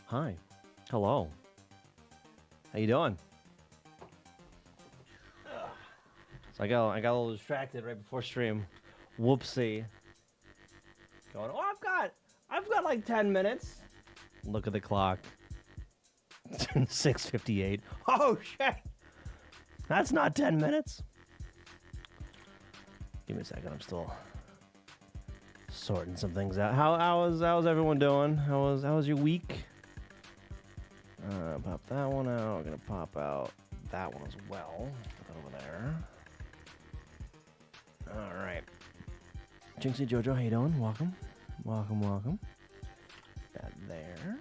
Hi. Hello. How you doing? So I got a little distracted right before stream. Whoopsie. Going, oh, I've got like 10 minutes. Look at the clock. 6:58. Oh shit. That's not 10 minutes. Give me a second. I'm still sorting some things out. How's everyone doing? How was your week? Pop that one out. I'm gonna pop out that one as well. Put that over there. All right. Jinxie Jojo, how you doing? Welcome. Welcome. That there.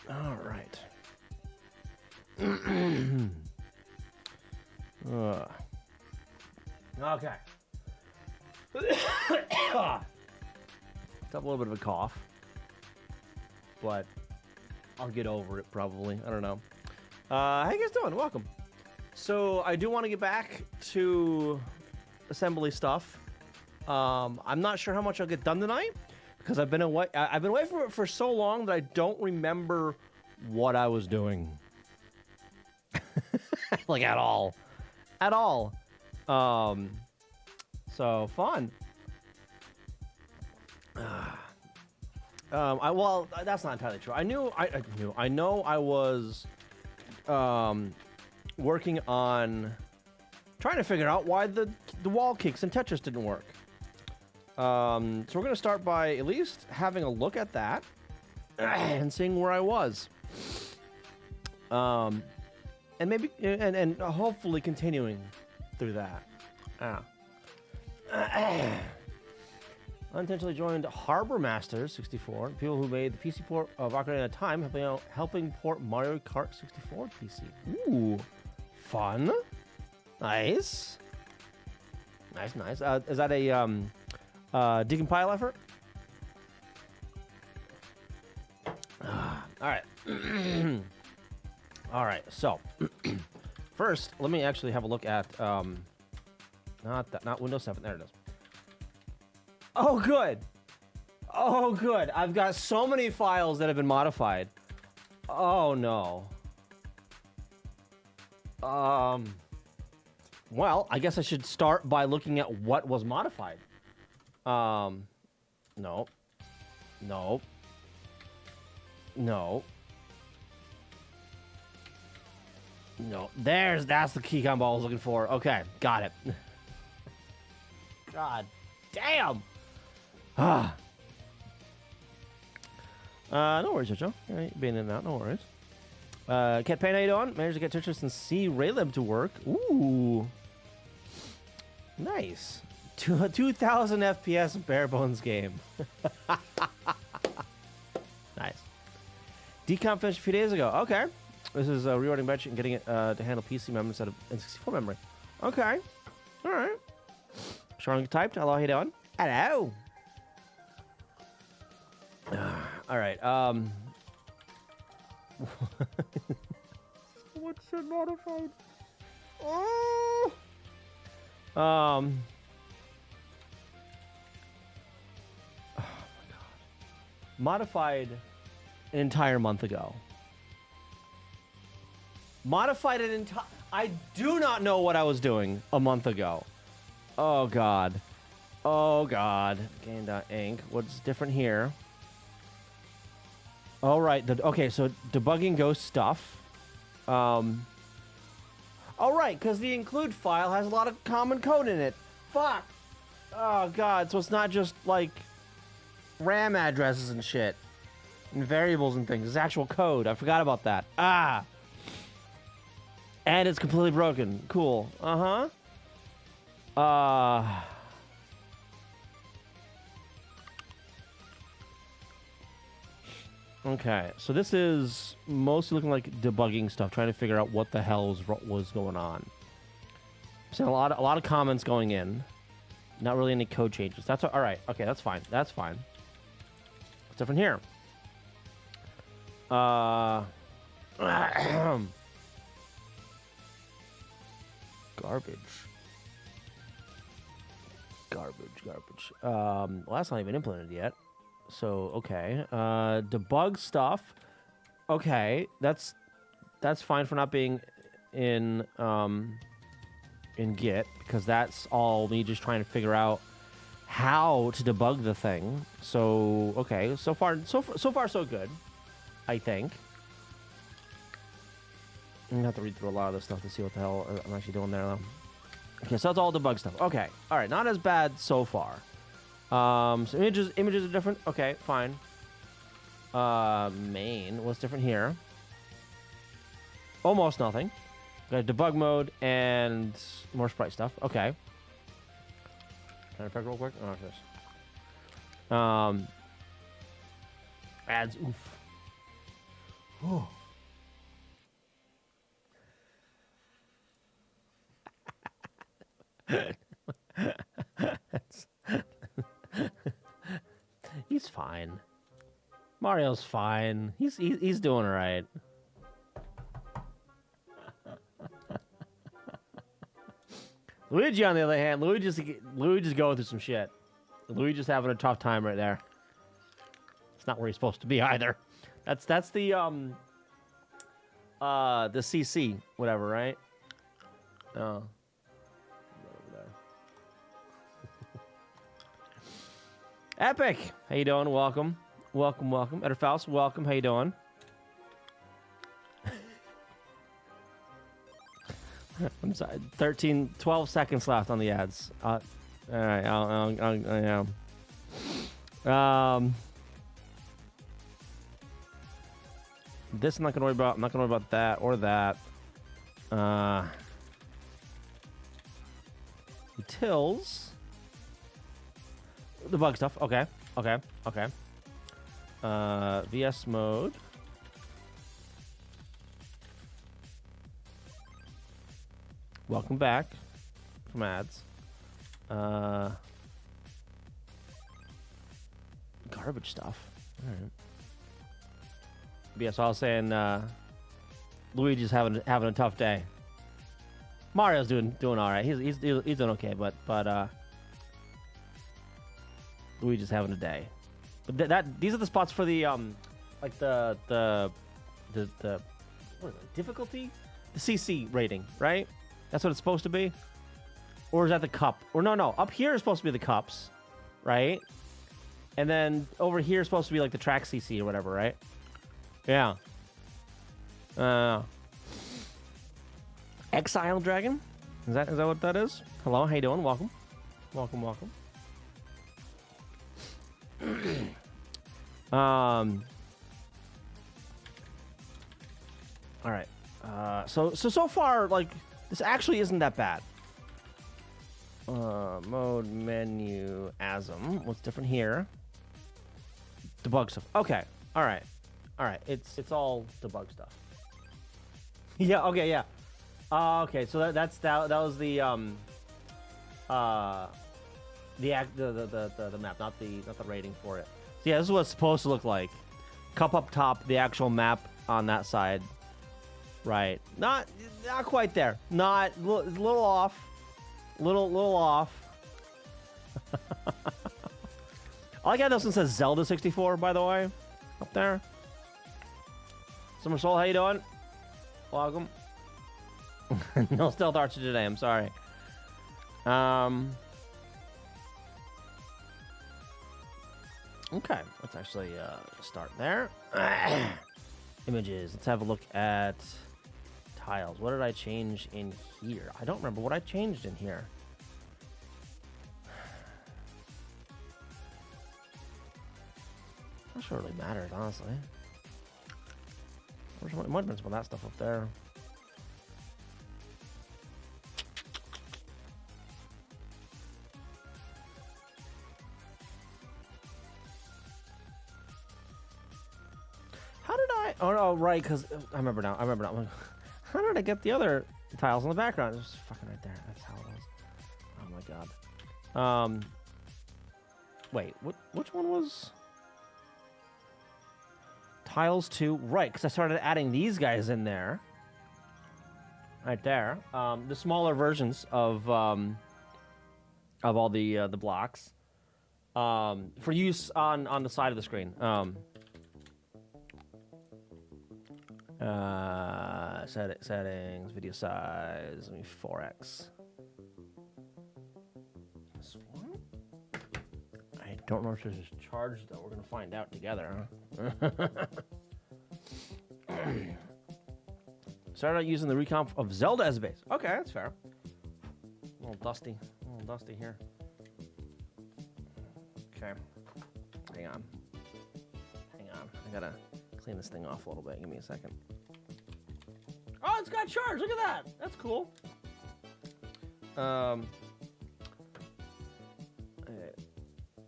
All right. Okay. Got a little bit of a cough, but I'll get over it probably. I don't know. How you guys doing? Welcome. So I do want to get back to assembly stuff. I'm not sure how much I'll get done tonight because I've been away. I've been away for so long that I don't remember what I was doing, like at all. So fun. Well, that's not entirely true. I know I was working on trying to figure out why the wall kicks in Tetris didn't work. So we're gonna start by at least having a look at that and seeing where I was. And maybe and hopefully continuing through that. Unintentionally joined Harbor Masters 64, people who made the PC port of Ocarina of Time, helping port Mario Kart 64 PC. Ooh, fun, nice. Is that a decompile effort? All right. All right. So first, let me actually have a look at not Windows 7. There it is. Oh, good. I've got so many files that have been modified. Oh, no. Well, I guess I should start by looking at what was modified. No. That's the key combo I was looking for. Okay, got it. God damn. No worries, Jojo. All right, being in and out, no worries. Cat Payne, how you doing? Managed to get Tetris and C Raylib to work. Ooh. Nice. 2000 FPS bare bones game. Nice. Decomp finished a few days ago. Okay. This is reorting bench and getting it to handle PC memory instead of N64 memory. Okay. All right. Sean typed. Hello, how you doing? Hello. All right. What's the modified? Oh. Oh my god. Modified an entire month ago. Modified an entire. I do not know what I was doing a month ago. Oh god. Game.inc. What's different here? All right. Okay, so debugging ghost stuff. All right, because the include file has a lot of common code in it. Fuck. Oh god. So it's not just like RAM addresses and shit, and variables and things. It's actual code. I forgot about that. And it's completely broken. Cool. Okay, so this is mostly looking like debugging stuff, trying to figure out what the hell was going on. So a lot of comments going in, not really any code changes. That's all right. Okay, that's fine. What's different here? Garbage. Well, that's not even implemented yet. So okay, debug stuff. Okay, that's fine for not being in Git, because that's all me just trying to figure out how to debug the thing. So okay, so far so good, I think. I'm gonna have to read through a lot of this stuff to see what the hell I'm actually doing there though. Okay, so that's all debug stuff. Okay, all right, not as bad so far. So images are different. Okay, fine. Main, what's different here? Almost nothing. Got debug mode and more sprite stuff. Okay. Can I pick real quick? Oh, this. Ads. Oof. Oh. He's fine. Mario's fine. He's doing all right. Luigi, on the other hand, Luigi's going through some shit. Luigi's having a tough time right there. It's not where he's supposed to be either. That's the CC whatever, right? Oh. Epic, how you doing? Welcome. Etterfaust, welcome. How you doing? I'm sorry. 12 seconds left on the ads. All right. This I'm not gonna worry about. I'm not gonna worry about that or that. Utils. The bug stuff. Okay. VS mode. Welcome back from ads. Garbage stuff. All right. But yeah, so I was saying Luigi's having a tough day. Mario's doing all right. He's doing okay, but Luigi's having a day. But these are the spots for the like the what is it, difficulty, the CC rating, right? That's what it's supposed to be, or is that the cup? Or no, up here is supposed to be the cups, right? And then over here is supposed to be like the track CC or whatever, right? Yeah. Exile Dragon? Is that what that is? Hello, how you doing? Welcome. All right. So far, like, this actually isn't that bad. Mode, menu, ASM. What's different here? Debug stuff. Okay. All right. It's all debug stuff. Yeah. Okay. Yeah. Okay. So that was the map, not the rating for it. So yeah, this is what it's supposed to look like. Cup up top, the actual map on that side. Right. Not quite there. Not a little off. Little off. I like how this one says Zelda 64, by the way, up there. Summer Soul, how you doing? Welcome. No Stealth Archer today, I'm sorry. Okay, let's actually start there. Images, let's have a look at tiles. What did I change in here? I don't remember what I changed in here. Not sure it really matters, honestly. It might have been some of that stuff up there. How did I... Oh, right, because... I remember now. How did I get the other tiles in the background? It was fucking right there. That's how it was. Oh, my God. Wait, which one was... Tiles 2? Right, because I started adding these guys in there. Right there. The smaller versions of all the blocks. for use on the side of the screen. Settings, video size, let me 4x. This one? I don't remember if it's charged though. We're gonna find out together, huh? Started out using the recomp of Zelda as a base. Okay, that's fair. A little dusty here. Okay, hang on. I gotta clean this thing off a little bit. Give me a second. Oh, it's got charge. Look at that. That's cool.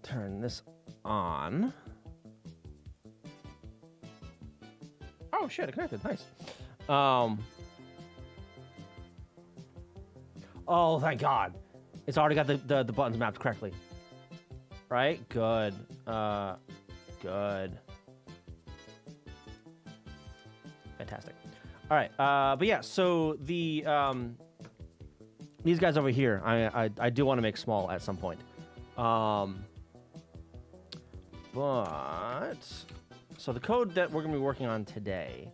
Turn this on. Oh shit, it connected. Nice. Oh, thank God. It's already got the buttons mapped correctly. Right? Good. Good. Fantastic. All right. But yeah, so the these guys over here, I do want to make small at some point. But so the code that we're gonna be working on today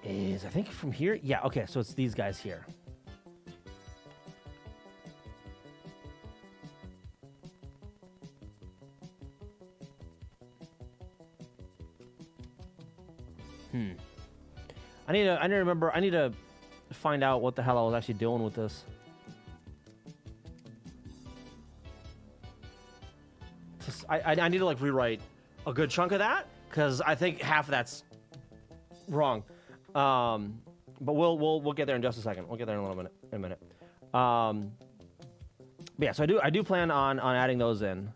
is, I think, from here. Yeah. Okay. So it's these guys here. I need to remember. I need to find out what the hell I was actually doing with this. I need to like rewrite a good chunk of that because I think half of that's wrong. But we'll get there in just a second. We'll get there in a minute. But yeah, so I do plan on adding those in.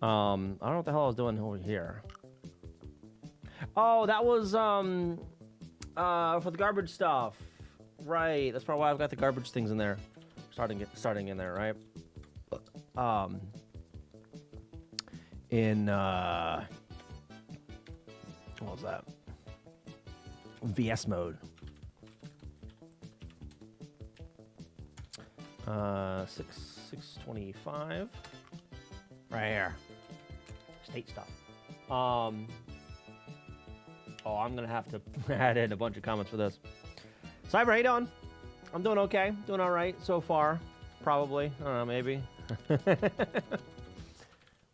I don't know what the hell I was doing over here. Oh, that was for the garbage stuff. Right. That's probably why I've got the garbage things in there. Starting in there, right? What was that? VS mode. 625. Right here. State stuff. Oh, I'm gonna have to add in a bunch of comments for this. Cyber, how you doing? I'm doing okay. Doing all right so far. Probably. I don't know, maybe.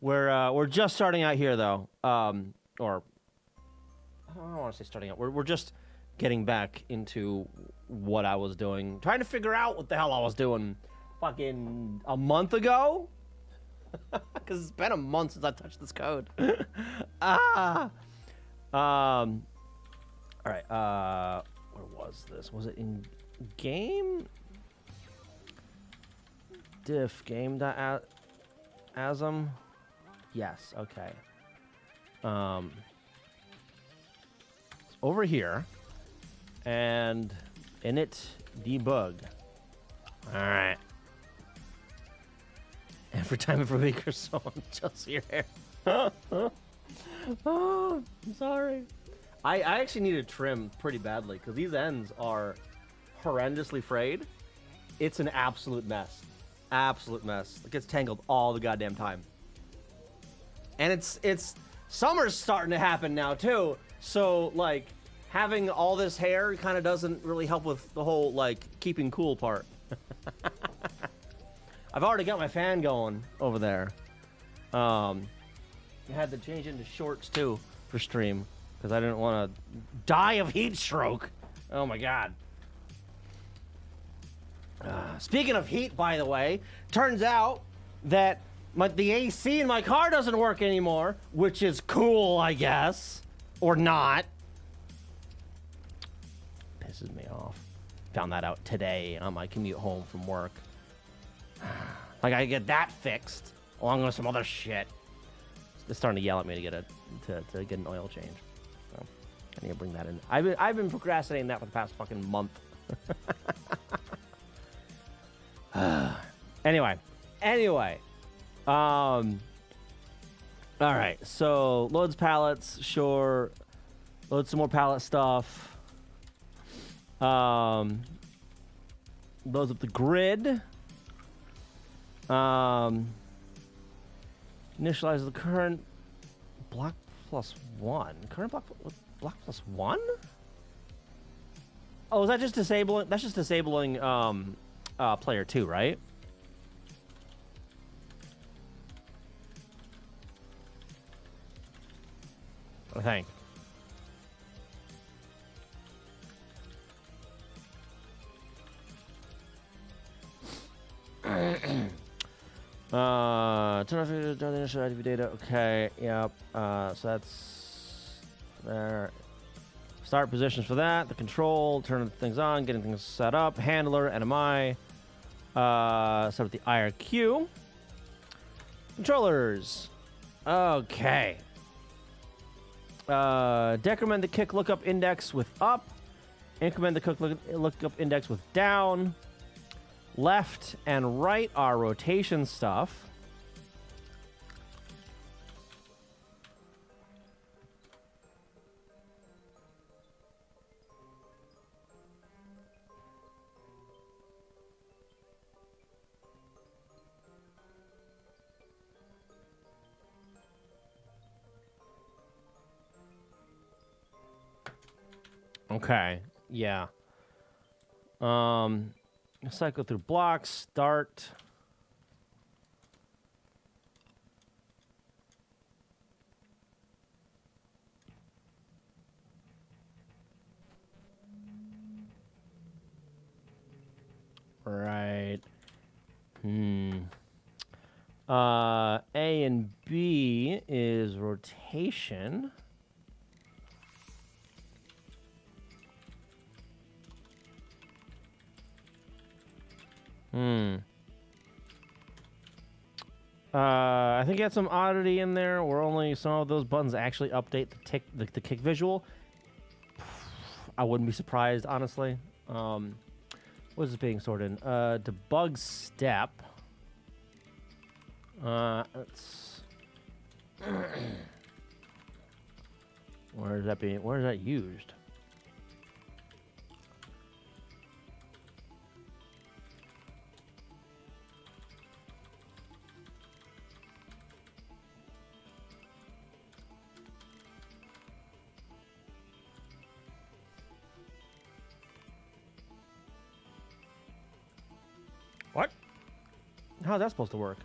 We're just starting out here though. Or I don't want to say starting out. We're just getting back into what I was doing. Trying to figure out what the hell I was doing fucking a month ago. Because it's been a month since I touched this code. All right. Where was this? Was it in game? Diff game.asm? Yes. Okay. It's over here, and init debug. All right. Every time, every week or so, just your hair. Oh, I'm sorry. I actually need to trim pretty badly because these ends are horrendously frayed. It's an absolute mess. Absolute mess. It gets tangled all the goddamn time. And it's summer's starting to happen now too. So like having all this hair kind of doesn't really help with the whole like keeping cool part. I've already got my fan going over there. I had to change into shorts too for stream because I didn't want to die of heat stroke. Oh my god. Speaking of heat, by the way, turns out that the AC in my car doesn't work anymore, which is cool, I guess, or not. Pisses me off. Found that out today on my commute home from work. Like I get that fixed along with some other shit. It's starting to yell at me to get to get an oil change. So I need to bring that in. I've been procrastinating that for the past fucking month. Anyway. All right. So loads pallets, sure. Load some more pallet stuff. Loads up the grid. Initialize the current block plus 1. Current block plus 1? Oh, is that just disabling? That's just disabling player 2, right? I think. Turn off the initial IDV data. Okay, yep. So that's there. Start positions for that. The control, turn things on, getting things set up. Handler, NMI. Set up the IRQ. Controllers. Okay. Decrement the kick lookup index with up. Increment the kick lookup index with down. Left and right are rotation stuff. Okay, yeah. Cycle through blocks, start. Right. A and B is rotation. I think you had some oddity in there where only some of those buttons actually update the kick visual. I wouldn't be surprised, honestly. What is this being stored in? Debug step. Let's. Where is that used? What? How's that supposed to work?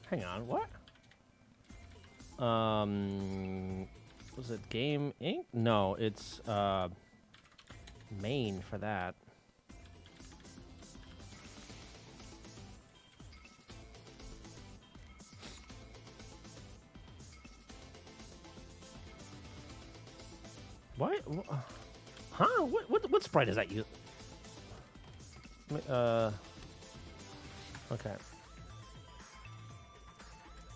Hang on, what? Was it Game Inc? No, it's main for that. What? Huh? What sprite is that you? Okay.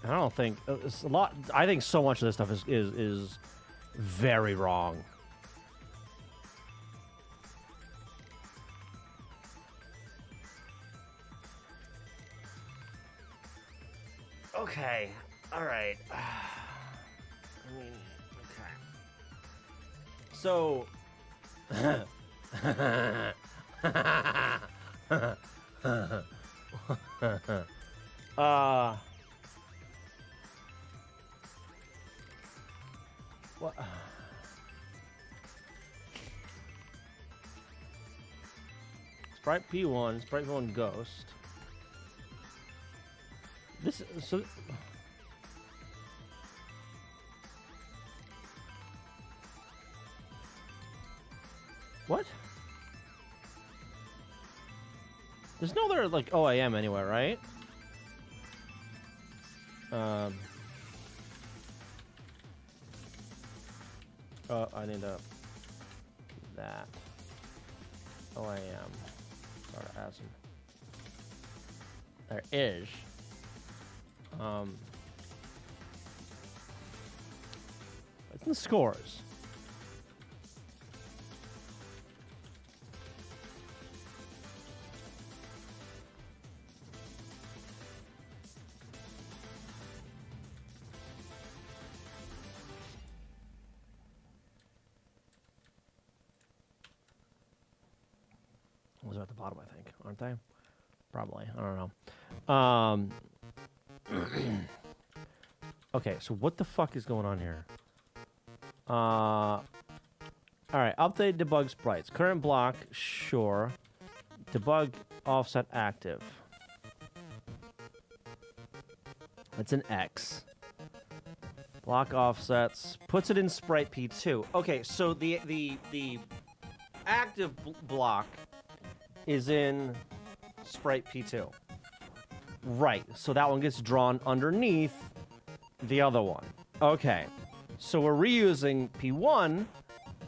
I don't think it's a lot. I think so much of this stuff is very wrong. Okay. All right. I mean, okay. So. What? Sprite P1, Sprite P1 Ghost. This so. What? There's no other like OAM anywhere, right? Oh, I need to that. OAM. Start ASM. There is. It's in the scores. at the bottom, I think, aren't they? Probably. I don't know. Okay, so what the fuck is going on here? All right, update debug sprites. Current block, sure. Debug offset active. That's an X. Block offsets puts it in sprite P2. Okay, so the active block is in sprite P2. Right, so that one gets drawn underneath the other one. Okay, so we're reusing P1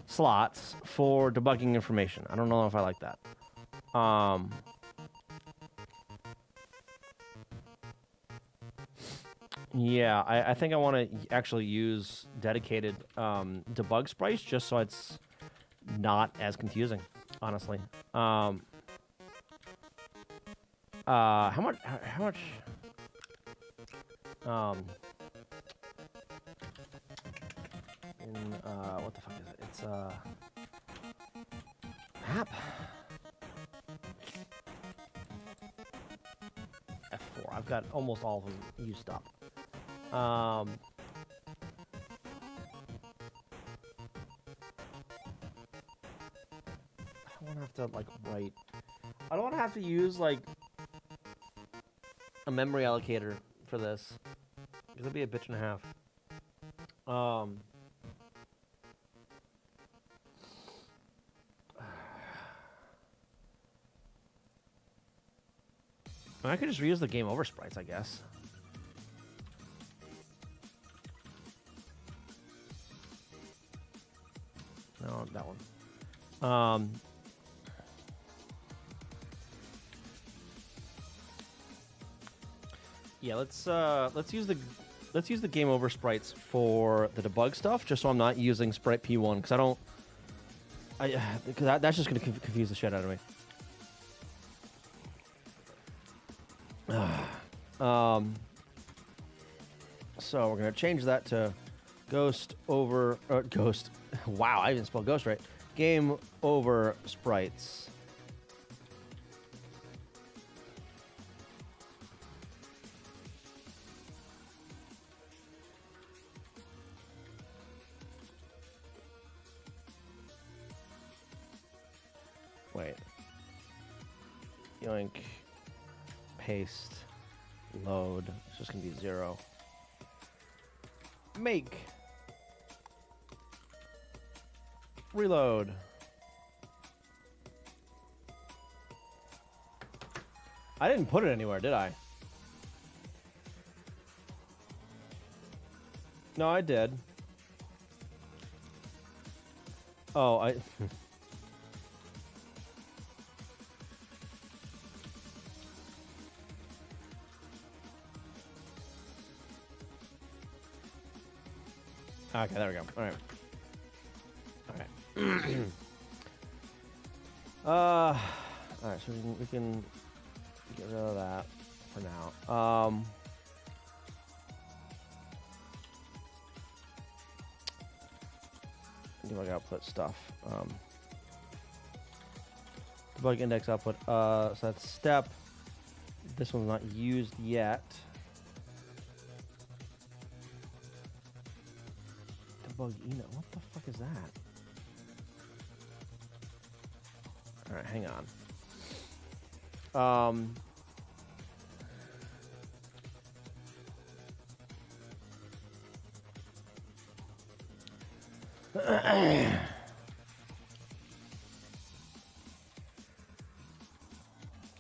slots for debugging information. I don't know if I like that. Yeah, I think I want to actually use dedicated debug sprites just so it's not as confusing, honestly. How much? What the fuck is it? It's map. F4. I've got almost all of them used up. I don't want to have to like write. I don't want to have to use like a memory allocator for this. It'll be a bitch and a half. I could just reuse the game over sprites, I guess. No, that one. Yeah, let's use the game over sprites for the debug stuff, just so I'm not using sprite P1 because that's just gonna confuse the shit out of me. So we're gonna change that to ghost over ghost. Wow, I didn't spell ghost right. Game over sprites. Wait. Yoink. Paste. Load. It's just gonna be 0. Make. Reload. I didn't put it anywhere, did I? No, I did. Oh, I... Okay, there we go. All right. All right, so we can get rid of that for now. Debug output stuff. Debug index output. So that's step. This one's not used yet. Debug Eno. What the fuck is that? All right, hang on.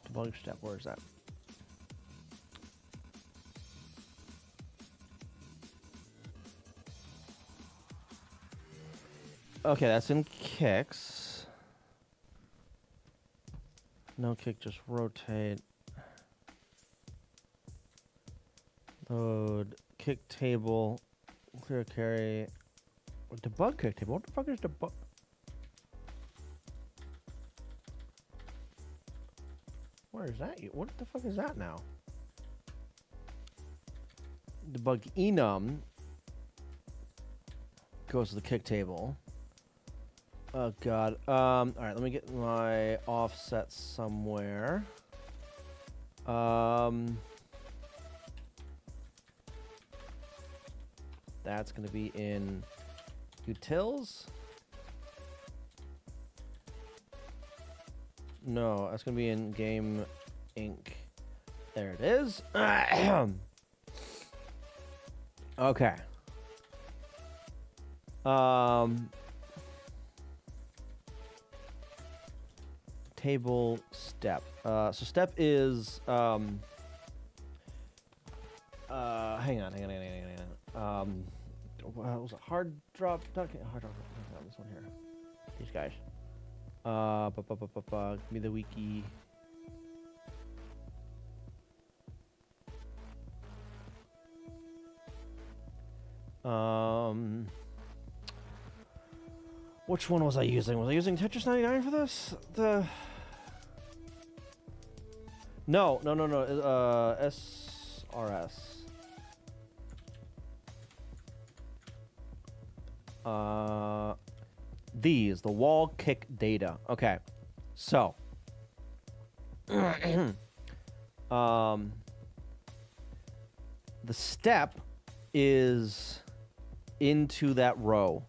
Debug step. Where is that? Okay, that's in kicks. No kick, just rotate. Load. Kick table. Clear carry. Debug kick table. What the fuck is debug? Where is that? What the fuck is that now? Debug enum goes to the kick table. Oh god. All right, let me get my offset somewhere. That's gonna be in utils. No, that's gonna be in game inc. There it is. Okay. Table step. So step is hang on. What was it? Hard drop. Hard drop. This one here. These guys. Give me the wiki. Which one was I using? Was I using Tetris 99 for this? No. SRS. The wall kick data. Okay. So. The step is into that row.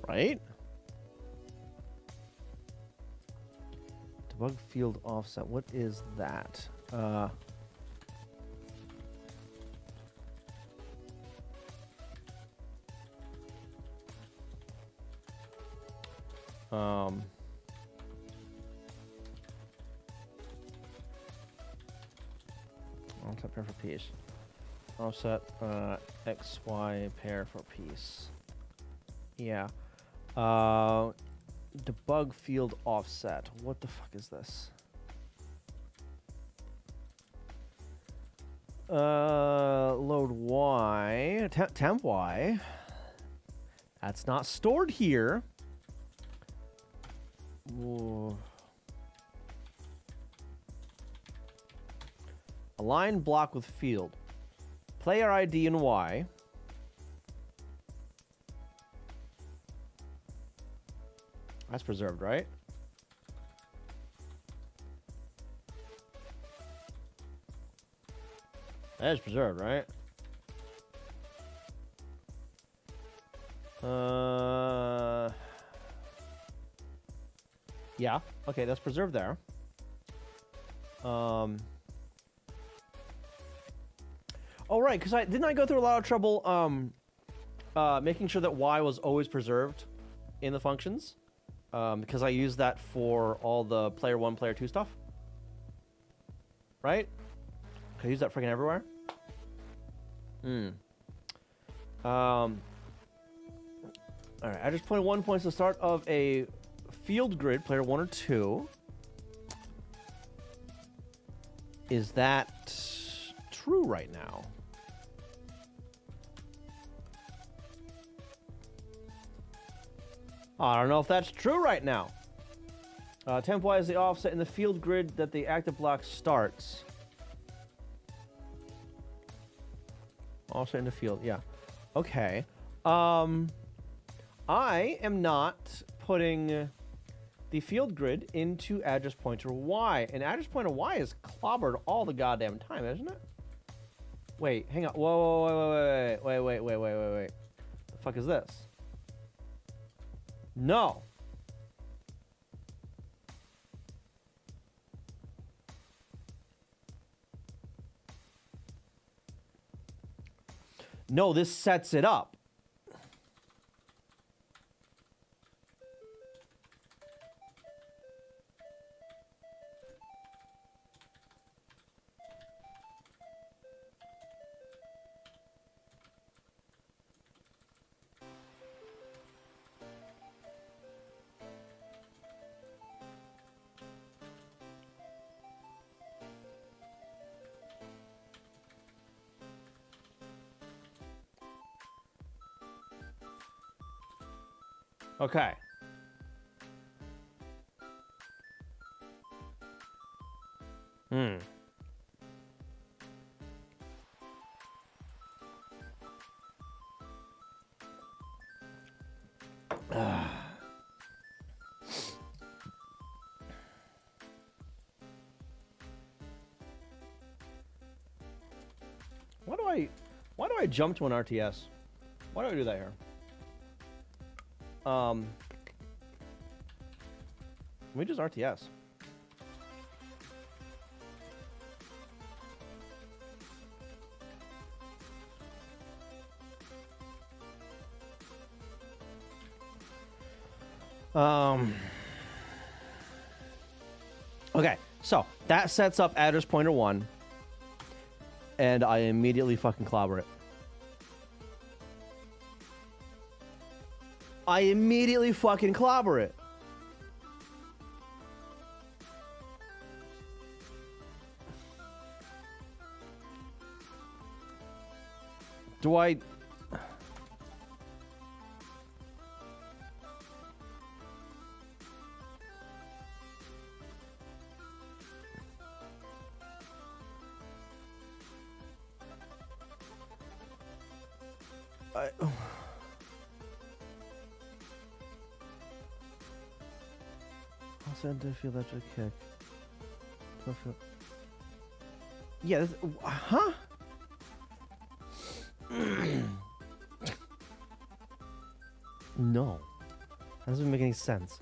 Right? Debug field offset. What is that? Offset pair for piece. Offset XY pair for piece. Yeah. Debug field offset. What the fuck is this? Load Y. Temp Y. That's not stored here. Ooh. Align block with field. Player ID in Y. That's preserved, right? That is preserved, right? Yeah. Okay, that's preserved there. Oh, right, because didn't I go through a lot of trouble making sure that Y was always preserved in the functions? Because I use that for all the player 1, player 2 stuff. Right? I use that freaking everywhere. Alright, I just pointed 1 point to the start of a field grid, player 1 or 2. Is that true right now? I don't know if that's true right now. Temp Y is the offset in the field grid that the active block starts. Offset in the field, yeah. Okay. I am not putting the field grid into address pointer Y. And address pointer Y is clobbered all the goddamn time, isn't it? Wait, hang on. Whoa, wait. The fuck is this? No. No, this sets it up. Okay. Hmm. Why do I jump to an RTS? Why do I do that here? Let me just RTS. Okay, so that sets up address pointer 1, and I immediately fucking clobber it. I immediately fucking clobber it. Do I... I'll send to feel that kick. Yeah, this, huh? No. That doesn't make any sense.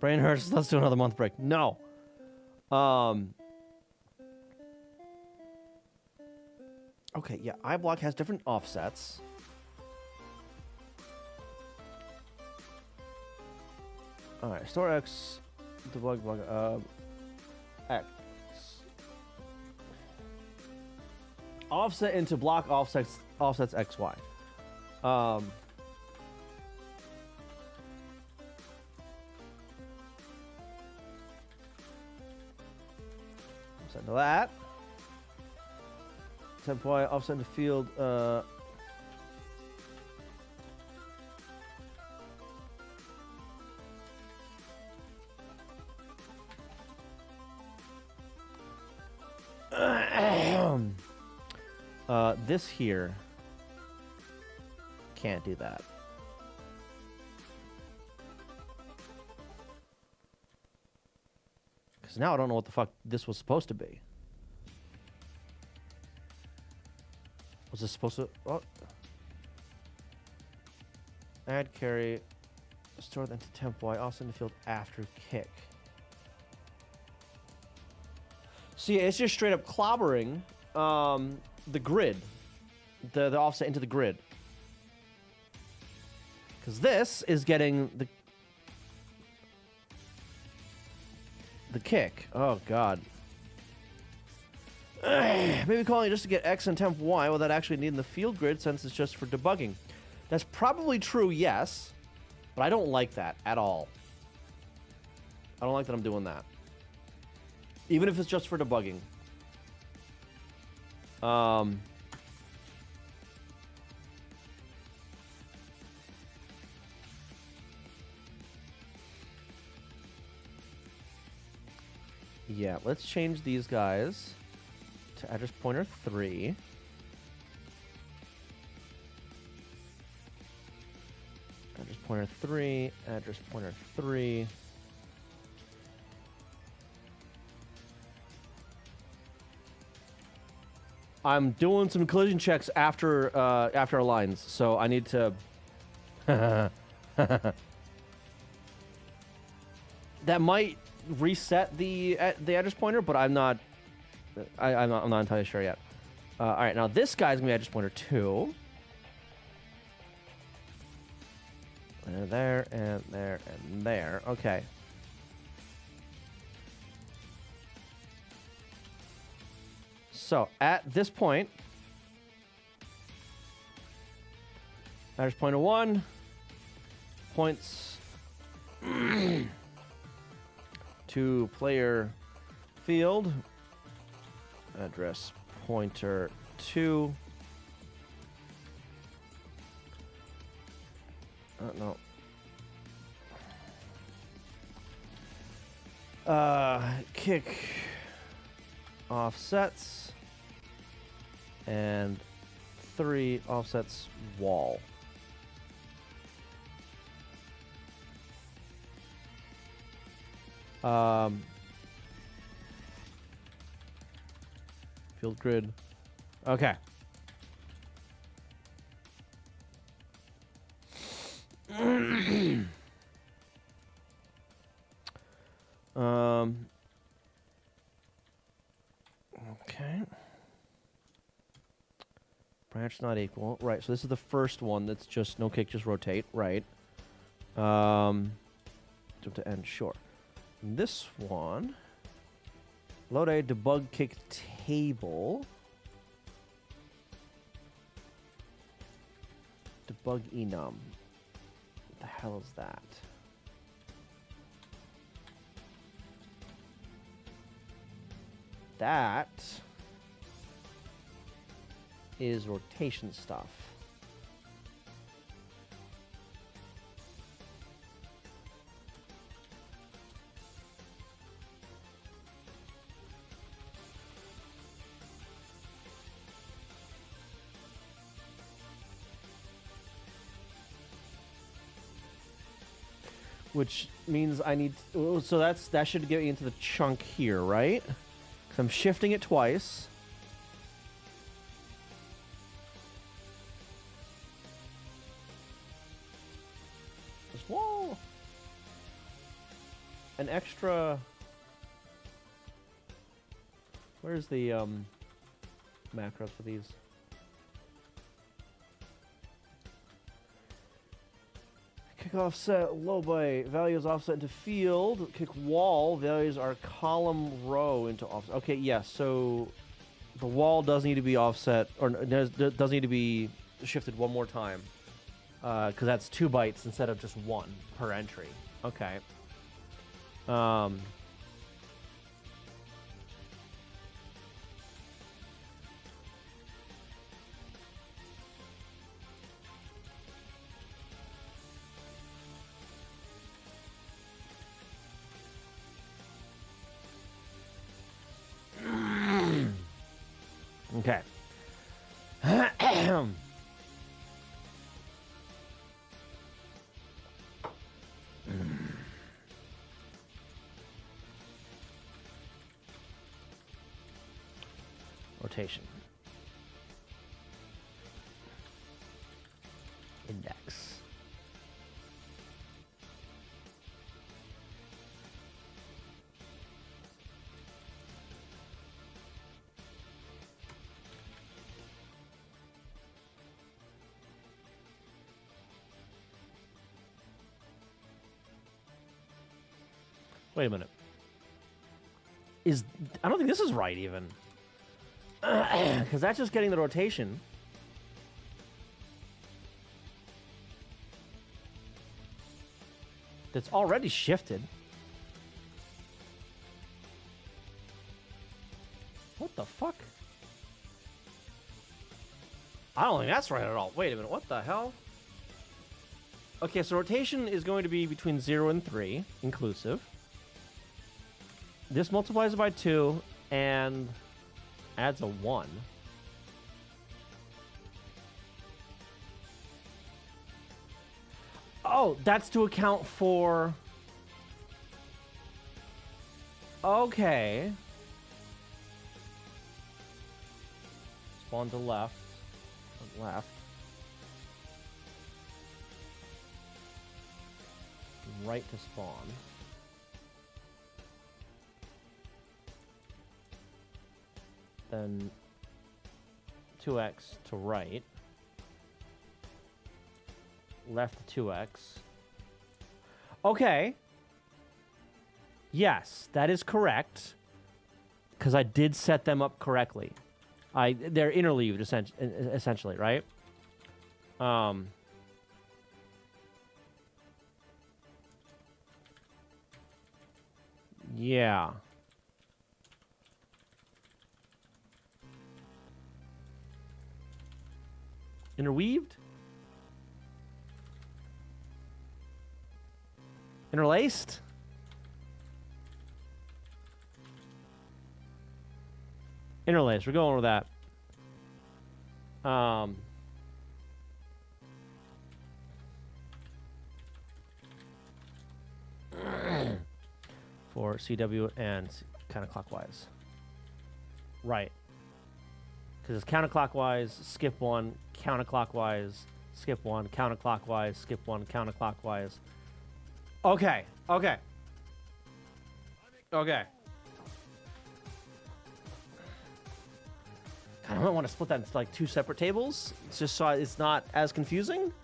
Brain hurts. Let's do another month break. No. Okay, yeah, iBlock has different offsets. All right, store X, debug block, X. Offset into block offsets XY. Offset to that. Temp Y, offset to field, this here can't do that. Because now I don't know what the fuck this was supposed to be. Was this supposed to... Oh. Add carry. Store into temp Y. Also in the field after kick. See, it's just straight up clobbering the grid. The offset into the grid. Because this is getting the kick. Oh, God. Maybe calling it just to get X and temp Y without actually needing the field grid since it's just for debugging. That's probably true, yes. But I don't like that at all. I don't like that I'm doing that. Even if it's just for debugging. Yeah, let's change these guys to address pointer 3. Address pointer 3, address pointer 3. I'm doing some collision checks after our lines, so I need to. That might reset the address pointer, but I'm not. I'm not entirely sure yet. All right, now this guy's gonna be address pointer 2. And there, and there, and there. Okay. So at this point, address pointer 1 points to player field. Address pointer 2 No. Kick offsets and 3 offsets wall. Field grid. Okay. Okay. Branch not equal. Right, so this is the first one that's just no kick, just rotate. Right. Jump to end, sure. And this one, load a debug kick table. Debug enum. What the hell is that? That is rotation stuff. Which means I need... So that should get me into the chunk here, right? Because I'm shifting it twice. Whoa! An extra... Where's the macros for these? Kick offset low by values offset into field. Kick wall values are column row into offset. Okay, yes. So the wall does need to be offset, or does need to be shifted one more time, because that's 2 bytes instead of just 1 per entry. Okay. Okay. Rotation. Index. Wait a minute. I don't think this is right even. Because that's just getting the rotation. That's already shifted. What the fuck? I don't think that's right at all. Wait a minute, what the hell? Okay, so rotation is going to be between 0 and 3, inclusive. This multiplies it by 2 and adds a 1. Oh, that's to account for... Okay. Spawn to left. Left. Right to spawn. Then 2x to right. Left to 2x. Okay. Yes, that is correct. Because I did set them up correctly. They're interleaved essentially, right? Yeah. Interweaved? Interlaced? Interlaced. We're going with that. For CW and counterclockwise. Right. Because it's counterclockwise, skip one, counterclockwise, skip one, counterclockwise, skip one, counterclockwise. Okay. Okay. Okay. God, I might want to split that into like 2 separate tables. It's just so it's not as confusing.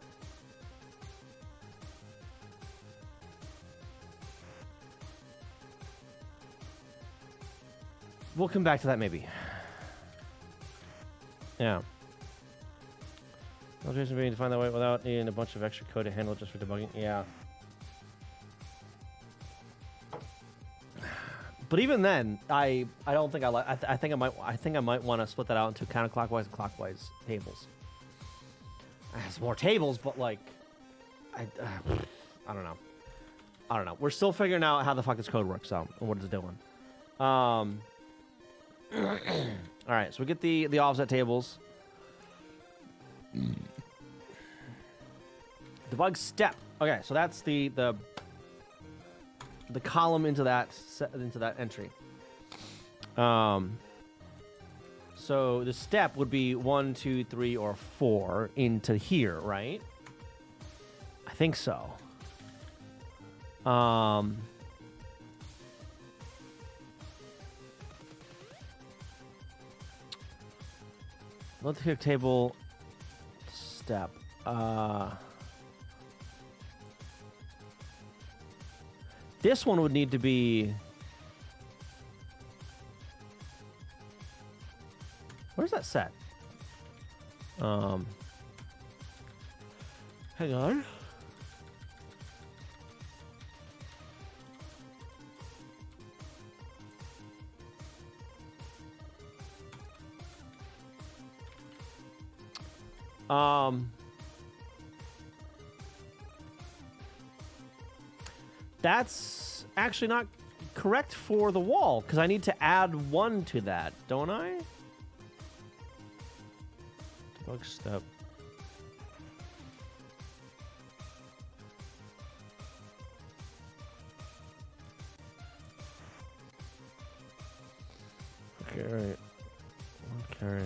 We'll come back to that maybe. Yeah. Notation being defined that way without needing a bunch of extra code to handle it just for debugging. Yeah. But even then, I don't think I think I might want to split that out into counterclockwise and clockwise tables. It has more tables, but like, I don't know. I don't know. We're still figuring out how the fuck this code works out and what it's doing. All right, so we get the offset tables. Debug step. Okay, so that's the column into that entry. So the step would be 1, 2, 3, or 4 into here, right? I think so. Multi-pick table step. This one would need to be. Where's that set? Hang on. That's actually not correct for the wall, because I need to add 1 to that, don't I? Debug step. Okay, right. Okay.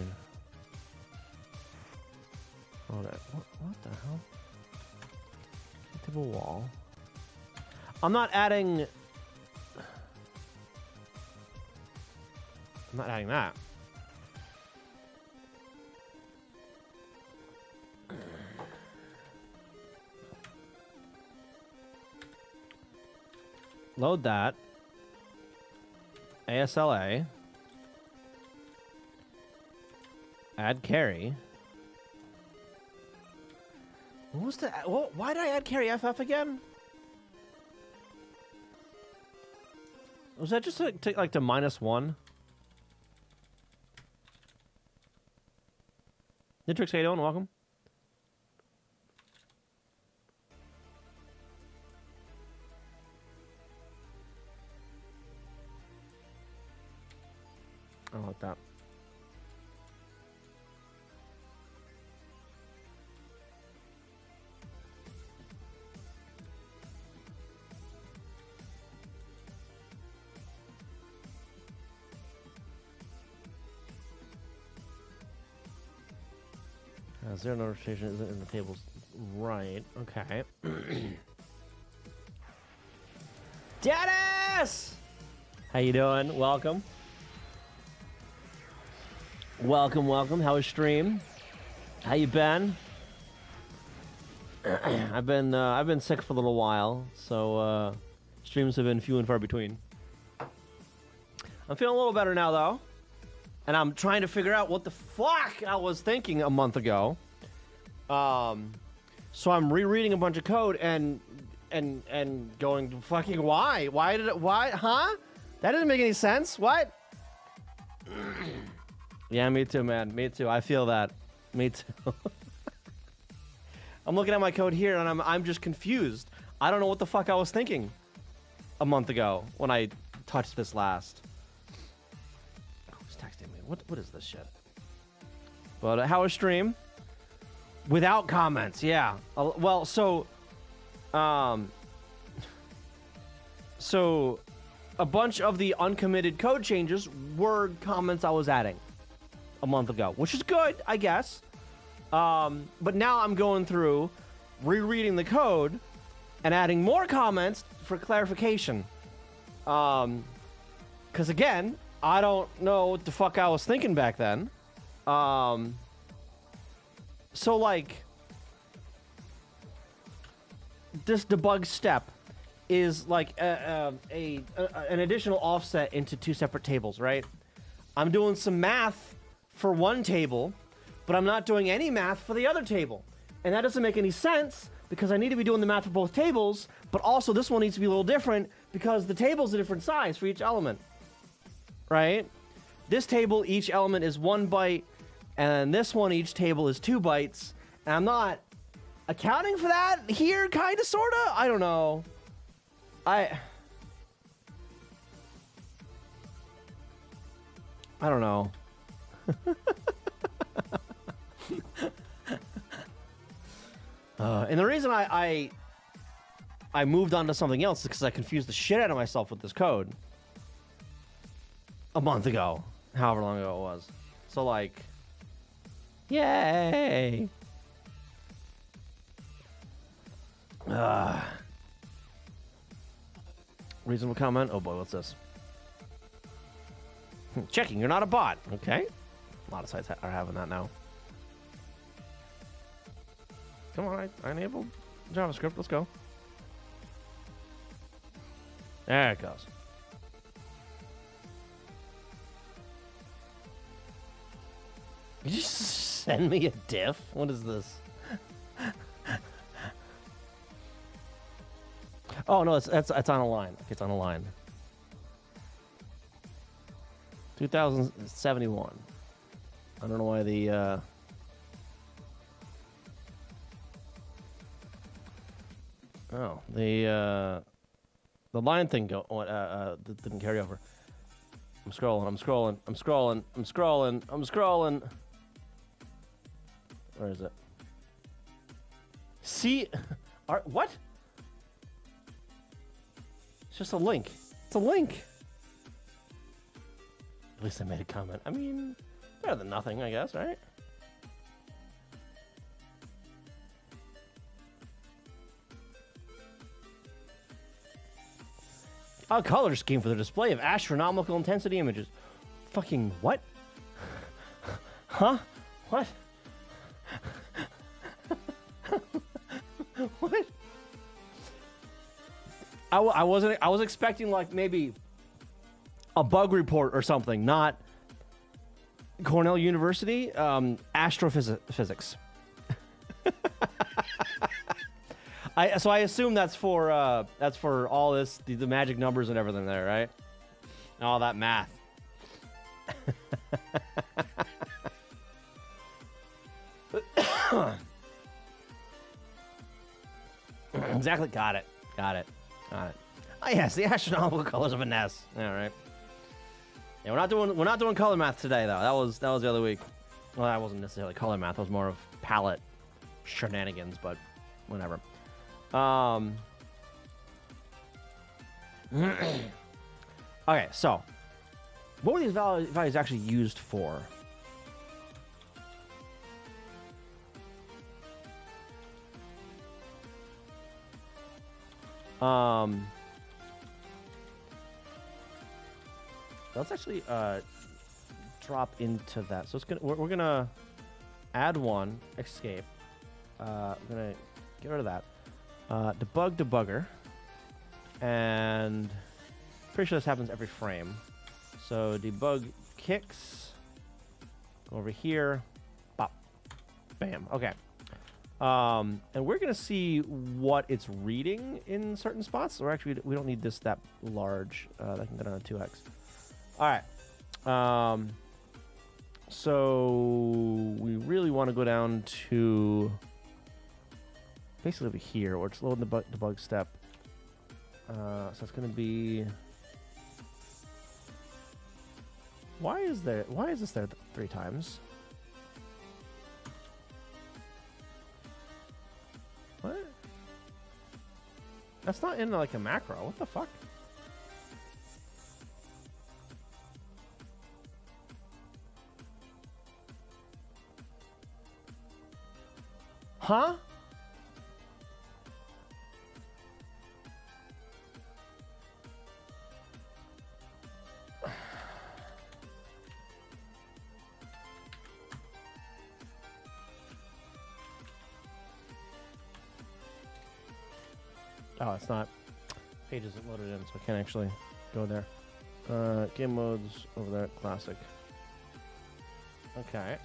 Oh, that. What the hell? Table wall. I'm not adding that. Load that. ASLA. Add carry. What was the? Why did I add carry FF again? Was that just to -1? Nitrix, how you doing? Welcome. I like that. Zero notification isn't in the tables. Right. Okay. Dennis! How you doing? Welcome. Welcome, welcome. How was stream? How you been? I've been sick for a little while, so streams have been few and far between. I'm feeling a little better now, though. And I'm trying to figure out what the fuck I was thinking a month ago. So I'm rereading a bunch of code and going, fucking why? Why? Huh? That doesn't make any sense. What? Yeah, me too, man. Me too. I feel that. Me too. I'm looking at my code here and I'm just confused. I don't know what the fuck I was thinking a month ago when I touched this last. Who's texting me? What is this shit? But how was stream? Without comments, yeah. Well, so a bunch of the uncommitted code changes were comments I was adding a month ago, which is good, I guess. But now I'm going through, rereading the code, and adding more comments for clarification. Because again, I don't know what the fuck I was thinking back then. So like, this debug step is like an additional offset into two separate tables, right? I'm doing some math for one table, but I'm not doing any math for the other table. And that doesn't make any sense because I need to be doing the math for both tables, but also this one needs to be a little different because the table's a different size for each element, right? This table, each element is 1 byte, and this one, each table is 2 bytes. And I'm not accounting for that here, kind of, sort of? I don't know. I don't know. And the reason I moved on to something else is because I confused the shit out of myself with this code a month ago, however long ago it was. So like, yay! Reasonable comment. Oh boy, what's this? Checking, you're not a bot. Okay. A lot of sites are having that now. Come on, I enabled JavaScript. Let's go. There it goes. Did you just send me a diff? What is this? Oh no, it's on a line. Okay, it's on a line. 2071. I don't know why the the line thing didn't carry over. I'm scrolling. Where is it? See, what? It's just a link. It's a link. At least I made a comment. I mean, better than nothing, I guess, right? A color scheme for the display of astronomical intensity images. Fucking what? Huh? What? What? I was expecting like maybe a bug report or something, not Cornell University astrophysics. So I assume that's for all this the magic numbers and everything there, right? And all that math. Exactly. Got it. Oh yes, the astronomical colors of a nest. All right. Yeah, we're not doing color math today though. That was the other week. Well, that wasn't necessarily color math. It was more of palette shenanigans, but whatever. Okay, so what were these values actually used for? Let's actually drop into that. So we're gonna add one escape. I'm gonna get rid of that. Debugger, and pretty sure this happens every frame. So debug kicks. Go over here. Bop. Bam. Okay. And we're gonna see what it's reading in certain spots. Or actually, we don't need this that large. That can go down to 2x. All right. So we really want to go down to basically over here, or it's loading the debug step. So it's going to be... Why is this there 3 times? What? That's not in like a macro. What the fuck? Huh? Oh, it's not. Page isn't loaded in, so I can't actually go there. Game modes over there. Classic. Okay.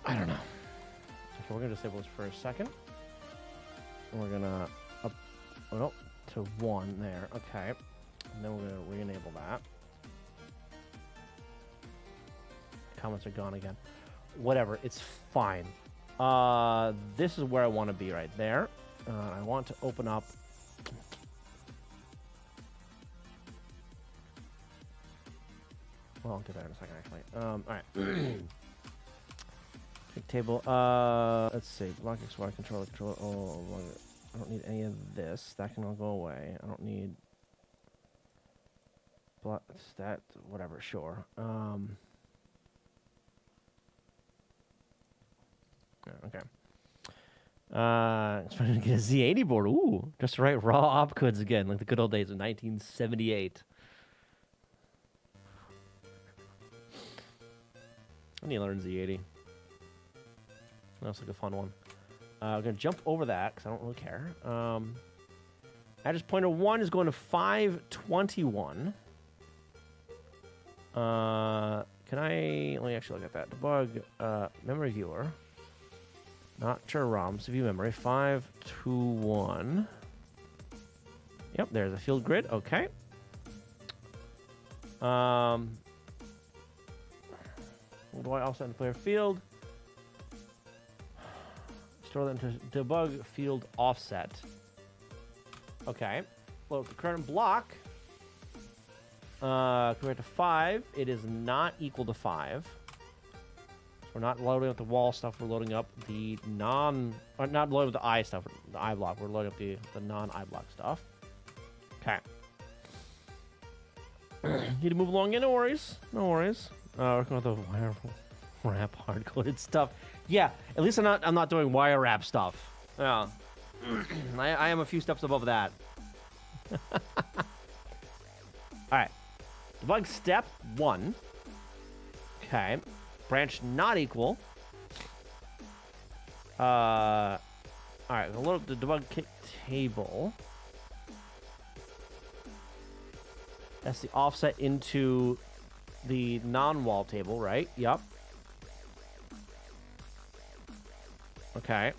I don't know. Okay, we're gonna disable this for a second. And we're gonna up to 1 there. Okay. And then we're gonna re-enable that. Comments are gone again. Whatever, it's fine. This is where I want to be right there. I want to open up. Well, I'll get there in a second, actually. All right. Big table. Let's see. Block XY controller. Oh, I don't need any of this. That can all go away. I don't need that. Whatever. Sure. Okay. It's trying to get a Z80 board. Ooh, just to write raw opcodes again, like the good old days of 1978. I need to learn Z80. That's like a fun one. I'm going to jump over that because I don't really care. Address pointer 1 is going to 521. Can I... Let me actually look at that. Debug memory viewer. Not sure ROMs. View memory. 521. Yep, there's a field grid. Okay. What do I offset in player field? Store that into debug field offset. Okay. Well, the current block compared to 5, it is not equal to 5. So we're not loading up the wall stuff. We're loading up the not loading up the I stuff, the I block. We're loading up the non-I block stuff. Okay. Need to move along. Yeah, no worries. No worries. Working with the wire wrap hard-coded stuff. Yeah, at least I'm not doing wire wrap stuff. Yeah. I am a few steps above that. Alright. Debug step 1. Okay. Branch not equal. Alright, we'll load up the debug kit table. That's the offset into the non-wall table, right? Yep. Okay.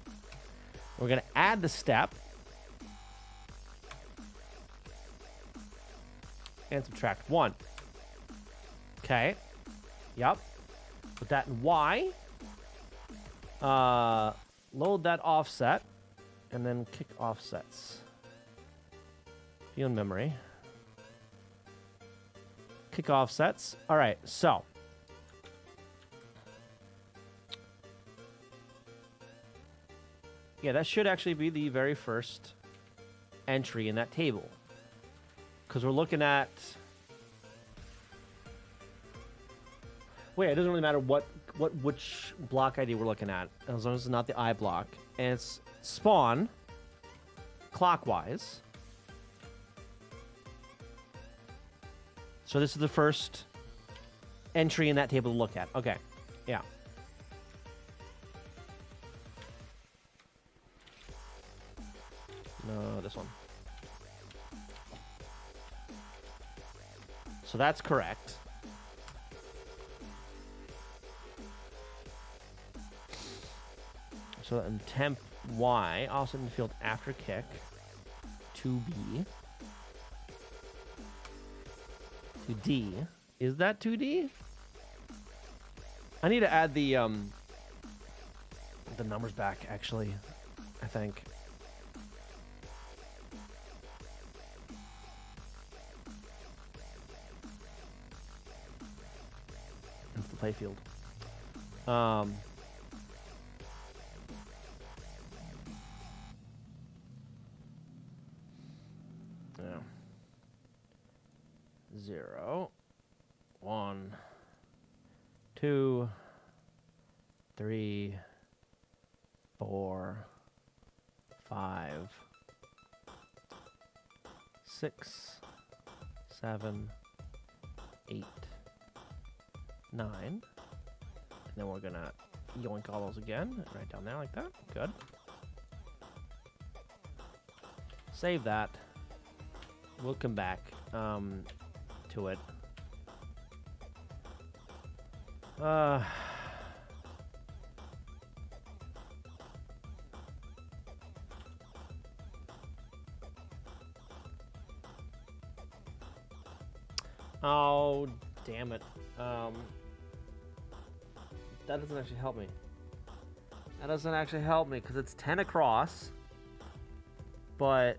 We're going to add the step. And subtract 1. Okay. Yep. Put that in Y. Load that offset. And then kick offsets. Be in memory. Kick offsets. All right, so. Yeah, that should actually be the very first entry in that table. Because we're looking at... Wait, it doesn't really matter which block ID we're looking at, as long as it's not the I block. And it's spawn clockwise. So this is the first entry in that table to look at. Okay, yeah. No, this one. So that's correct. So in temp Y, also in the field after kick, 2B. 2D. Is that 2D? I need to add the numbers back, actually, I think. It's the playfield. Yeah. 0, 1, 2, 3, 4, 5, 6, 7, 8, 9. And then we're gonna yoink all those again, right down there like that. Good. Save that. We'll come back to it. Oh, damn it. That doesn't actually help me. That doesn't actually help me because it's 10 across, but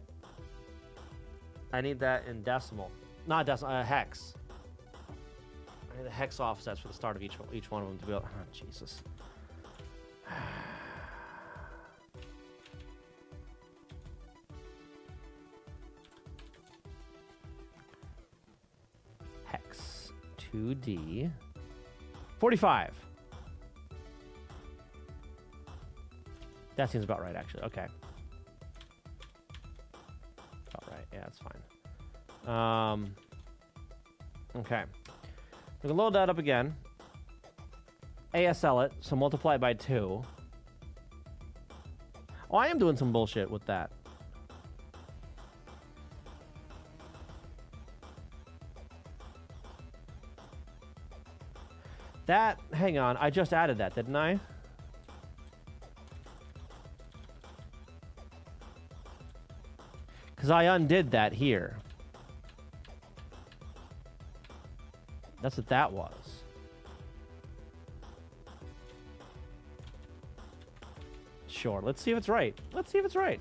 I need that in decimal. Not decimal, hex. I need the hex offsets for the start of each one of them to be able. Oh, Jesus. Hex 2D 45. That seems about right, actually. Okay. About right. Yeah, that's fine. Okay. We can load that up again. ASL it, so multiply it by 2. Oh, I am doing some bullshit with that. That, hang on, I just added that, didn't I? Because I undid that here. That's what that was. Sure, let's see if it's right. Let's see if it's right.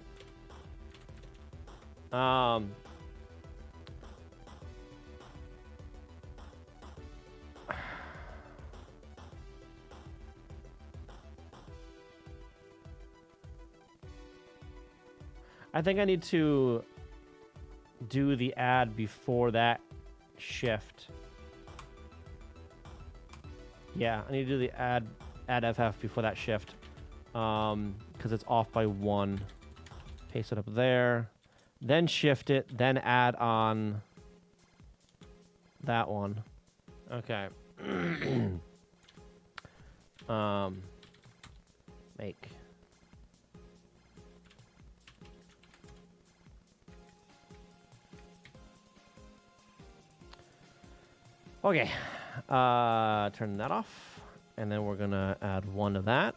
I think I need to do the add before that shift. Yeah, I need to do the add FF before that shift. Because it's off by 1. Paste it up there. Then shift it, then add on that one. Okay. Make. Okay. Turn that off. And then we're gonna add 1 to that.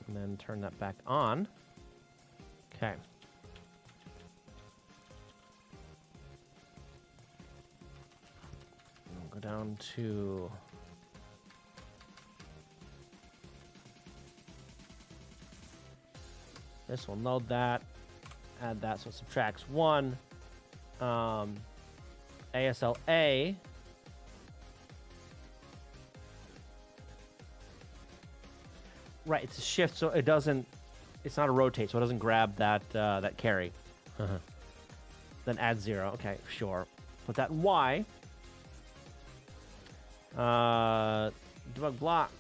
And then turn that back on. Okay. We'll go down to this one. Load that. Add that so it subtracts 1. ASLA. Right, it's a shift, so it doesn't. It's not a rotate, so it doesn't grab that that carry. Then add 0. Okay, sure. Put that in Y. Debug block.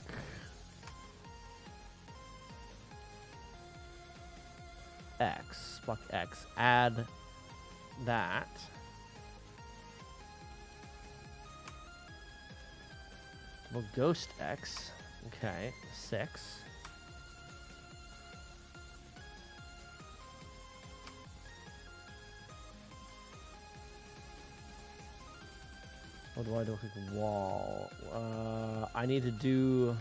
X. Block X. Add that. Well, ghost X. Okay, 6. What do I do with the wall? I need to do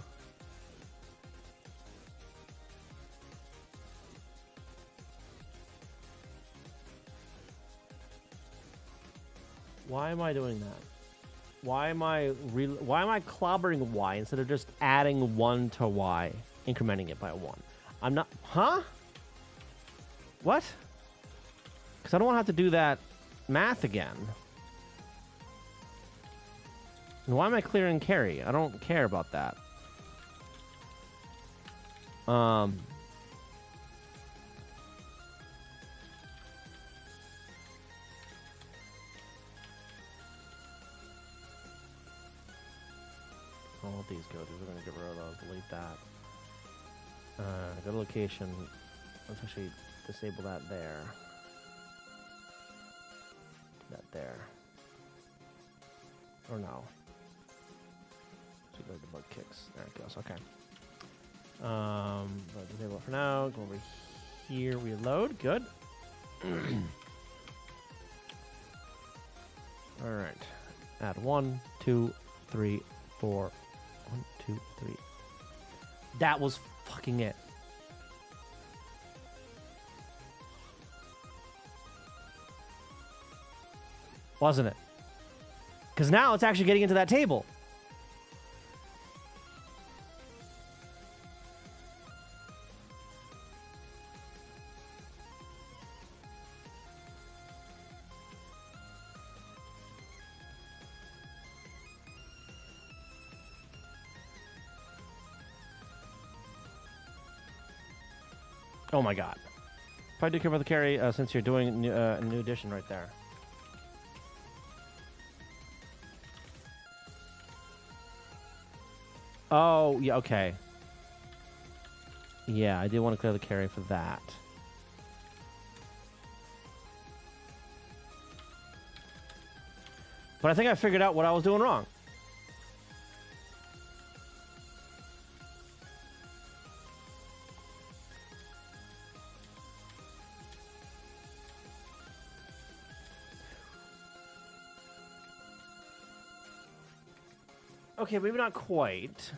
Why am I doing that? Why am I clobbering y instead of just adding 1 to y, incrementing it by 1? I'm not... Huh? What? Because I don't want to have to do that math again. And why am I clearing carry? I don't care about that. All these go to. We're going to get rid of those. Delete that. Go to location. Let's actually disable that there. That there. Or no. So go to debug kicks. There it goes. Okay. But disable it for now. Go over here. Reload. Good. All right. Add 1, 2, 3, 4. 1, 2, 3. That was fucking it. Wasn't it? Because now it's actually getting into that table. Oh my god. Probably do care about the carry since you're doing a new addition right there. Oh, yeah, okay. Yeah, I do want to clear the carry for that. But I think I figured out what I was doing wrong. Okay, maybe not quite.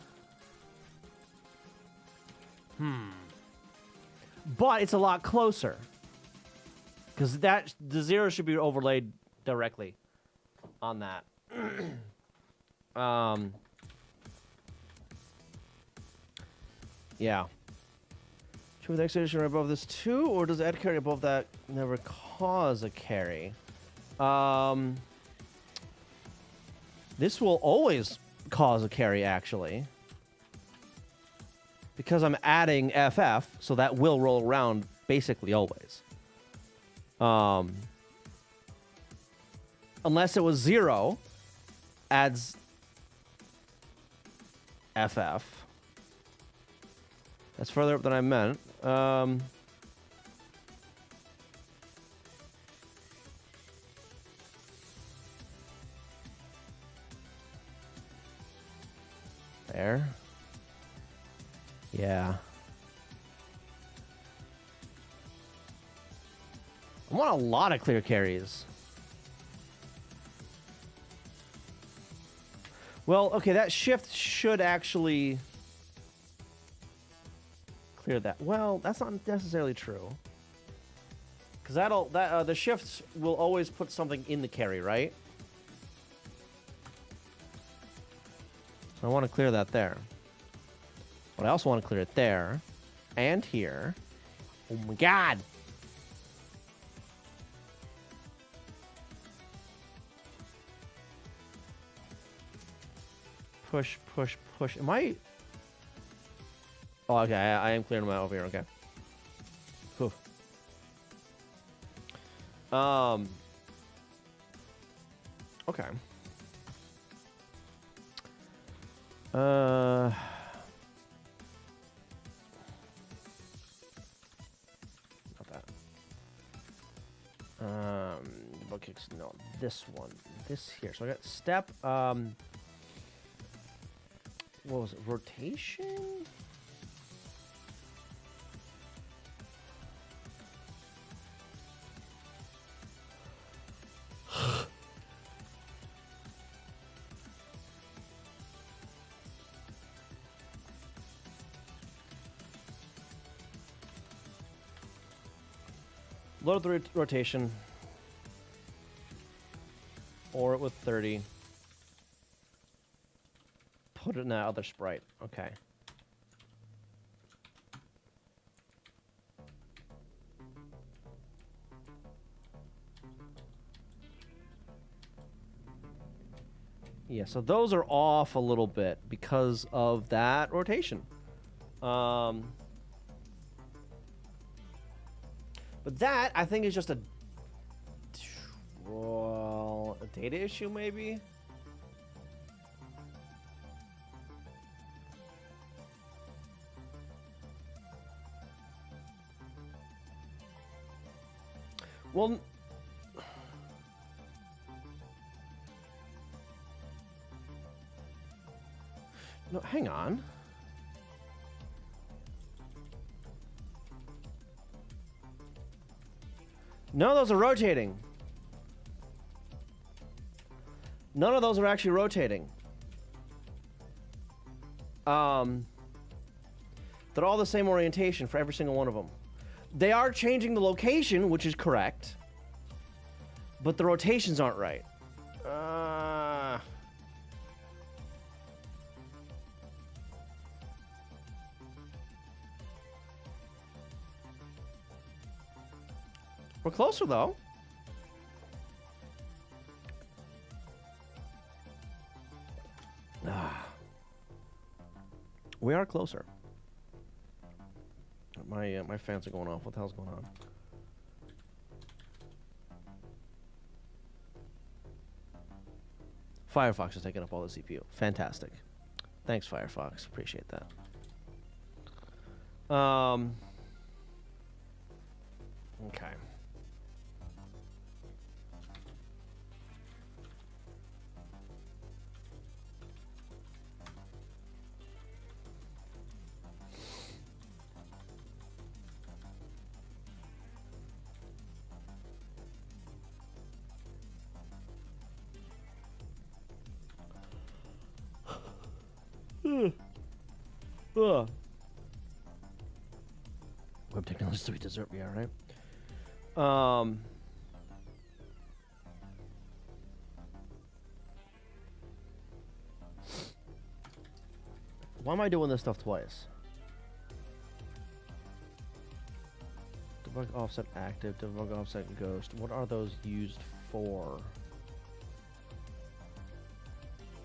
But it's a lot closer. Because the 0 should be overlaid directly on that. Yeah. Should we the next edition above this too, or does add carry above that never cause a carry? This will always cause a carry, actually. Because I'm adding FF, so that will roll around basically always. Unless it was 0, adds FF. That's further up than I meant. There. Yeah. I want a lot of clear carries. Well, okay, that shift should actually clear that. Well, that's not necessarily true. Because the shifts will always put something in the carry, right? So I want to clear that there. But I also want to clear it there. And here. Oh my god! Push, push, push. Am I... Oh, okay. I am clearing them out over here. Okay. Whew. Okay. Not that. Debug kicks. No, this one. This here. So I got step. What was it? Rotation? Load the rotation. Or it with 30. Put it in that other sprite. Okay. Yeah, so those are off a little bit because of that rotation. But that, I think, is just a data issue, maybe? Well, no, hang on. No, those are rotating. None of those are actually rotating. They're all the same orientation for every single one of them. They are changing the location, which is correct, but the rotations aren't right. We're closer, though. We are closer. My fans are going off. What the hell's going on? Firefox is taking up all the CPU. Fantastic. Thanks, Firefox. Appreciate that. Okay. Web technology 3 dessert, yeah, right? Why am I doing this stuff twice? Debug offset active, debug offset ghost. What are those used for?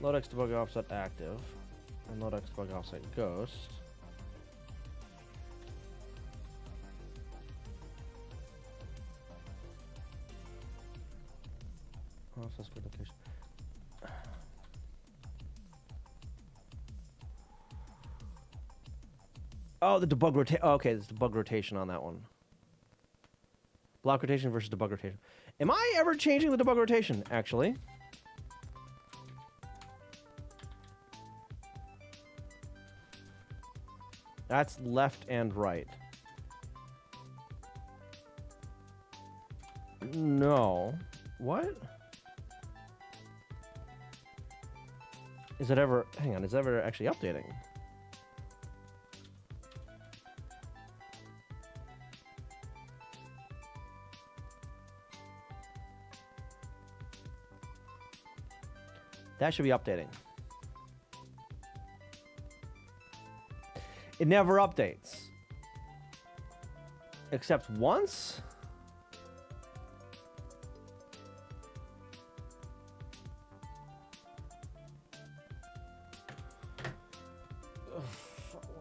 Loadex debug offset active and loadex debug offset ghost. Offset location. Oh, the debug rotation. Oh, okay, there's debug rotation on that one. Block rotation versus debug rotation. Am I ever changing the debug rotation, actually? That's left and right. No. What? Is it ever... Hang on, is it ever actually updating? That should be updating. It never updates. Except once?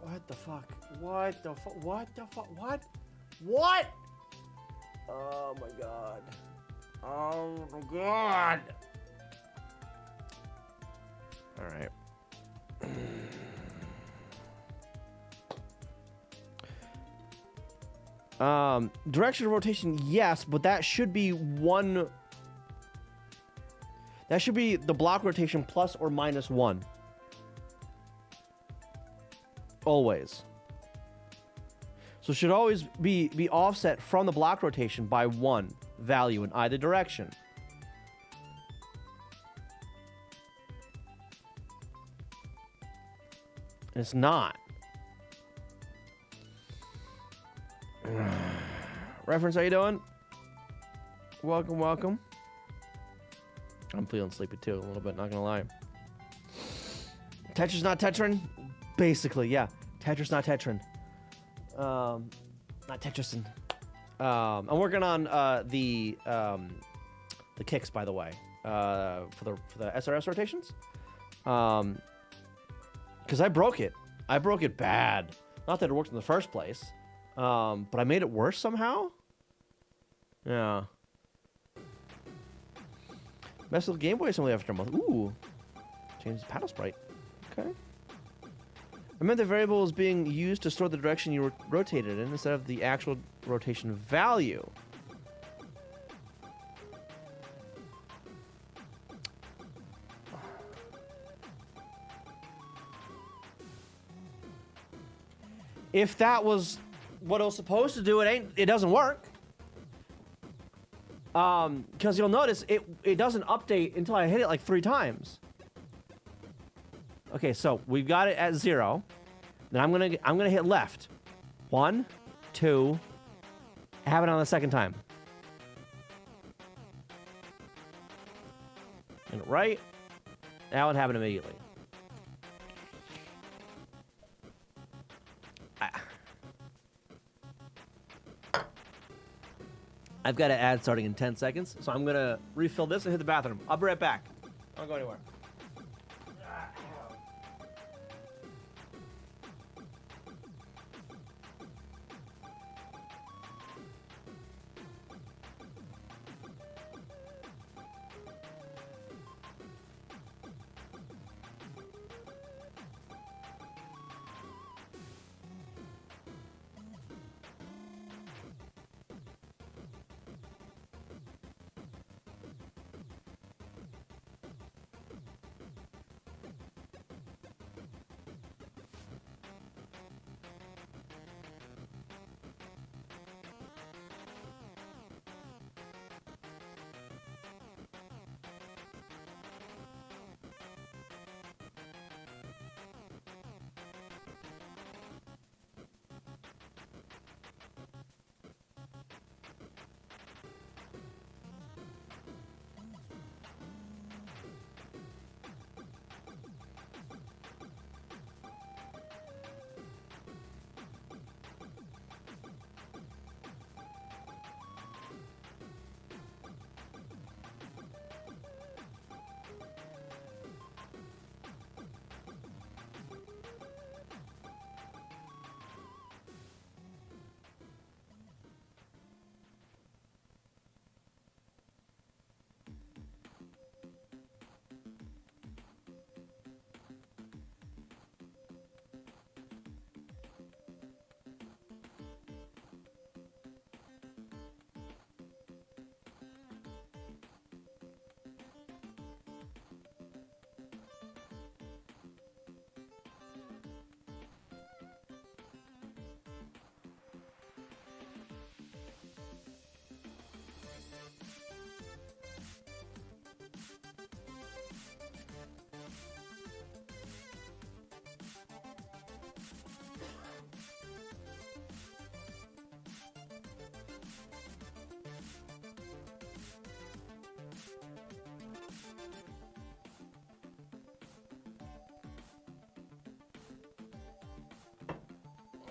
What the fuck? What the fuck? What the fuck? What? What? Oh my god. Oh my god. All right. Direction of rotation, yes, but that should be one. That should be the block rotation plus or minus 1. Always. So it should always be offset from the block rotation by 1 value in either direction. And it's not. Reference, how you doing? Welcome, welcome. I'm feeling sleepy too, a little bit, not gonna lie. Tetris not Tetrin? Basically, yeah. Tetris not Tetrin. Not Tetrisin. I'm working on the kicks, by the way, for the SRS rotations. Because I broke it. I broke it bad. Not that it worked in the first place, but I made it worse somehow. Yeah. Mess with Game Boy Assembly after a month. Ooh. Change the paddle sprite. Okay. I meant the variable is being used to store the direction you rotated in instead of the actual rotation value. If that was what it was supposed to do, it doesn't work. Because you'll notice it doesn't update until I hit it like 3 times. Okay, so we've got it at 0. Then I'm gonna hit left. 1, 2. Have it on the second time. And right. That would happen immediately. I've got to add starting in 10 seconds, so I'm gonna refill this and hit the bathroom. I'll be right back. I don't go anywhere.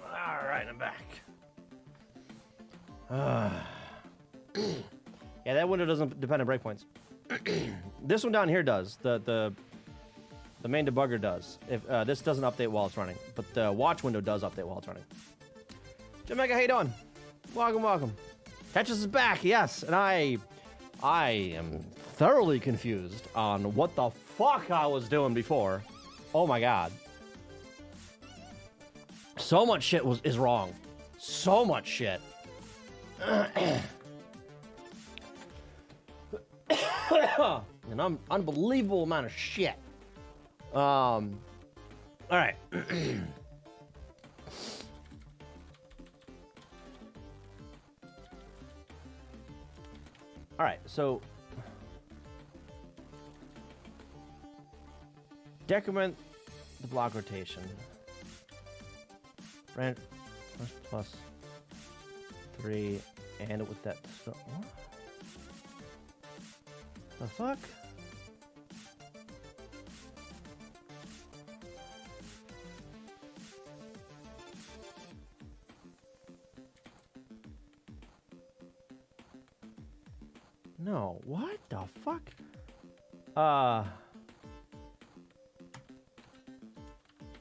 All right, I'm back. Yeah, that window doesn't depend on breakpoints. This one down here does. The main debugger does. If this doesn't update while it's running, but the watch window does update while it's running. Jamaica, how you doing? Welcome, welcome. Tetris is back, yes, and I am thoroughly confused on what the fuck I was doing before. Oh my god. So much shit is wrong. So much shit. An unbelievable amount of shit. All right. All right, so decrement the block rotation. Ran plus 3 and with that. So, what the fuck? No, what the fuck?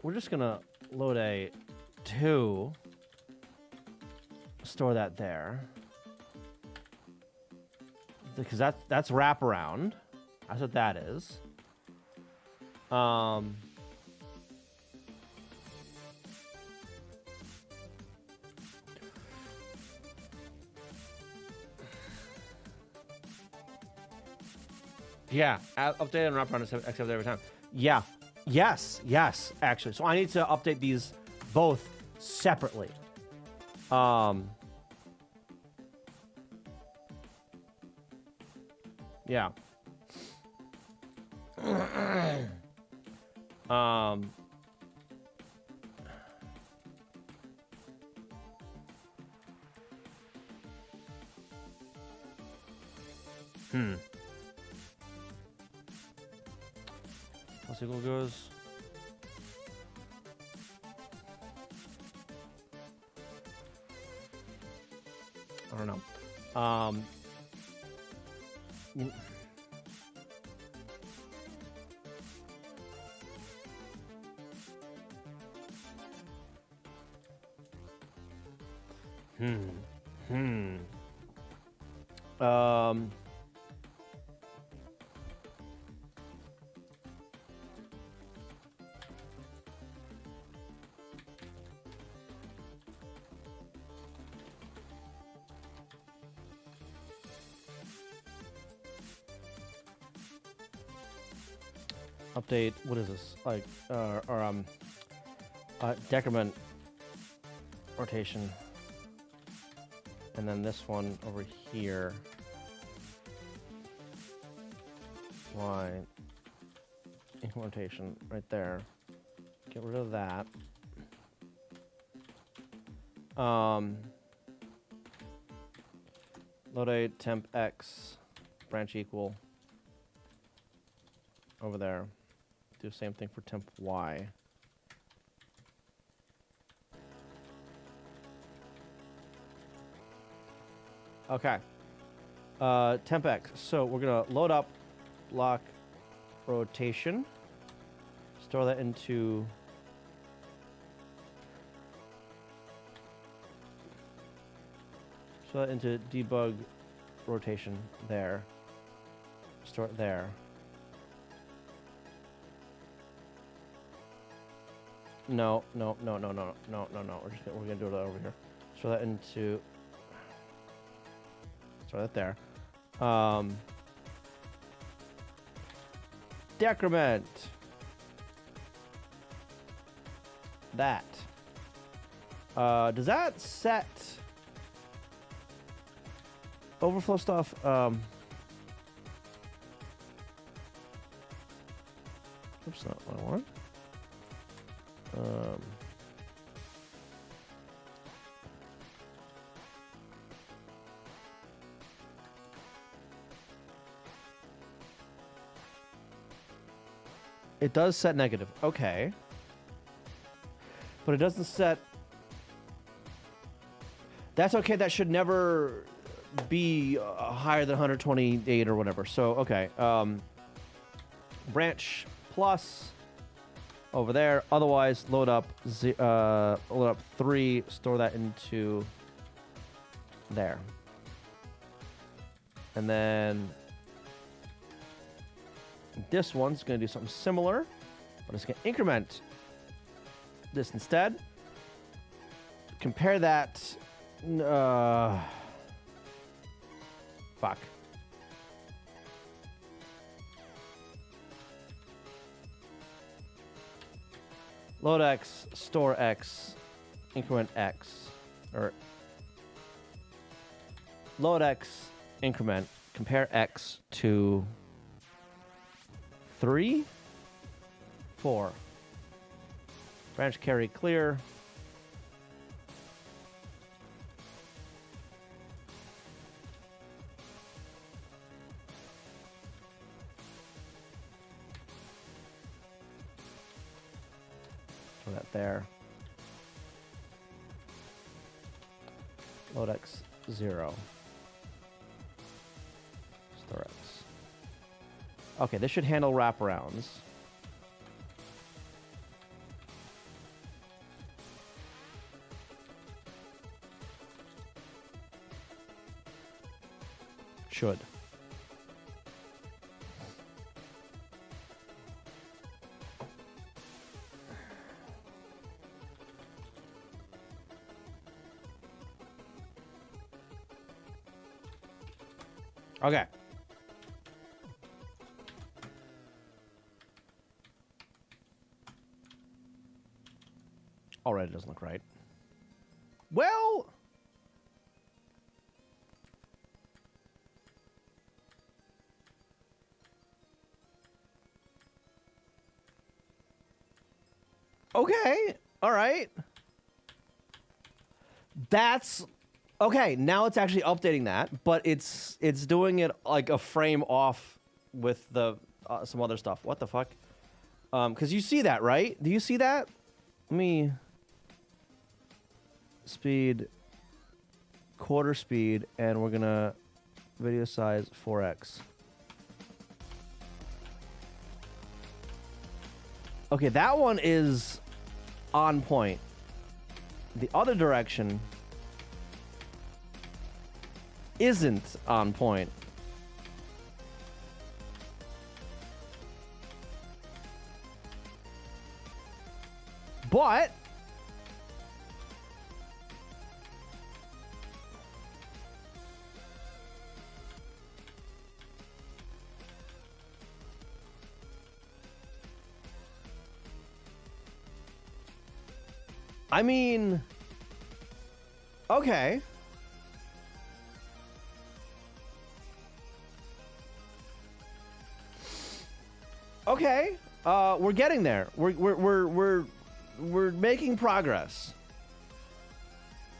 We're just gonna load a 2. Store that there. Because that's wraparound. That's what that is. Yeah, update and wraparound except every time. Yeah, yes, actually. So I need to update these both separately. Yeah. How signal goes? I don't know. Update. What is this? Like, decrement rotation, and then this one over here. Y rotation right there. Get rid of that. Load a temp X branch equal over there. Do the same thing for temp Y. Okay. Temp X. So we're gonna load up block rotation. Store that into debug rotation there. Store it there. No. We're gonna do it over here. Store that into. Store that there. Decrement. That. Does that set overflow stuff? Oops, not what I want. It does set negative. Okay. But it doesn't set... That's okay. That should never be higher than 128 or whatever. So, okay. Branch plus over there. Otherwise, load up 3. Store that into there. And then... this one's going to do something similar, but it's going to increment this instead. Compare that. Fuck. Load X, store X, increment X. Or load X, increment, compare X to 3, 4. Branch carry clear. Throw that there. Load X 0. 4X. Okay, this should handle wraparounds. Should. Okay. Alright, it doesn't look right. Well... Okay. Alright. That's... Okay, now it's actually updating that, but it's doing it like a frame off with the some other stuff. What the fuck? Because you see that, right? Do you see that? Let me... Speed... Quarter speed, and we're gonna... Video size 4x. Okay, that one is on point. The other direction isn't on point. But I mean, okay. Okay, we're getting there. We're making progress.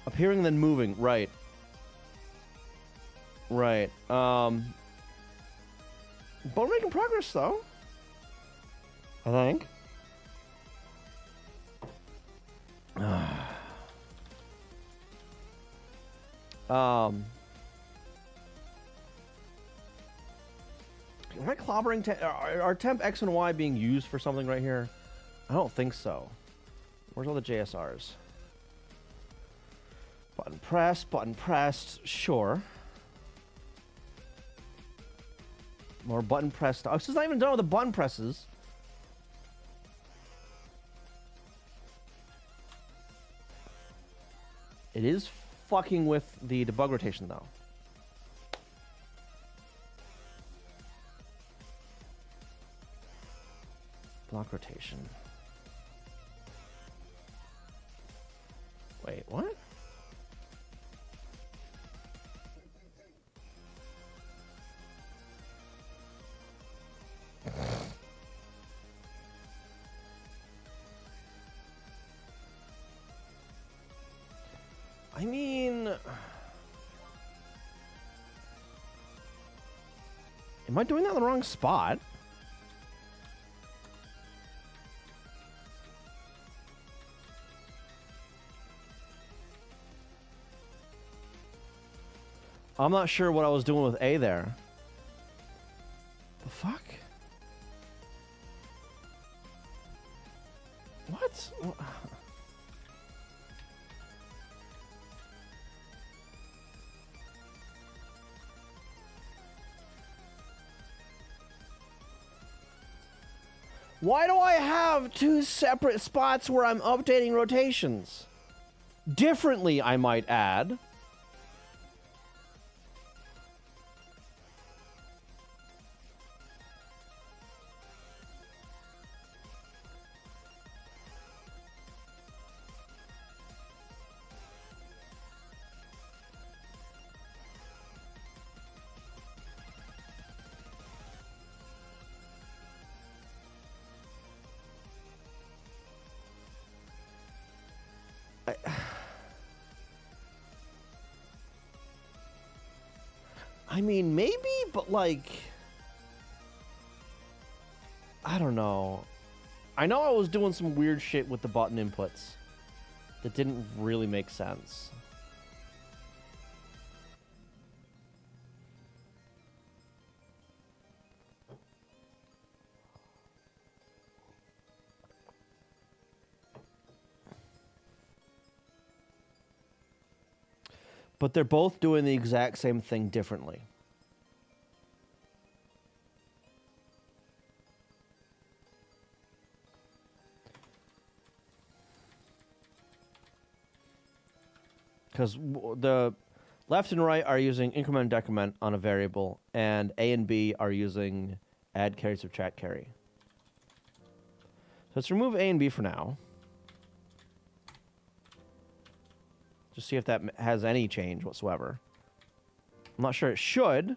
Appearing then moving, right? Right. But we're making progress though. I think. Am I clobbering? Are temp X and Y being used for something right here? I don't think so. Where's all the JSRs? Button pressed, sure. More button pressed. Oh, this is not even done with the button presses. It is fucking with the debug rotation though. Block rotation. Wait, what? I mean... Am I doing that in the wrong spot? I'm not sure what I was doing with A there. The fuck? What? Why do I have two separate spots where I'm updating rotations? Differently, I might add. I mean, maybe, but like... I don't know. I know I was doing some weird shit with the button inputs that didn't really make sense. But they're both doing the exact same thing differently. Because the left and right are using increment and decrement on a variable, and A and B are using add carry, subtract carry. So let's remove A and B for now. Just see if that has any change whatsoever. I'm not sure it should.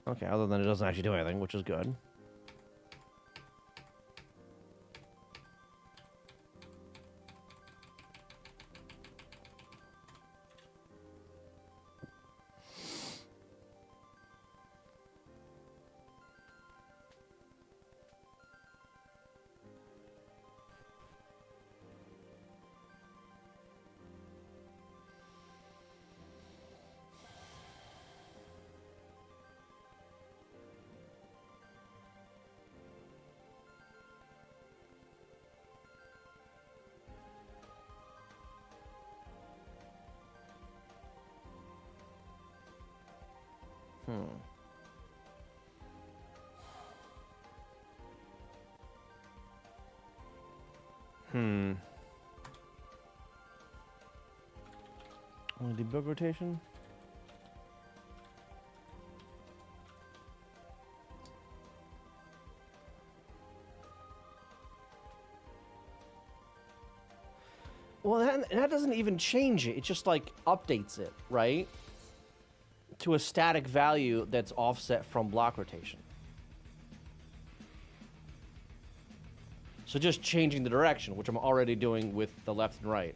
Okay, other than it doesn't actually do anything, which is good. Only debug rotation? Well, that doesn't even change it. It just, like, updates it, right? To a static value that's offset from block rotation. So just changing the direction, which I'm already doing with the left and right.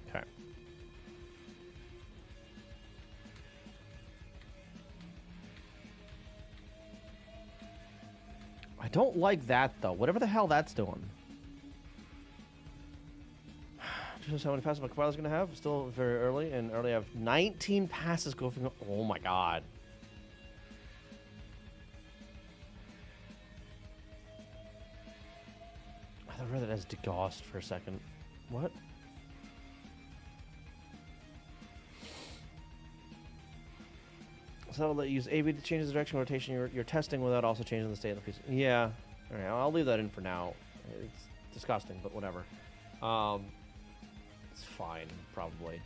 Okay. I don't like that, though. Whatever the hell that's doing. Just how many passes my compiler's going to have? Still very early, and early I have 19 passes going. Oh my god. I read it as degaussed for a second. What? So that'll let you use AB to change the direction of rotation you're testing without also changing the state of the piece. Yeah. Alright, I'll leave that in for now. It's disgusting, but whatever. It's fine, probably.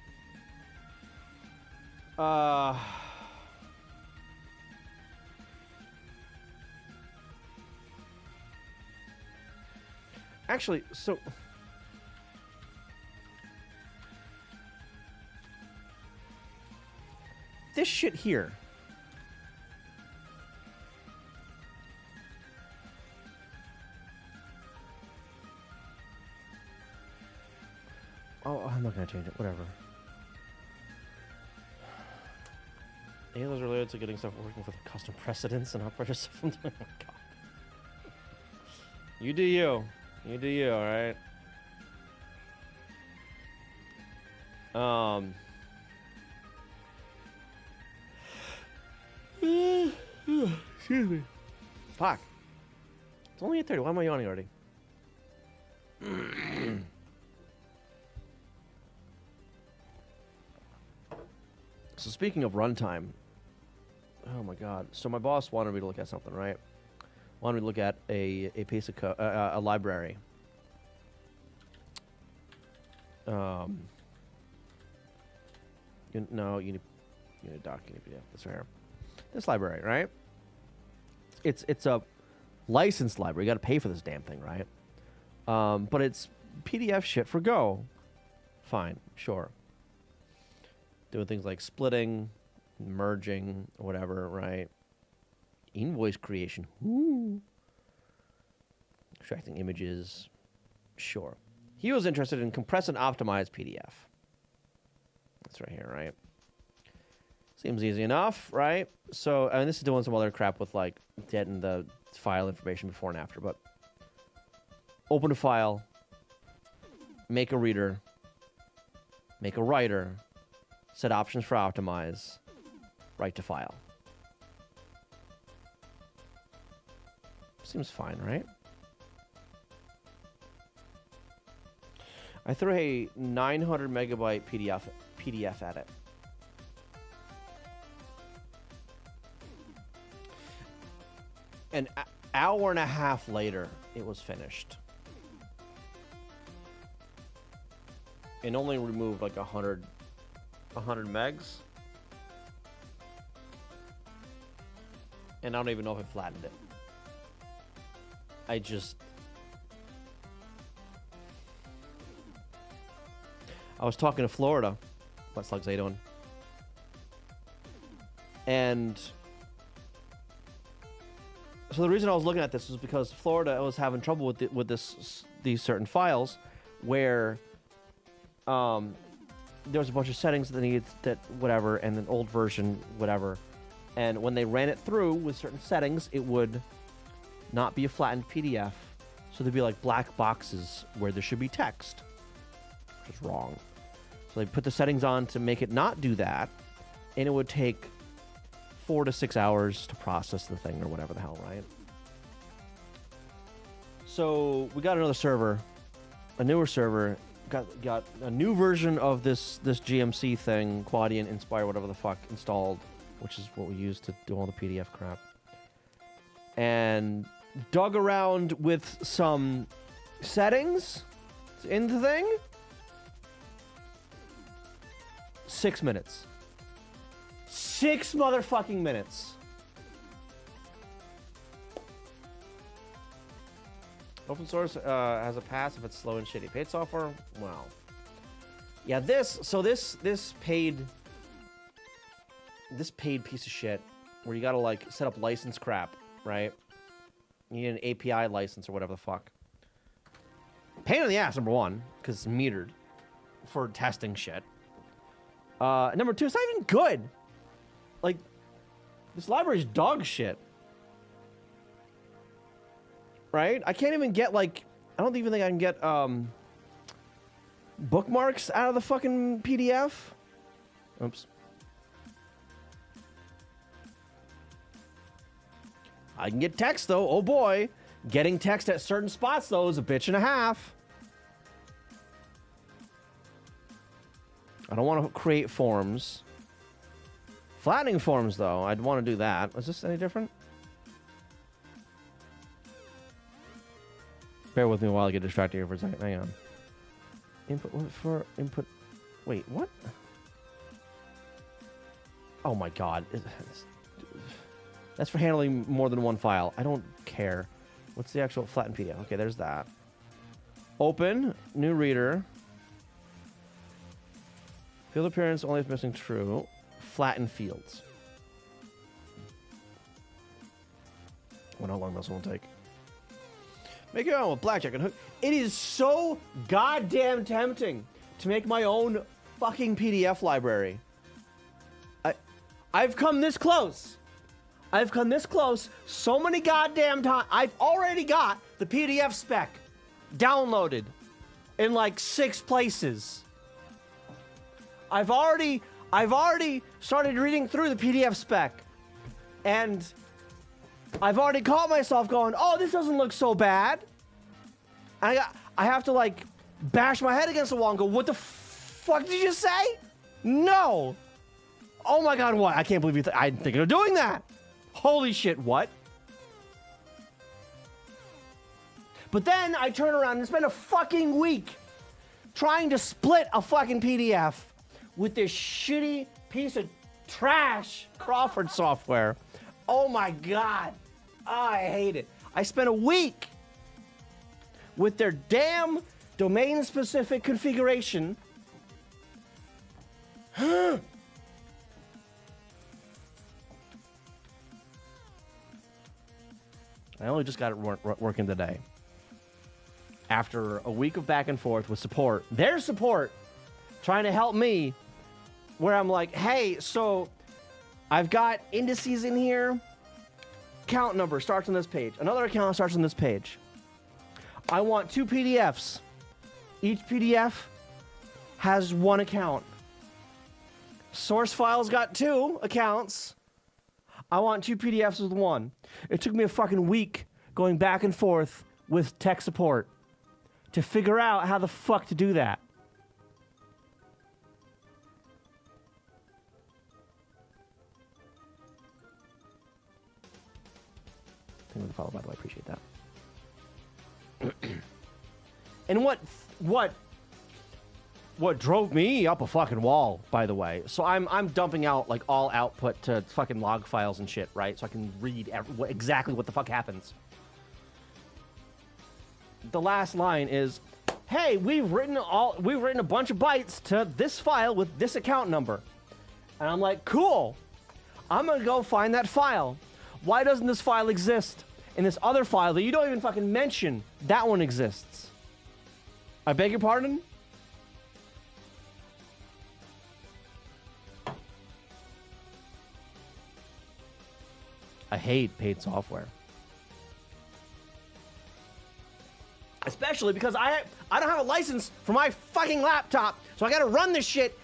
Actually, so... This shit here. Oh, I'm not going to change it. Whatever. AL's related to getting stuff working with custom precedents and operator stuff. Oh, God. You do you. You do you, alright? Excuse me. Fuck. It's only 8:30. Why am I yawning already? So speaking of runtime, oh my god. So my boss wanted me to look at something, right? Wanted me to look at a piece of code, a library. No, you need doc, you need PDF. That's right here. This library, right? It's a licensed library. You got to pay for this damn thing, right? But it's PDF shit for Go. Fine, sure. Doing things like splitting, merging, whatever, right? Invoice creation. Woo. Extracting images. Sure. He was interested in compress and optimize PDF. That's right here, right? Seems easy enough, right? So, I mean, this is doing some other crap with, like, getting the file information before and after, but open a file, make a reader, make a writer, set options for optimize, write to file. Seems fine, right? I threw a 900 megabyte PDF at it. An hour and a half later, it was finished. And only removed like 100 megs. And I don't even know if I flattened it. I was talking to Florida. What's Slugs, how you doing? And so the reason I was looking at this was because Florida was having trouble with these certain files where there was a bunch of settings that they needed that whatever, and an old version whatever, and when they ran it through with certain settings, it would not be a flattened PDF, so there'd be like black boxes where there should be text, which is wrong. So they put the settings on to make it not do that, and it would take 4 to 6 hours to process the thing or whatever the hell, right? So we got another server, a newer server, got a new version of this GMC thing, Quadient, Inspire, whatever the fuck, installed, which is what we use to do all the PDF crap. And dug around with some settings in the thing. 6 minutes. 6 motherfucking minutes. Open source has a pass if it's slow and shitty. Paid software? Wow. Yeah, this paid piece of shit where you gotta like set up license crap, right? You need an API license or whatever the fuck. Pain in the ass, number one, because it's metered for testing shit. Number two, it's not even good. Like, this library's dog shit. Right? I can't even get, like, I don't even think I can get, bookmarks out of the fucking PDF. Oops. I can get text, though. Oh, boy. Getting text at certain spots, though, is a bitch and a half. I don't want to create forms. Flattening forms, though. I'd want to do that. Is this any different? Bear with me while I get distracted here for a second. Hang on. Input for input. Wait, what? Oh my god. That's for handling more than one file. I don't care. What's the actual flattened PDF? Okay, there's that. Open. New reader. Field appearance only if missing true. Flatten fields. I wonder how long this one will take. Make your own with blackjack and hook. It is so goddamn tempting to make my own fucking PDF library. I've come this close. I've come this close so many goddamn times. I've already got the PDF spec downloaded in like 6 places. I've already started reading through the PDF spec, and I've already caught myself going, oh, this doesn't look so bad. And I have to, like, bash my head against the wall and go, what the fuck did you say? No. Oh, my God, what? I can't believe I'm thinking of doing that. Holy shit, what? But then I turn around and spend a fucking week trying to split a fucking PDF with this shitty piece of trash Crawford software. Oh, my God. I hate it. I spent a week with their damn domain-specific configuration. I only just got it working today. After a week of back and forth with support, their support, trying to help me, where I'm like, hey, so I've got indices in here. Account number starts on this page. Another account starts on this page. I want 2 PDFs. Each PDF has 1 account. Source file's got 2 accounts. I want 2 PDFs with 1. It took me a fucking week going back and forth with tech support to figure out how the fuck to do that. Thank you for the follow, by the way. I appreciate that. And what drove me up a fucking wall, by the way. So I'm dumping out like all output to fucking log files and shit, right? So I can read exactly what the fuck happens. The last line is, "Hey, we've written a bunch of bytes to this file with this account number." And I'm like, "Cool. I'm gonna go find that file. Why doesn't this file exist? And this other file that you don't even fucking mention, that one exists." I beg your pardon? I hate paid software. Especially because I don't have a license for my fucking laptop, so I gotta run this shit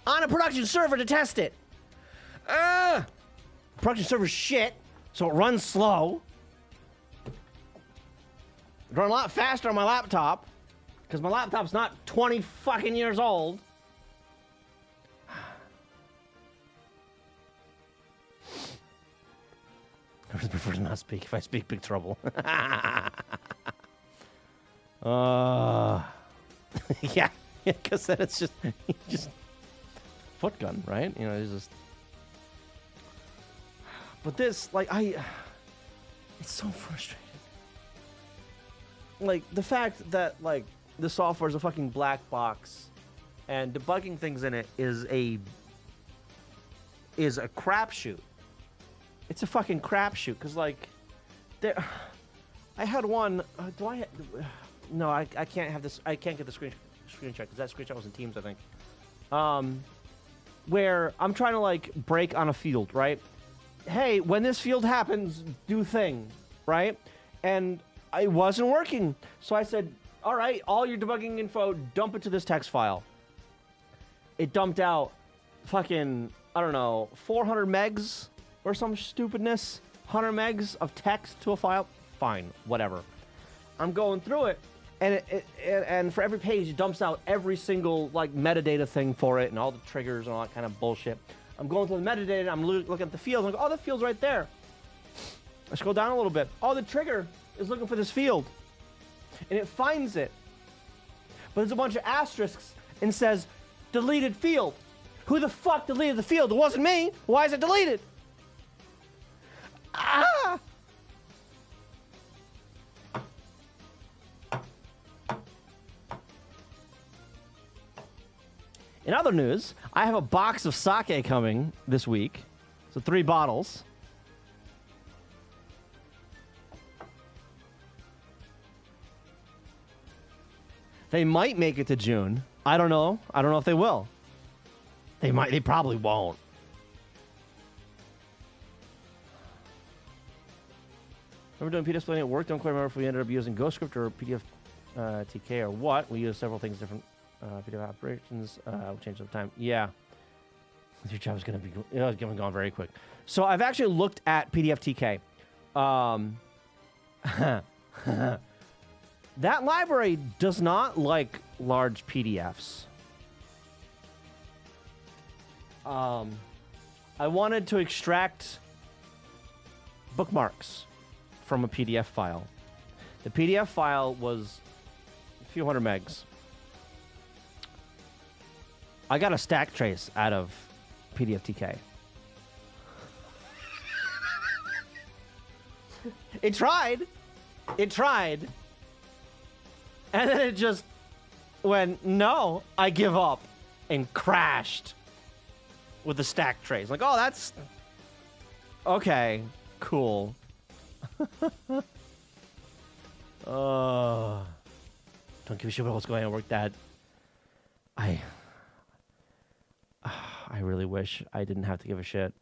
on a production server to test it. Production server's shit, so it runs slow. It runs a lot faster on my laptop, because my laptop's not 20 fucking years old. I would prefer to not speak. If I speak, big trouble. Yeah, because then it's just foot gun, right? You know, it's just. But this, like, it's so frustrating. Like, the fact that, like, the software is a fucking black box and debugging things in it is a crapshoot. It's a fucking crapshoot, because, like, there. I had one. No, I can't have this. I can't get the screenshot because that screenshot was in Teams, I think. Where I'm trying to, like, break on a field, right? Hey, when this field happens, do thing, right? And it wasn't working. So I said, all right, all your debugging info, dump it to this text file. It dumped out fucking, I don't know, 400 megs or some stupidness. 100 megs of text to a file. Fine, whatever. I'm going through it. And for every page, it dumps out every single, like, metadata thing for it and all the triggers and all that kind of bullshit. I'm going through the metadata, and I'm looking at the fields. I'm like, oh, the field's right there. I scroll down a little bit. Oh, the trigger is looking for this field. And it finds it. But there's a bunch of asterisks and says, deleted field. Who the fuck deleted the field? It wasn't me. Why is it deleted? Ah! In other news, I have a box of sake coming this week. So 3 bottles. They might make it to June. I don't know. I don't know if they will. They might. They probably won't. Remember doing PDF splitting at work? Don't quite remember if we ended up using GhostScript or PDF TK or what. We used several things different. PDF operations will change over time. Yeah. Your job is going to be gone very quick. So I've actually looked at PDF TK. That library does not like large PDFs. I wanted to extract bookmarks from a PDF file. The PDF file was a few hundred megs. I got a stack trace out of PDFTK. It tried. It tried. And then it just went, no, I give up. And crashed with the stack trace. Like, oh, that's... Okay, cool. Don't give a shit about what's going on at work, Dad. I really wish I didn't have to give a shit.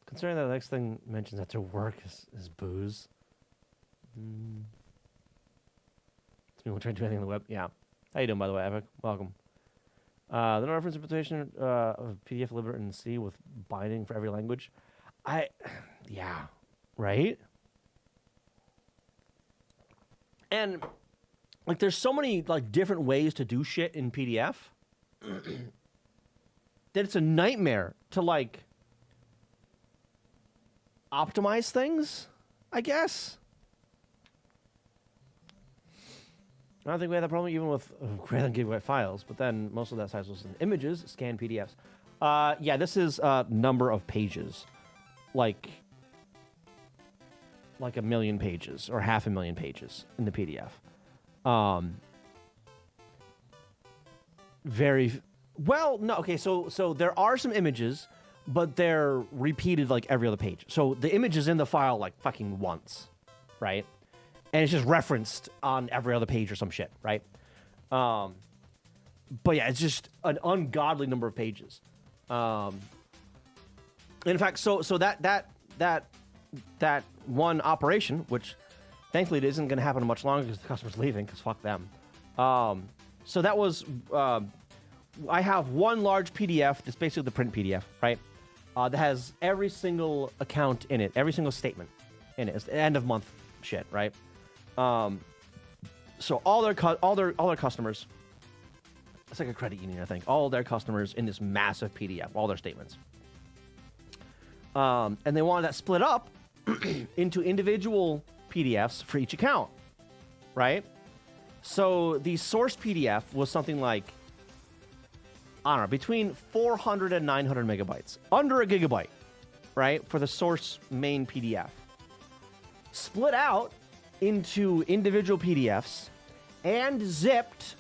Considering that the next thing mentions that their work is booze. We'll try to do anything on the web. Yeah. How you doing, by the way, Epic? Welcome. The no reference implementation of PDF delivered in C with binding for every language. Yeah, right? And, like, there's so many, like, different ways to do shit in PDF that it's a nightmare to, like, optimize things, I guess. I don't think we had that problem even with greater than gigabyte files, but then most of that size was in images, scanned PDFs. Yeah, this is number of pages, like 1,000,000 pages or 500,000 pages in the PDF. Very well. No, okay. So there are some images, but they're repeated like every other page. So the image is in the file like fucking once, right? And it's just referenced on every other page or some shit, right? But yeah, it's just an ungodly number of pages. In fact, so that one operation, which thankfully it isn't going to happen much longer because the customer's leaving, because fuck them. So that was, I have one large PDF, it's basically the print PDF, right? That has every single account in it, every single statement in it. It's the end of month shit, right? So all their customers, it's like a credit union, I think. All their customers in this massive PDF, all their statements. And they wanted that split up into individual PDFs for each account, right? So the source PDF was something like, I don't know, between 400 and 900 megabytes, under a gigabyte, right? For the source main PDF. Split out into individual PDFs and zipped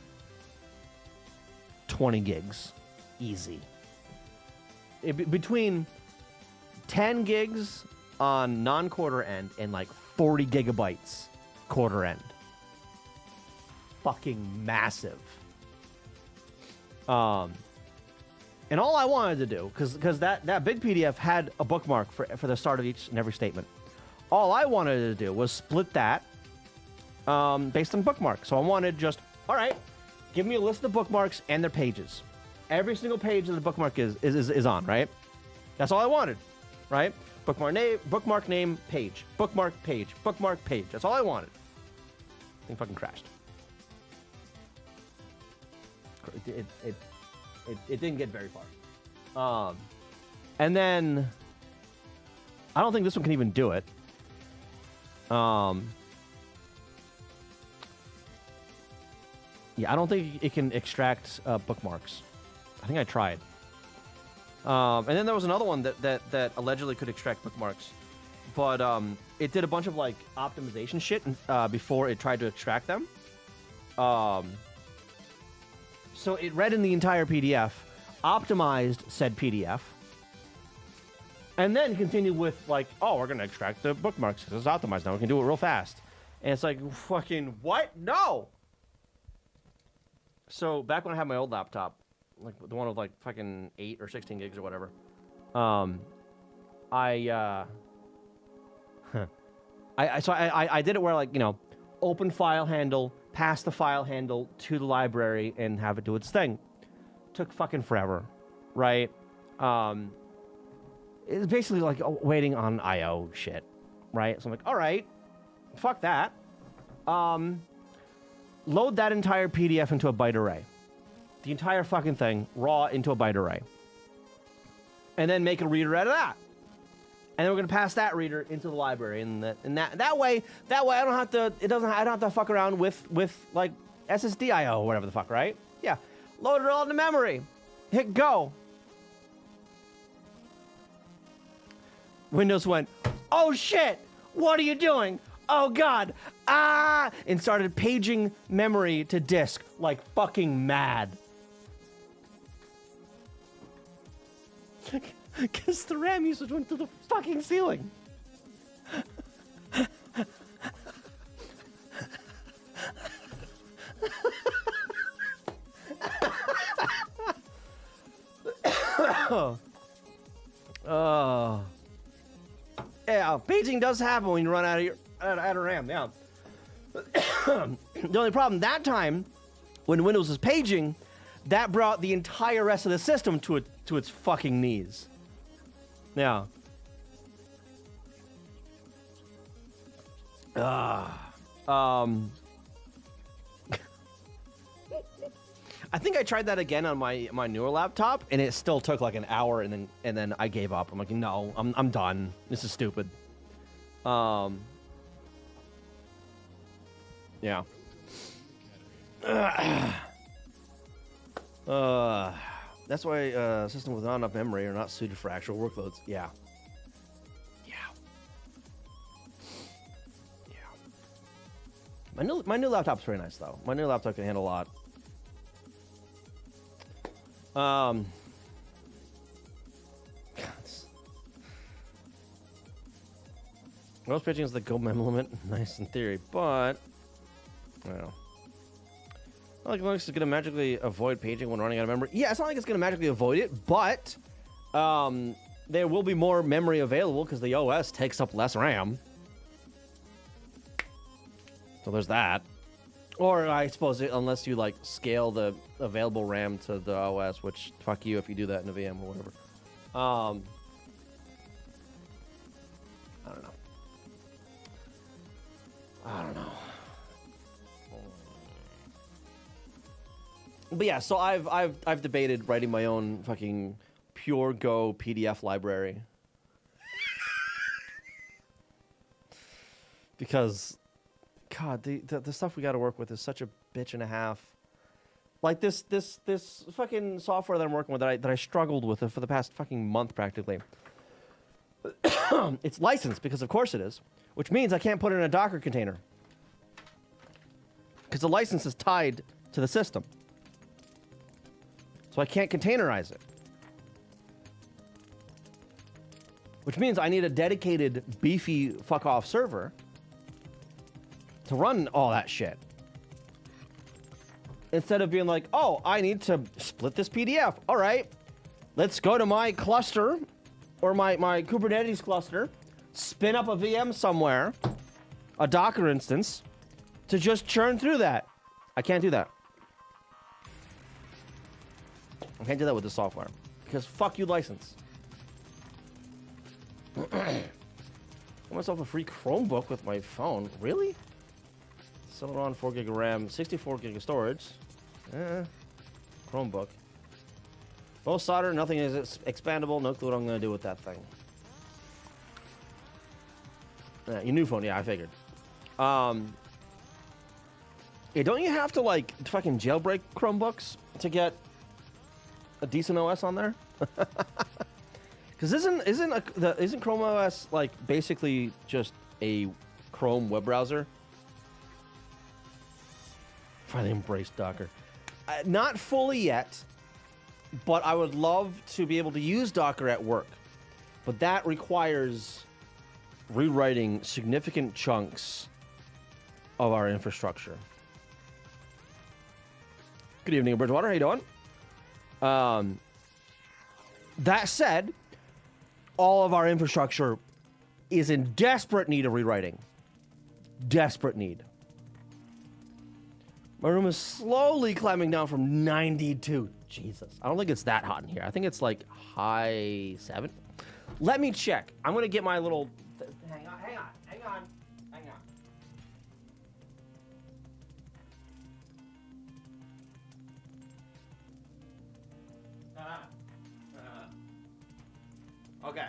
20 gigs. Easy. Between 10 gigs on non-quarter end and like 40 gigabytes quarter end. Fucking massive. And all I wanted to do, because that big PDF had a bookmark for the start of each and every statement. All I wanted to do was split that based on bookmarks. So I wanted just, all right, give me a list of bookmarks and their pages. Every single page that the bookmark is on, right? That's all I wanted, right? Bookmark name, page. Bookmark, page. Bookmark, page. That's all I wanted. Thing fucking crashed. It didn't get very far. And then I don't think this one can even do it. Yeah, I don't think it can extract bookmarks. I think I tried. And then there was another one that allegedly could extract bookmarks, but it did a bunch of like optimization shit before it tried to extract them. So it read in the entire PDF, optimized said PDF, and then continued with like, oh, we're gonna extract the bookmarks because it's optimized now. We can do it real fast. And it's like, fucking what? No. So back when I had my old laptop, like the one with like fucking 8 or 16 gigs or whatever, I did it where, like, you know, open file handle, pass the file handle to the library and have it do its thing. Took fucking forever, right? It's basically like waiting on I/O shit, right? So I'm like, all right, fuck that. Load that entire PDF into a byte array. The entire fucking thing, raw, into a byte array. And then make a reader out of that. And then we're gonna pass that reader into the library, and that way I don't have to. I don't have to fuck around with like SSD I/O or whatever the fuck, right? Yeah, load it all into memory. Hit go. Windows went, oh shit! What are you doing? Oh god! Ah! And started paging memory to disk like fucking mad. Because the RAM usage went to the fucking ceiling. Oh. Yeah, paging does happen when you run out of RAM, yeah. The only problem that time, when Windows was paging, that brought the entire rest of the system to its fucking knees. Yeah. I think I tried that again on my newer laptop, and it still took like an hour, and then I gave up. I'm like, no, I'm done. This is stupid. Yeah. That's why systems with not enough memory are not suited for actual workloads. Yeah. My new laptop's very nice though. My new laptop can handle a lot. Most pitching is the go mem limit. Nice in theory, but I don't know. Not like Linux is going to magically avoid paging when running out of memory. Yeah, it's not like it's going to magically avoid it, but there will be more memory available because the OS takes up less RAM. So there's that. Or I suppose unless you like scale the available RAM to the OS, which fuck you if you do that in a VM or whatever. I don't know. But yeah, so I've debated writing my own fucking pure Go PDF library. Because God, the stuff we got to work with is such a bitch and a half. Like this fucking software that I'm working with that I struggled with for the past fucking month practically. It's licensed because of course it is, which means I can't put it in a Docker container because the license is tied to the system. So I can't containerize it. Which means I need a dedicated beefy fuck off server to run all that shit. Instead of being like, oh, I need to split this PDF. All right, let's go to my cluster or my Kubernetes cluster, spin up a VM somewhere, a Docker instance, to just churn through that. I can't do that. I can't do that with the software because fuck you license. I got myself a free Chromebook with my phone. Really? Celeron 4 gig of RAM, 64 gig of storage. Chromebook. No solder, nothing is expandable. No clue what I'm going to do with that thing. Your new phone, yeah, I figured. Yeah, don't you have to like fucking jailbreak Chromebooks to get a decent OS on there? Because isn't Chrome OS like basically just a Chrome web browser? Finally embraced Docker. Not fully yet, but I would love to be able to use Docker at work. But that requires rewriting significant chunks of our infrastructure. Good evening, Bridgewater. How you doing? That said, all of our infrastructure is in desperate need of rewriting. Desperate need. My room is slowly climbing down from 92. Jesus. I don't think it's that hot in here. I think it's like high 7. Let me check. I'm going to get my little... Hang on. Okay.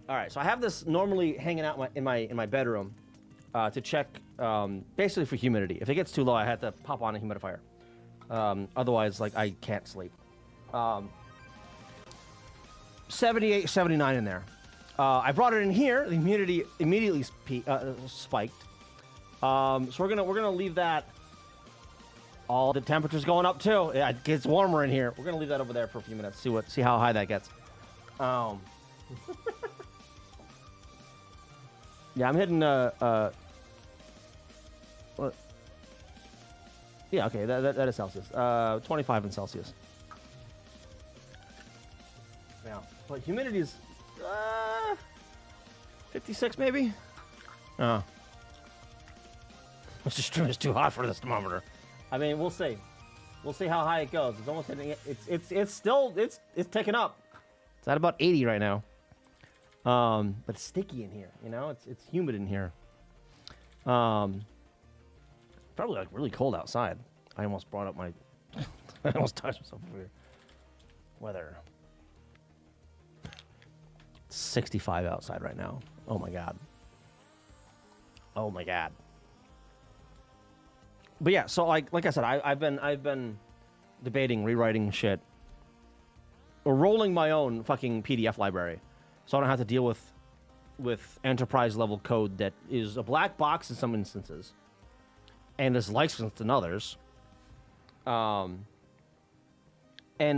All right, so I have this normally hanging out in my bedroom to check basically for humidity. If it gets too low, I have to pop on a humidifier. Otherwise, like, I can't sleep. 78, 79 in there. I brought it in here. The humidity immediately spiked. So we're gonna leave that. All the temperature's going up too. Yeah, it gets warmer in here. We're gonna leave that over there for a few minutes. See how high that gets. Yeah, I'm hitting what? Yeah, okay, that is Celsius. 25 in Celsius. Yeah, but humidity is 56 maybe. Oh. This room is too hot for this thermometer. I mean, we'll see. We'll see how high it goes. It's almost hitting it. It's still ticking up. It's at about 80 right now. But it's sticky in here. You know, it's humid in here. Probably like really cold outside. I almost brought up my. I almost touched myself over here. Weather. 65 outside right now. Oh my god. Oh my god. But yeah, so like I said, I've been debating rewriting shit or rolling my own fucking PDF library, so I don't have to deal with enterprise level code that is a black box in some instances and is licensed in others. And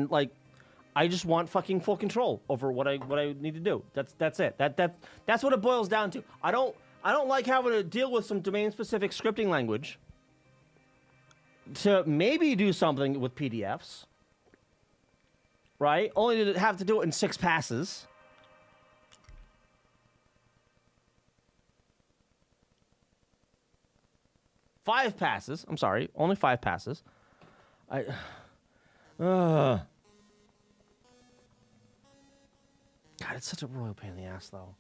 like, I just want fucking full control over what I need to do. That's it. That's what it boils down to. I don't like having to deal with some domain specific scripting language to maybe do something with PDFs, right? Only to have to do it in 6 passes. Five passes. I'm sorry, only 5 passes. God, it's such a royal pain in the ass, though.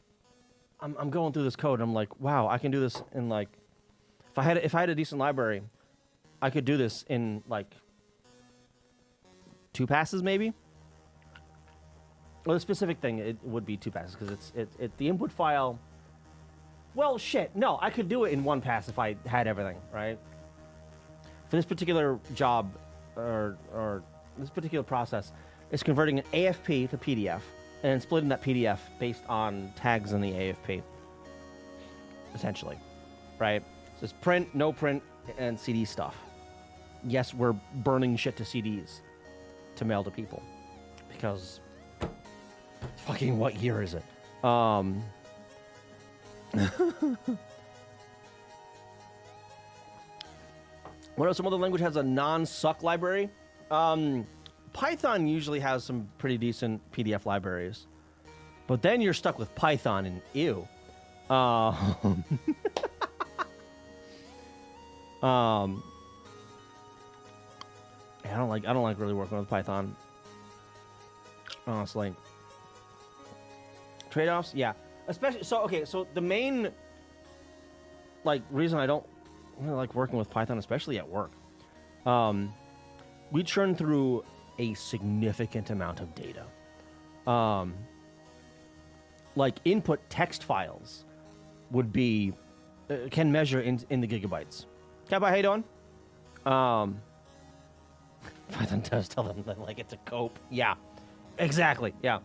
I'm going through this code, and I'm like, wow, I can do this in like, if I had a decent library, I could do this in like 2 passes, maybe. Well, the specific thing, it would be 2 passes because it's the input file. Well, shit, no, I could do it in 1 pass if I had everything, right? For this particular job or this particular process, it's converting an AFP to PDF and then splitting that PDF based on tags in the AFP, essentially, right? So it's print, no print, and CD stuff. Yes, we're burning shit to CDs to mail to people because fucking what year is it? What are some other language has a non-suck library? Python usually has some pretty decent PDF libraries, but then you're stuck with Python and ew. I don't like really working with Python. Honestly. Trade-offs, yeah. Especially so the main like reason I don't really like working with Python, especially at work. We churn through a significant amount of data. Like input text files would be can measure in the gigabytes. Cowboy, how you doing? Python does tell them that like it's a cope. Yeah, exactly. Yeah.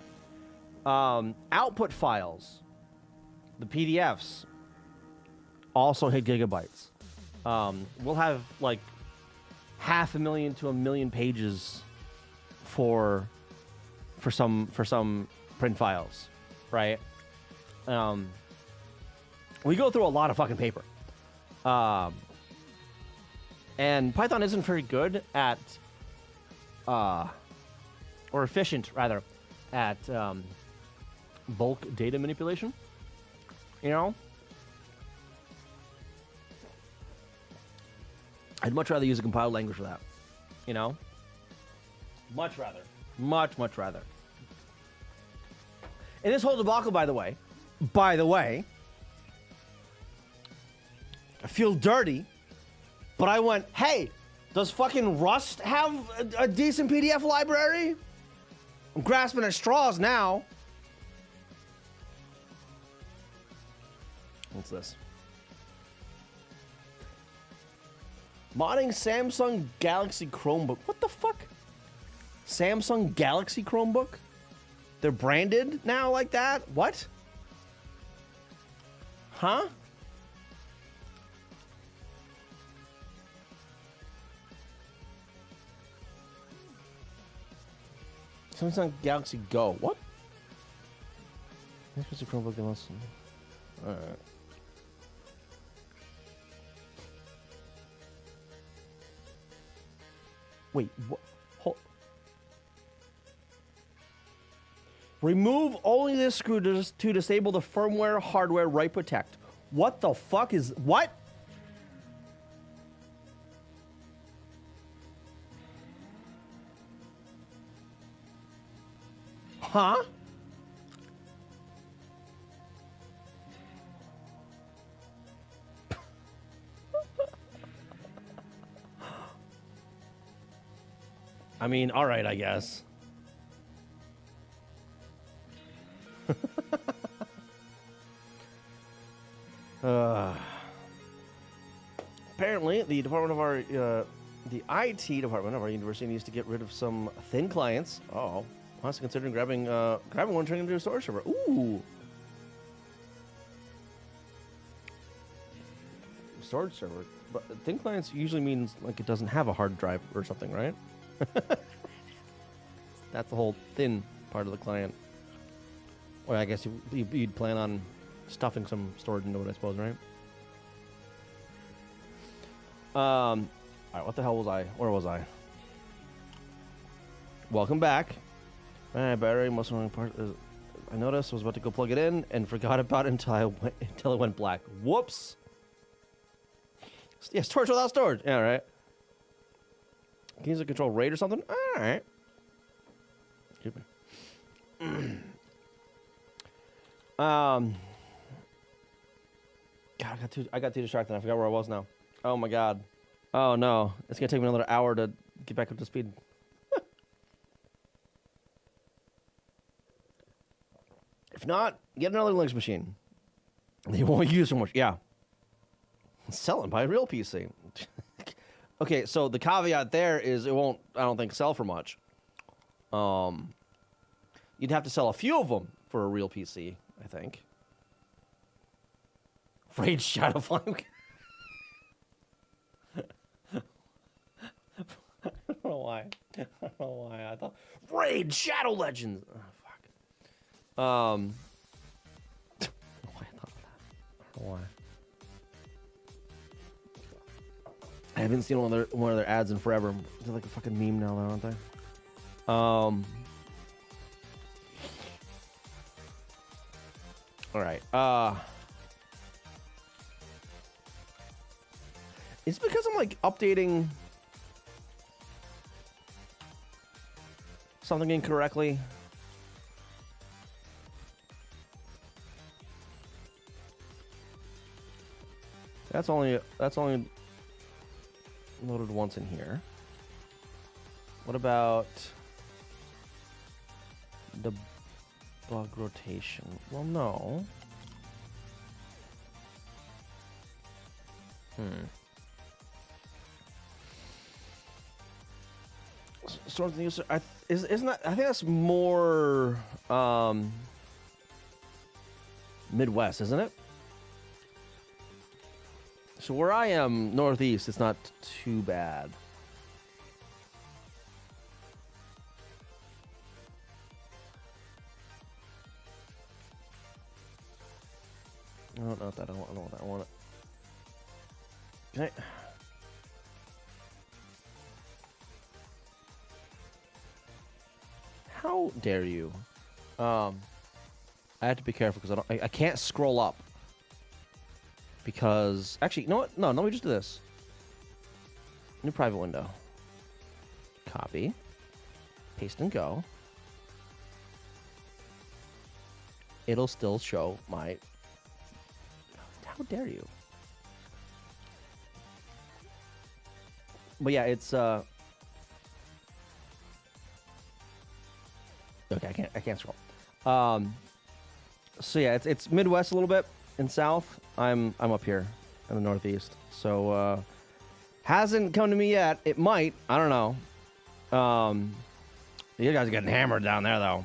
Output files, the PDFs, also hit gigabytes. We'll have like 500,000 to 1 million pages for some print files, right? We go through a lot of fucking paper. And Python isn't very good at or efficient rather at bulk data manipulation. You know? I'd much rather use a compiled language for that. You know? Much rather. Much rather. And this whole debacle, by the way, I feel dirty, but I went, hey, does fucking Rust have a decent PDF library? I'm grasping at straws now. What's this? Modding Samsung Galaxy Chromebook. What the fuck? Samsung Galaxy Chromebook? They're branded now like that? What? Huh? Samsung Galaxy Go. What? This was a Chromebook that wants. Alright. Wait, what? Hold. Remove only this screw to disable the firmware hardware write protect. What the fuck is what? Huh? I mean, all right, I guess. Apparently, the IT department of our university needs to get rid of some thin clients. Oh, honestly, considering grabbing one and turning it into a storage server. Ooh, storage server. But thin clients usually means like it doesn't have a hard drive or something, right? That's the whole thin part of the client. Or I guess you'd plan on stuffing some storage into it, I suppose, right? All right, what the hell was I? Where was I? Welcome back. Battery most annoying part is I noticed I was about to go plug it in and forgot about it until it went black. Whoops. Yeah, storage without storage. Yeah, right. Can you use a control RAID or something? All right. Excuse me. God, I got too distracted. I forgot where I was now. Oh my god. Oh no. It's gonna take me another hour to get back up to speed. If not, get another Linux machine. They won't use so much. Yeah. Sell it, buy a real PC. Okay, so the caveat there is it won't, I don't think, sell for much. You'd have to sell a few of them for a real PC, I think. Rage Shadow Flame. I don't know why. I don't know why. I thought Raid Shadow Legends. Oh, fuck. Why I thought of that. I don't know why. I haven't seen one of their ads in forever. They're like a fucking meme now, aren't they? All right. It's because I'm like updating something incorrectly. That's only loaded once in here. What about the bug rotation? Well, no. Sort of the user. Isn't that? I think that's more Midwest, isn't it? So where I am, northeast, it's not too bad. I don't know that. I don't know that. I want it. Can I? How dare you? I have to be careful because I can't scroll up. Because actually, you know what? No, let me just do this. New private window. Copy. Paste and go. It'll still show my. How dare you? But yeah, it's okay, I can't scroll. So yeah, it's Midwest a little bit and South. I'm up here in the Northeast. So hasn't come to me yet. It might. I don't know. You guys are getting hammered down there though.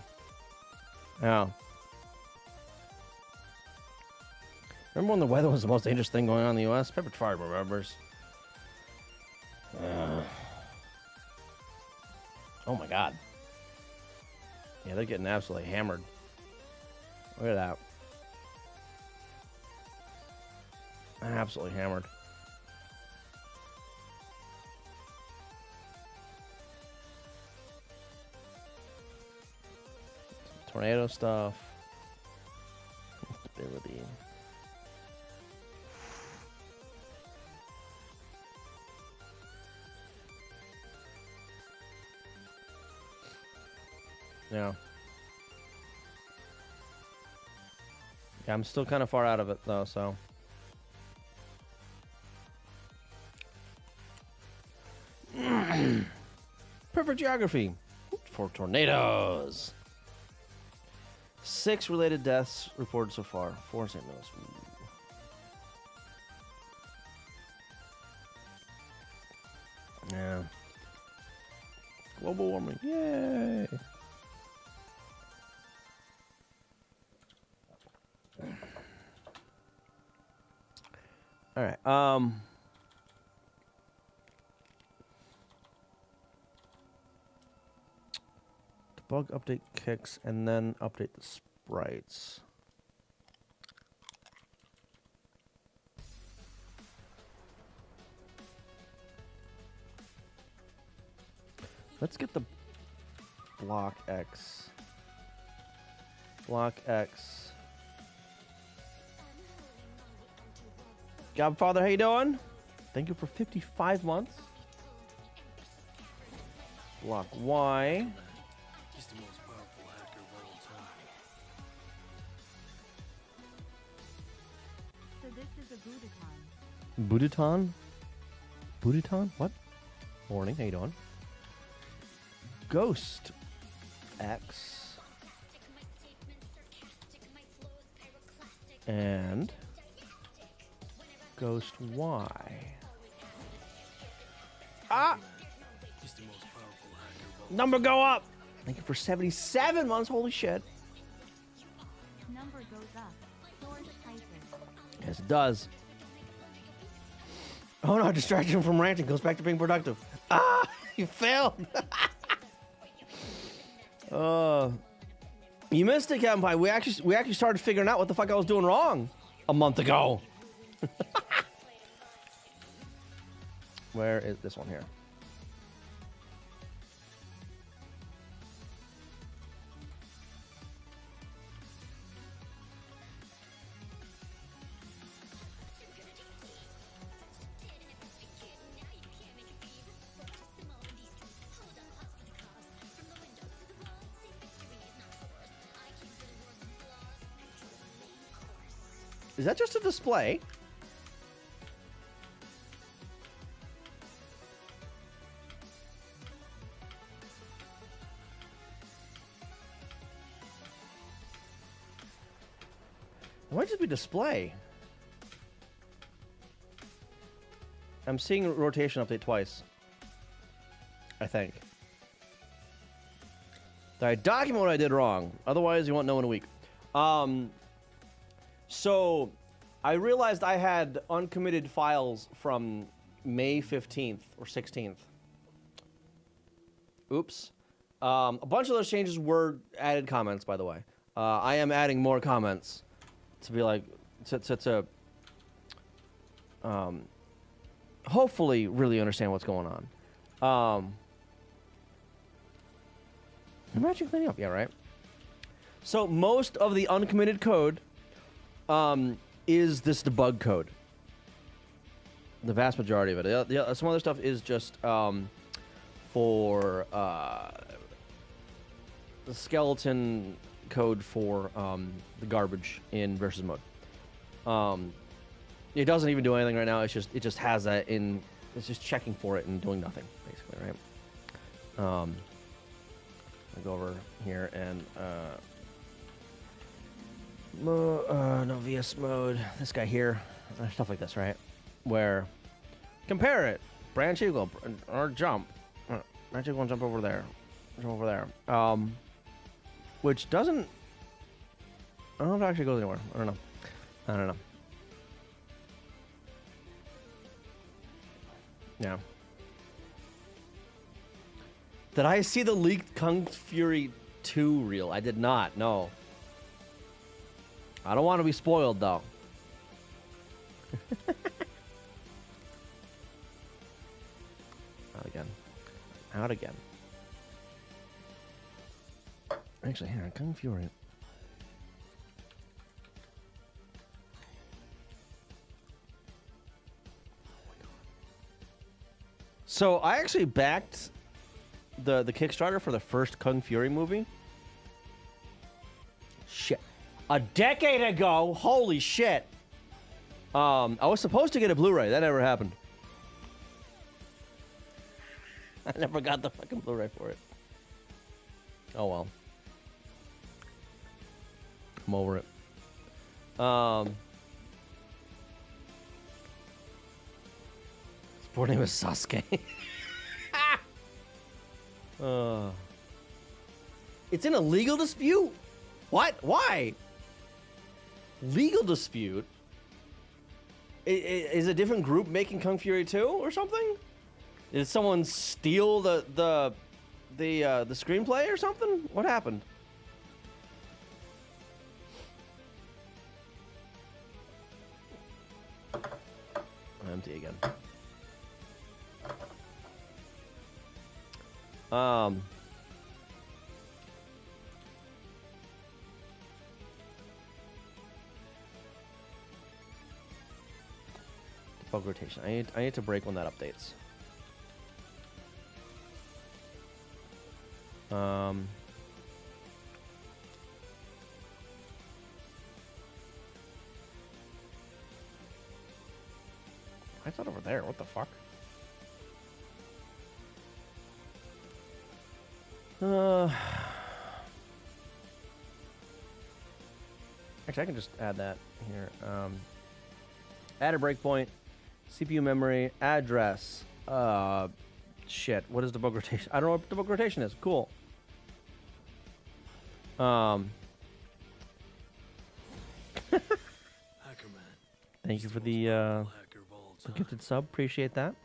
Yeah. Remember when the weather was the most dangerous thing going on in the U.S.? Pepper Fire remembers. Oh my god. Yeah, they're getting absolutely hammered. Look at that. Absolutely hammered. Tornado stuff. Stability. Yeah. Yeah, I'm still kind of far out of it though, so. Perfect geography for tornadoes. 6 related deaths reported so far. 4 in St. Louis. Ooh. Yeah. Global warming. Yay. All right. Bug update kicks and then update the sprites. Let's get the block X. Block X. Godfather, how you doing? Thank you for 55 months. Block Y. He's the most powerful hacker of all time. So this is a Budoton? Budoton. Budoton? What? Morning, how you doing? Ghost X. And Ghost Y. Ah! He's the most powerful hacker of all Number go up! Thank you for 77 months, holy shit. Number goes up. Source prices. Yes, it does. Oh no, distraction from ranting goes back to being productive. Ah! You failed! You missed it, Captain Pie. We actually started figuring out what the fuck I was doing wrong a month ago. Where is this one here? Is that just a display? It might just be display. I'm seeing a rotation update twice. I think. I document what I did wrong. Otherwise, you won't know in a week. So, I realized I had uncommitted files from May 15th or 16th. Oops. A bunch of those changes were added comments, by the way. I am adding more comments to be like, to hopefully really understand what's going on. Imagine cleaning up, yeah, right? So most of the uncommitted code is this debug code. The vast majority of it. Some other stuff is just for the skeleton code for the garbage in versus mode. It doesn't even do anything right now. It just has that in. It's just checking for it and doing nothing, basically, right? I'll go over here and no VS mode. This guy here, stuff like this, right? Where compare it, branch equal or jump, branch equal and jump over there, which doesn't. I don't know if it actually goes anywhere. I don't know. Yeah. Did I see the leaked Kung Fury 2 reel? I did not. No. I don't want to be spoiled, though. Out again. Actually, here, Kung Fury. So I actually backed the Kickstarter for the first Kung Fury movie. Shit. A decade ago? Holy shit. I was supposed to get a Blu-ray. That never happened. I never got the fucking Blu-ray for it. Oh well. I'm over it. His board name is Sasuke. It's in a legal dispute? What? Why? Legal dispute? Is a different group making Kung Fury 2 or something? Did someone steal the screenplay or something? What happened? Empty again. Bug rotation. I need to break when that updates. I thought over there. What the fuck? Actually, I can just add that here. Add a breakpoint. CPU memory, address. Shit. What is debug rotation? I don't know what debug rotation is. Cool. Hacker man. Thank you for He's the most powerful hacker of all time. gifted sub. Appreciate that.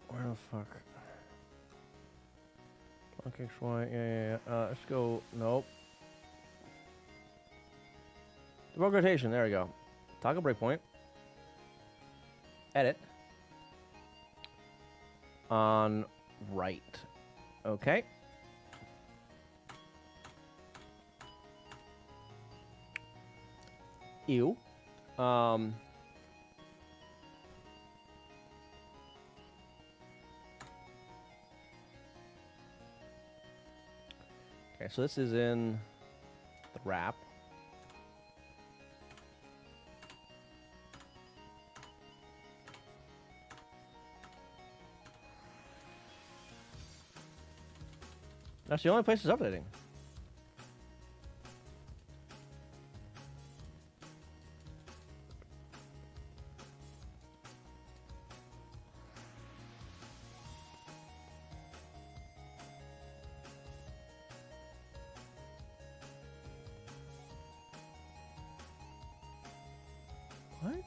Where the fuck? Block XY. Yeah. Let's go. Nope. Debug rotation. There we go. Toggle breakpoint. Edit. On right. Okay. Ew. Okay, so this is in the wrap. That's the only place it's updating. What?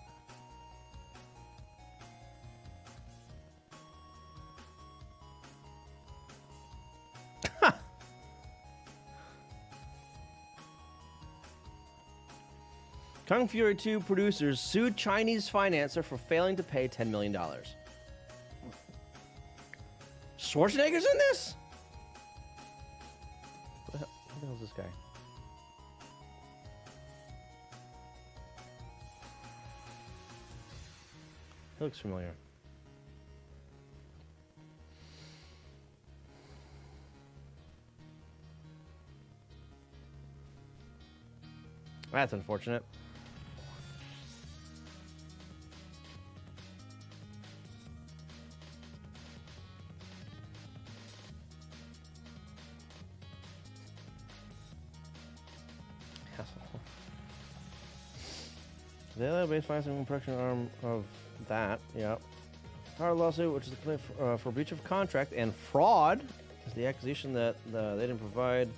Kung Fury 2 producers sued Chinese financer for failing to pay $10 million. Schwarzenegger's in this? Who the hell is this guy? He looks familiar. That's unfortunate. The database financing and production arm of that, yeah. Our lawsuit, which is a complaint for breach of contract and fraud, is the accusation that they didn't provide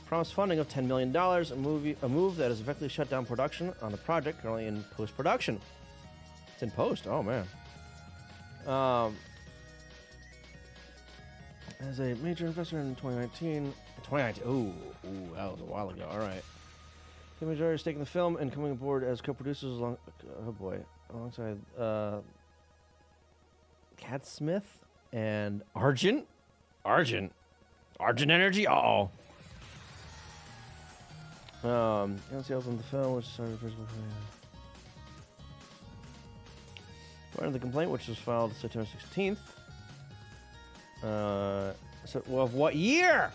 promised funding of $10 million, a move that has effectively shut down production on the project, currently in post-production. It's in post, oh man. As a major investor in 2019, ooh, that was a while ago, all right. The majority stake in the film and coming aboard as co-producers alongside Cat Smith and Argent Energy. Uh-oh. Sales on the film, which started according to the complaint, which was filed September 16th. So, well, of what year?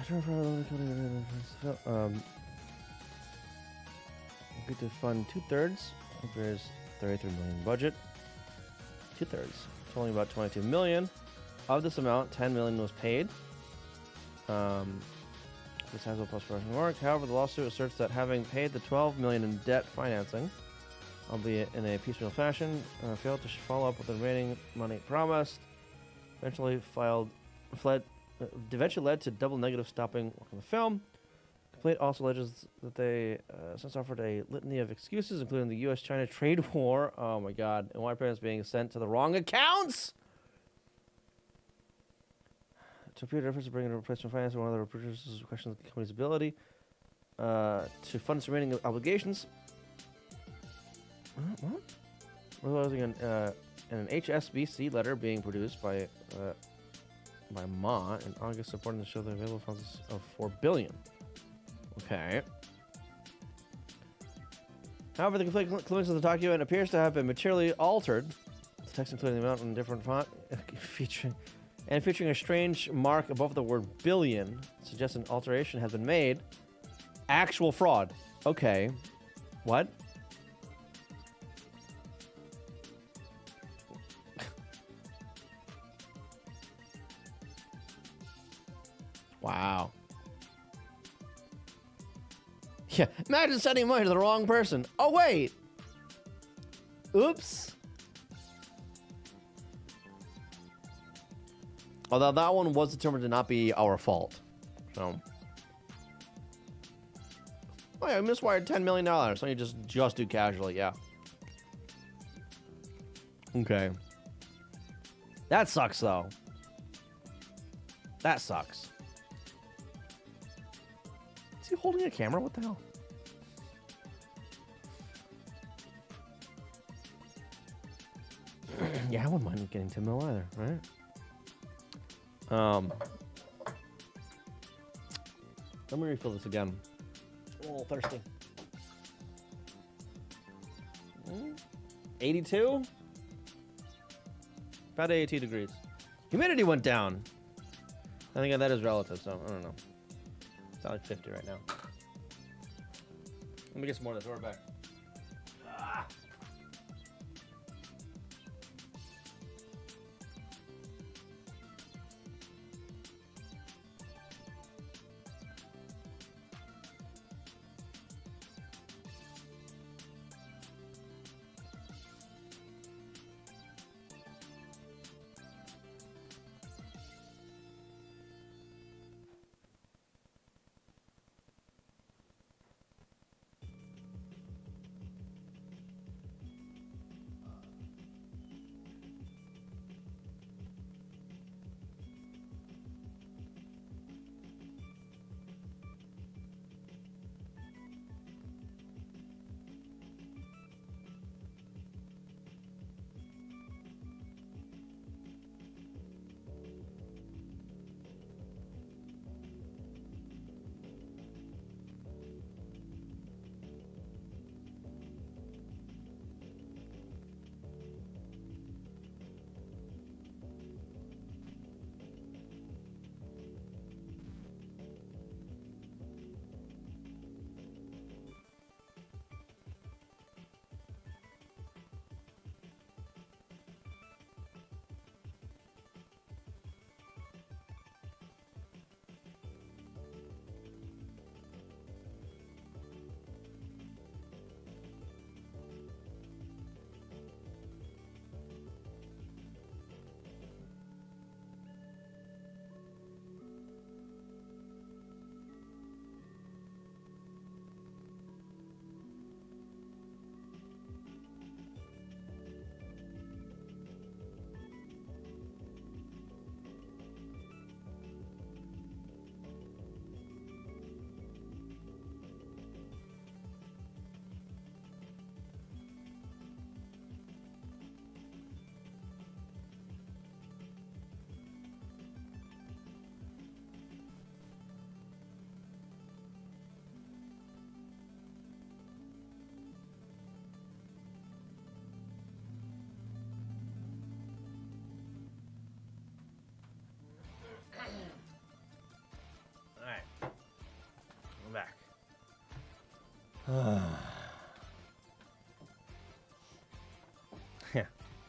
Agreed to fund 2/3. There's 33 million budget. 2/3, totaling about 22 million. Of this amount, 10 million was paid. This has a plus production work. However, the lawsuit asserts that having paid the 12 million in debt financing, albeit in a piecemeal fashion, failed to follow up with the remaining money promised. Eventually led to double negative stopping work on the film. Complaint also alleges that they since offered a litany of excuses, including the U.S.-China trade war. Oh my God! And why payments being sent to the wrong accounts. To appear efforts to bring in replacement financing, one of the producers questioned the company's ability to fund its remaining obligations. What? Realizing an HSBC letter being produced by Ma in August, supporting the show the available funds of $4 billion. Okay. However, the complete conclusion of the document appears to have been materially altered. The text including the amount in different font, featuring a strange mark above the word billion, suggests an alteration has been made. Actual fraud. Okay. What? Wow. Yeah, imagine sending money to the wrong person. Oh, wait. Oops. Although that one was determined to not be our fault. So. Oh, yeah, I miswired $10 million. So you just do casually, yeah. Okay. That sucks, though. That sucks. Is he holding a camera? What the hell? Yeah, I wouldn't mind getting 10 mil either, right? Let me refill this again. I'm a little thirsty. 82? About 82 degrees. Humidity went down. I think that is relative, so I don't know. It's not like 50 right now. Let me get some more of this. We're back.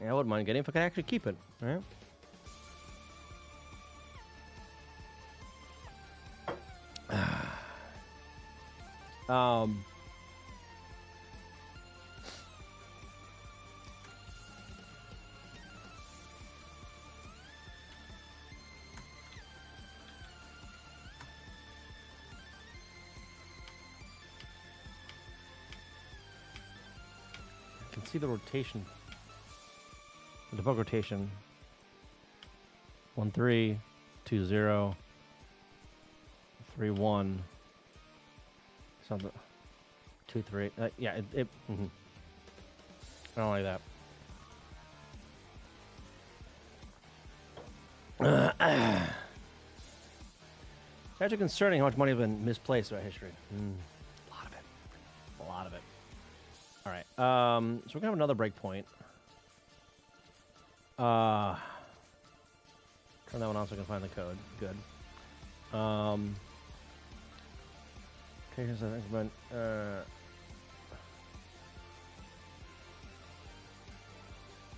Yeah, I wouldn't mind getting if I could actually keep it, right? um... I can see the rotation. The debug rotation. 1 3, 2 0, 3 1. Something. 2 3. Yeah, I don't like that. It's actually concerning how much money has been misplaced throughout history. A lot of it. A lot of it. All right. So we're gonna have another breakpoint. Turn that one on so I can find the code. Good. Occasions of increment.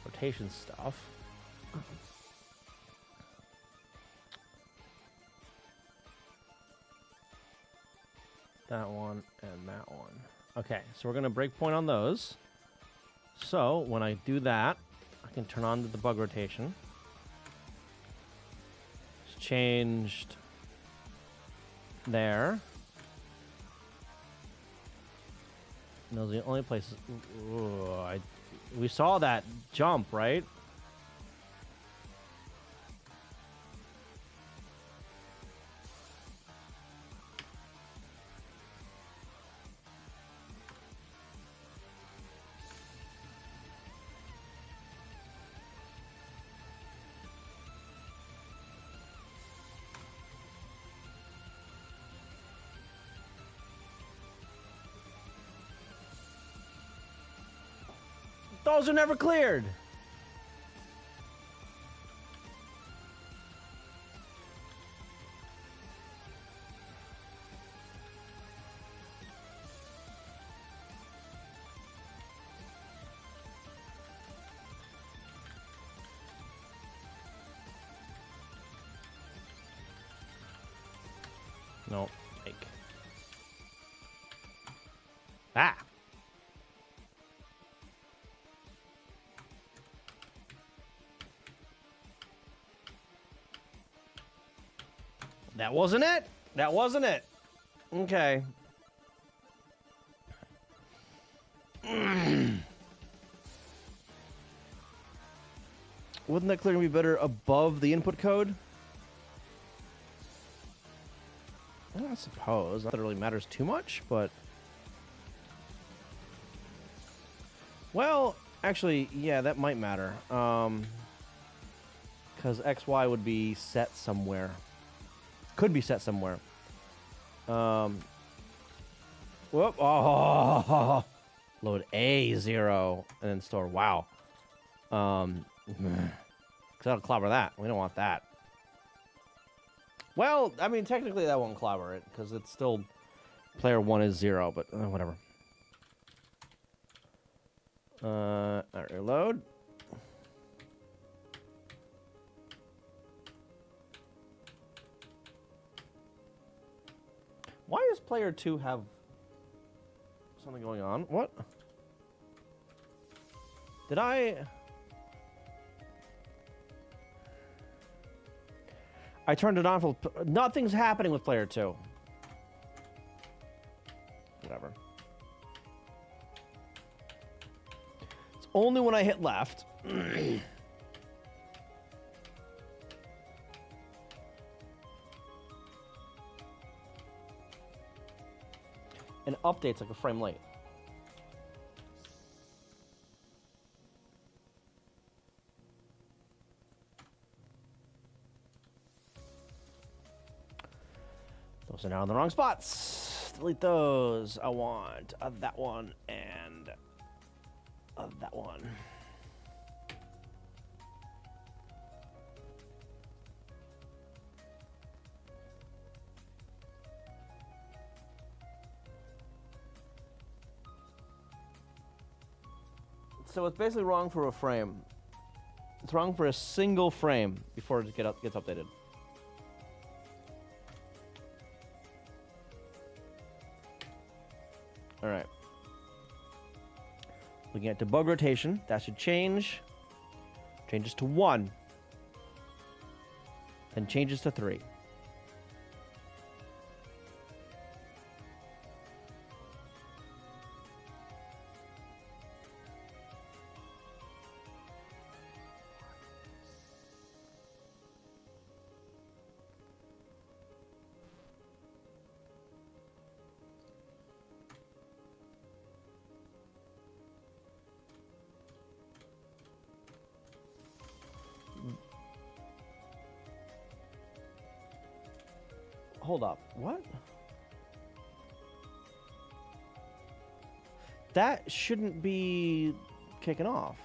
Rotation stuff. That one and that one. Okay, so we're gonna break point on those. So when I do that, I can turn on the debug rotation. It's changed there. And those are the only places. We saw that jump, right? Those are never cleared. No, fake. Ah. That wasn't it. That wasn't it. Okay. Wouldn't that clearly be better above the input code? Well, I suppose. Not that it really matters too much, but... Well, actually, yeah, that might matter. Because XY would be set somewhere. Could be set somewhere. Whoop. Oh. Load A0 and then store. Wow. Because that'll clobber that. We don't want that. Well, I mean, technically that won't clobber it because it's still player 1 is 0, but whatever. Alright, reload. Why does player 2 have something going on? What? Did I turned it on for... Nothing's happening with player 2. Whatever. It's only when I hit left. And updates like a frame late. Those are now in the wrong spots. Delete those. I want that one and that one. So it's basically wrong for a frame. It's wrong for a single frame before it gets updated. All right. Looking at debug rotation, that should change. Changes to 1. Then changes to 3. Hold up. What? That shouldn't be kicking off.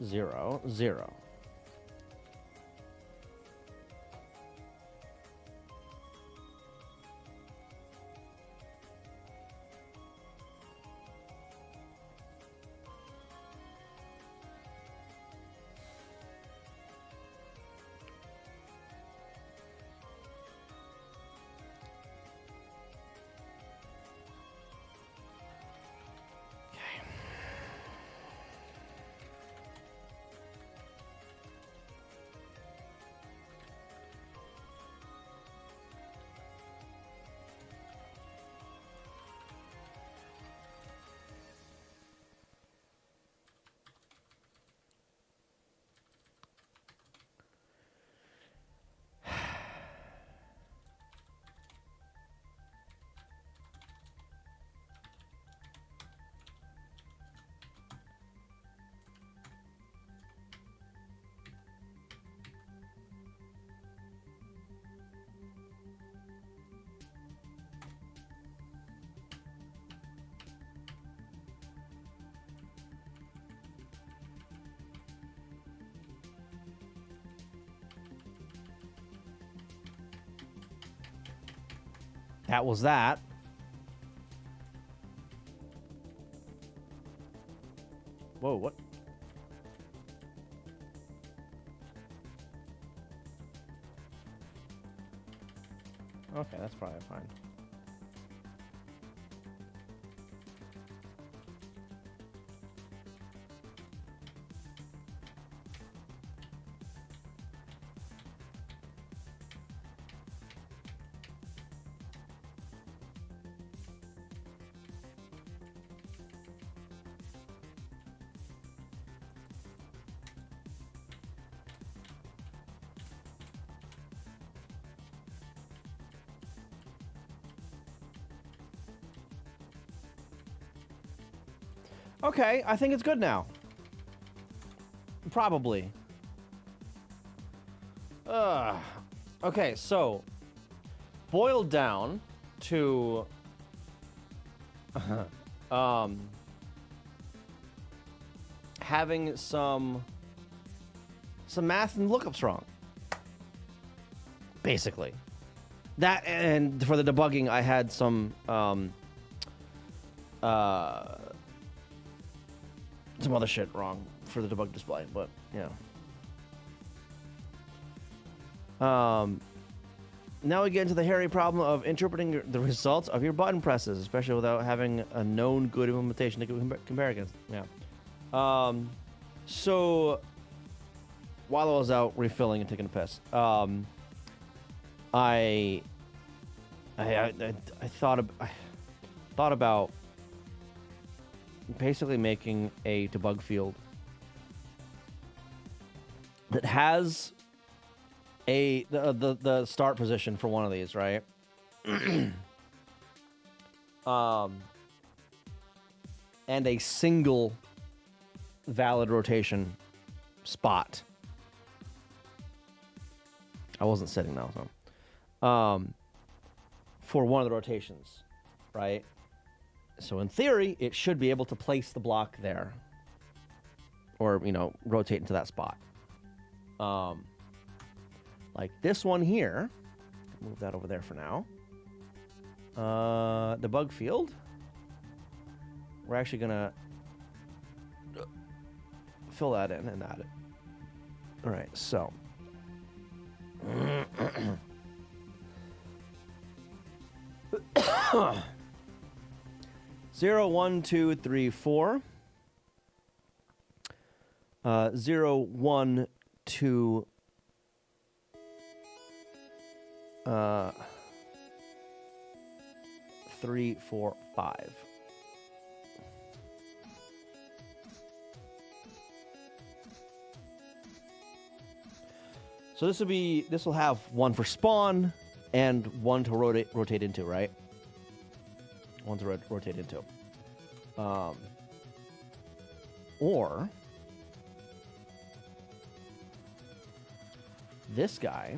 0, 0. That was that. Whoa, what? Okay, that's probably fine. Okay, I think it's good now. Probably. Okay, so boiled down to having some math and lookups wrong. Basically. That, and for the debugging I had some other shit wrong for the debug display, but yeah. Now we get into the hairy problem of interpreting the results of your button presses, especially without having a known good implementation to compare against. Yeah. So while I was out refilling and taking a piss, I thought about basically making a debug field that has the start position for one of these, right? And a single valid rotation spot. I wasn't sitting now, so for one of the rotations, right? So in theory, it should be able to place the block there, or rotate into that spot. Like this one here. Move that over there for now. Debug field. We're actually gonna fill that in and add it. All right, so. 0, 1, 2, 3, 4. 0, 1, 2. 3, 4, 5. So this will have one for spawn and one to rotate into, right? One to rotate into. Or this guy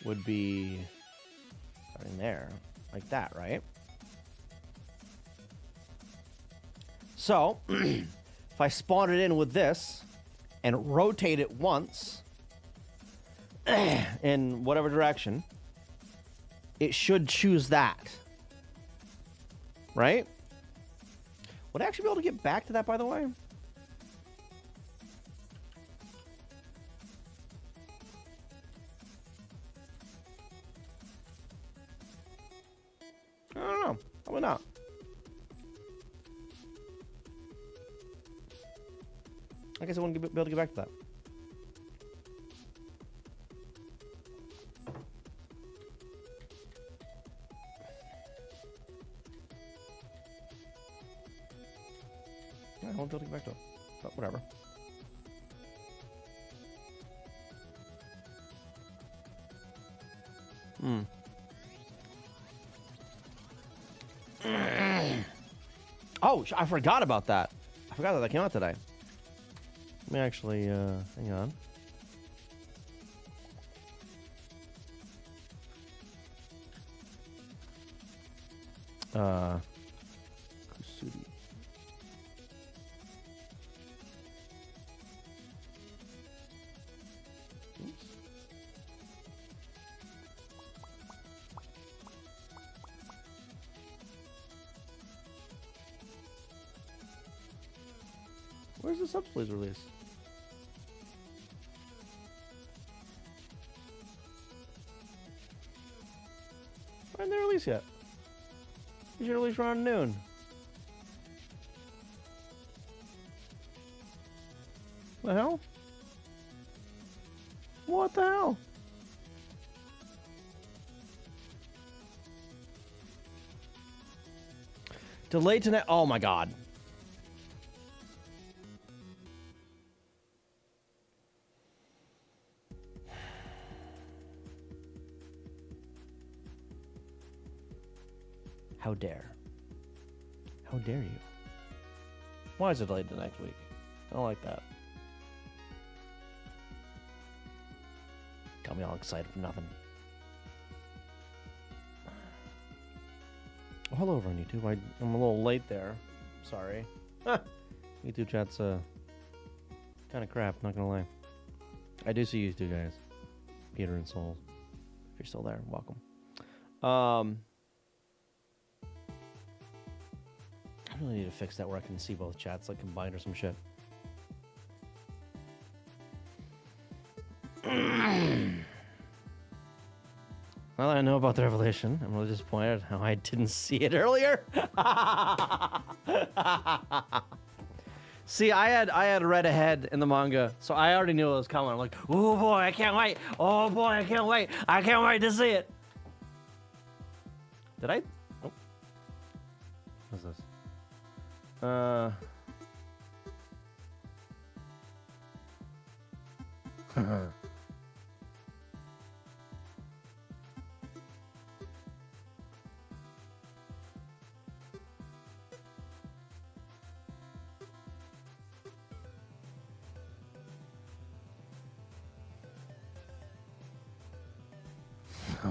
would be starting there, like that, right? So, if I spawn it in with this and rotate it once in whatever direction, it should choose that. Right? Would I actually be able to get back to that, by the way? I don't know. Probably not. I guess I wouldn't be able to get back to that. I won't be able to get back to it. But whatever. Oh, I forgot about that. I forgot that came out today. Let me actually, hang on. Kusudi. Oops. Where's the subsplays release? Why didn't they release yet? You should release around noon. The hell? What the hell? Delayed tonight. Oh my god. How dare? How dare you? Why is it delayed to next week? I don't like that. Got me all excited for nothing. Oh, hello over on YouTube. I'm a little late there. Sorry. YouTube chat's kind of crap, not gonna lie. I do see you two guys. Peter and Soul. If you're still there, welcome. I really need to fix that where I can see both chats like combined or some shit. Now that I know about the revelation, I'm really disappointed how I didn't see it earlier. See, I had read ahead in the manga, so I already knew it was coming. I'm like, oh boy, I can't wait. Oh boy, I can't wait. I can't wait to see it. Did I? Oh. What's this? I'll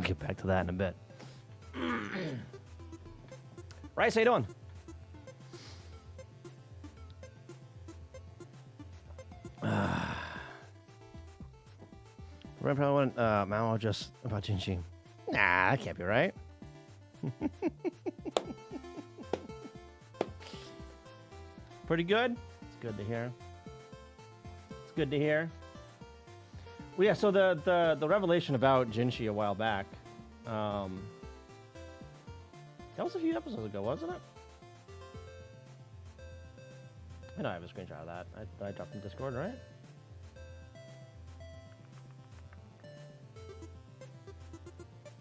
get back to that in a bit. Rice, how you doing? We're probably want Mao just about Jinxing. Nah, that can't be right. Pretty good. good to hear. It's good to hear. Well, yeah, so the revelation about Jinshi a while back, that was a few episodes ago, wasn't it? I know I have a screenshot of that. I dropped in Discord, right?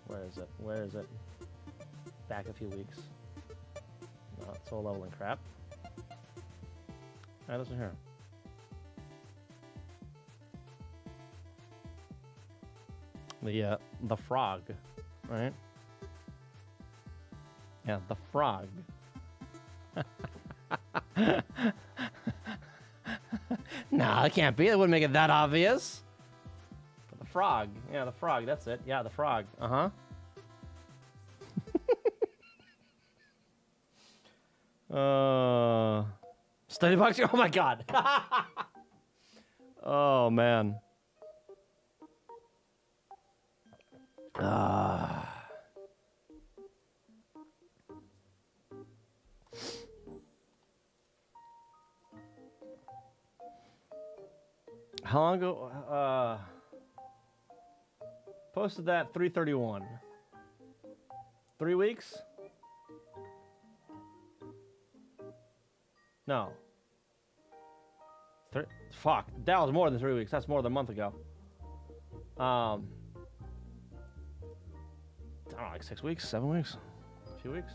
Where is it? Where is it? Back a few weeks. Not soul leveling crap. Alright, listen here. The frog, right? Yeah, the frog. Nah, it can't be. It wouldn't make it that obvious. But the frog. Yeah, the frog. That's it. Yeah, the frog. Uh-huh. Study box. Oh my god. Oh man. How long ago? Posted that 3/31. 3 weeks? No. Fuck. That was more than 3 weeks. That's more than a month ago. I don't know, like 6 weeks, 7 weeks, a few weeks.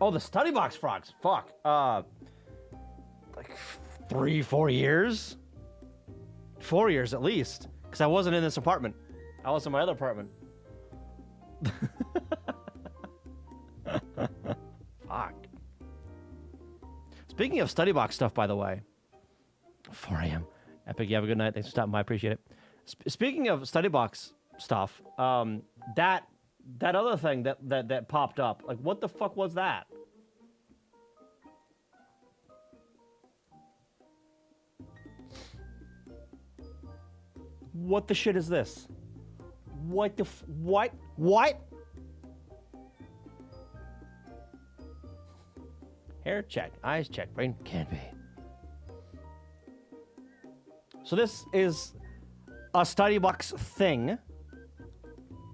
Oh, the study box frogs. Fuck. Like 3-4 years. 4 years at least, because I wasn't in this apartment. I was in my other apartment. Fuck. Speaking of study box stuff, by the way, 4 a.m. Epic, you have a good night. Thanks for stopping by. I appreciate it. Speaking of study box stuff, that other thing that popped up, like, what the fuck was that? What the shit is this? What the what? What? Hair check, eyes check, brain can't be. So this is a study box thing,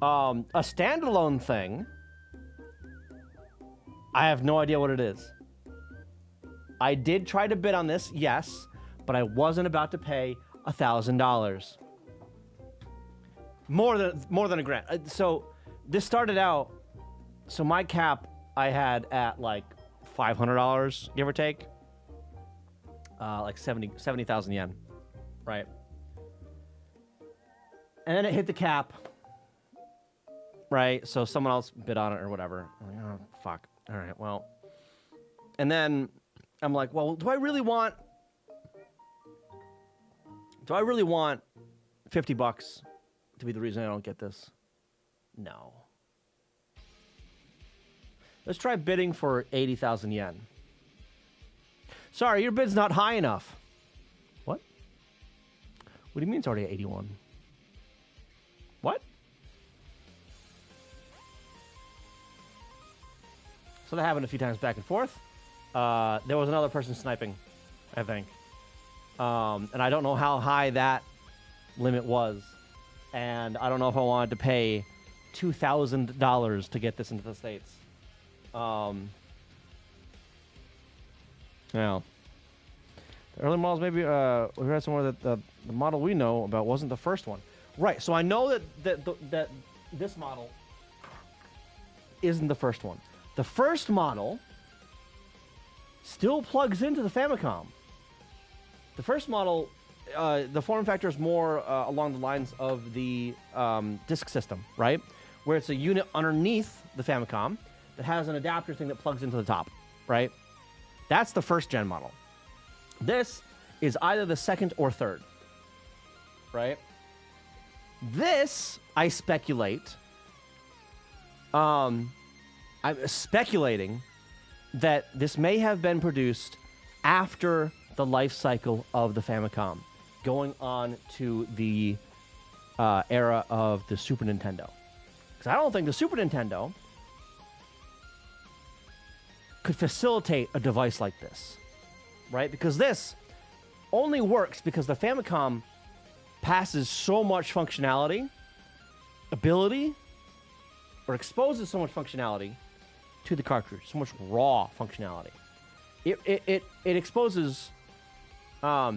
a standalone thing. I have no idea what it is. I did try to bid on this, yes, but I wasn't about to pay $1,000. More than a grand. So this started out. So my cap I had at like $500, give or take, like 70,000 yen, right? And then it hit the cap, right? So someone else bid on it or whatever. I'm like, oh fuck. All right, well. And then I'm like, well, do I really want $50 to be the reason I don't get this? No. Let's try bidding for 80,000 yen. Sorry, your bid's not high enough. What? What do you mean it's already at 81? What? So that happened a few times back and forth. There was another person sniping, I think. And I don't know how high that limit was. And I don't know if I wanted to pay $2,000 to get this into the States. Yeah. The early models, maybe, we heard somewhere that the model we know about wasn't the first one. Right, so I know that this model isn't the first one. The first model still plugs into the Famicom. The first model, the form factor is more along the lines of the disk system, right? Where it's a unit underneath the Famicom that has an adapter thing that plugs into the top, right? That's the first gen model. This is either the second or third, right? This, I speculate, I'm speculating that this may have been produced after the life cycle of the Famicom, going on to the era of the Super Nintendo. Because I don't think the Super Nintendo could facilitate a device like this, right? Because this only works because the Famicom passes so much functionality, ability, or exposes so much functionality to the cartridge, so much raw functionality. It exposes raw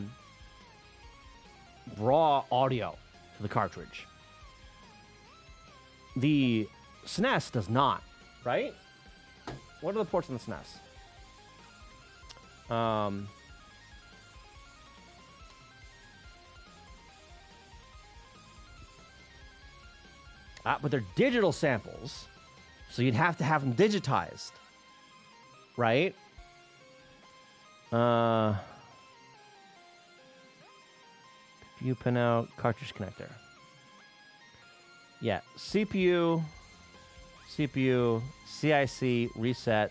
audio to the cartridge. The SNES does not, right? What are the ports on the SNES? But they're digital samples, so you'd have to have them digitized, right? CPU pinout, cartridge connector. Yeah, CPU, CIC, reset.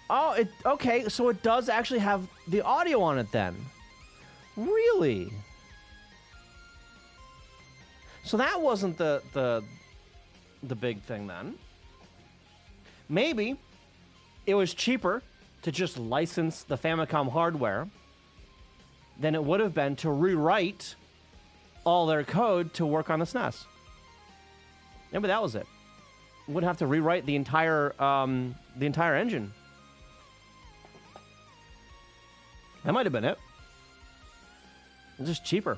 Oh, okay, so it does actually have the audio on it then. Really? So that wasn't the big thing then. Maybe it was cheaper to just license the Famicom hardware than it would have been to rewrite all their code to work on the SNES. Maybe that was it. Would have to rewrite the entire engine. That might have been it. It's just cheaper.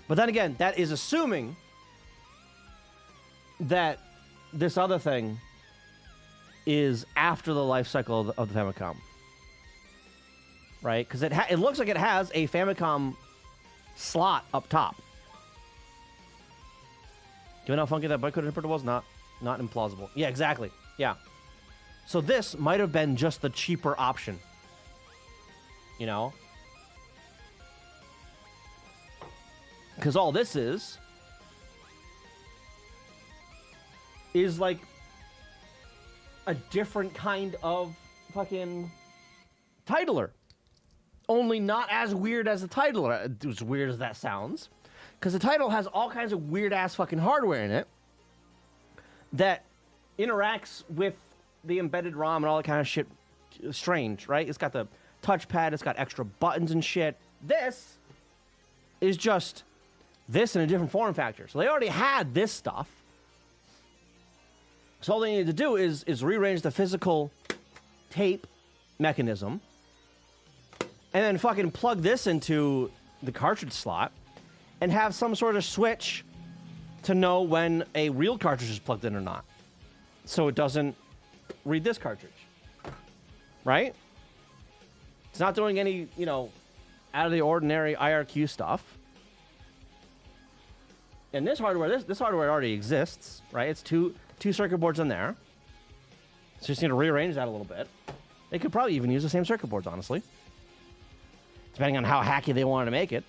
But then again, that is assuming that this other thing is after the life cycle of the Famicom. Right? Because it looks like it has a Famicom slot up top. Do you know how funky that bytecode interpreter was? Not implausible. Yeah, exactly. Yeah. So this might have been just the cheaper option. You know? Because all this is like a different kind of fucking titler. Only not as weird as the titler, as weird as that sounds. Because the title has all kinds of weird-ass fucking hardware in it that interacts with the embedded ROM and all that kind of shit. Strange, right? It's got the touchpad, it's got extra buttons and shit. This is just this in a different form factor. So they already had this stuff. So all they need to do is rearrange the physical tape mechanism and then fucking plug this into the cartridge slot and have some sort of switch to know when a real cartridge is plugged in or not. So it doesn't read this cartridge. Right? It's not doing any, out of the ordinary IRQ stuff. And this hardware, this hardware already exists, right? It's two circuit boards in there. So you just need to rearrange that a little bit. They could probably even use the same circuit boards, honestly. Depending on how hacky they wanted to make it.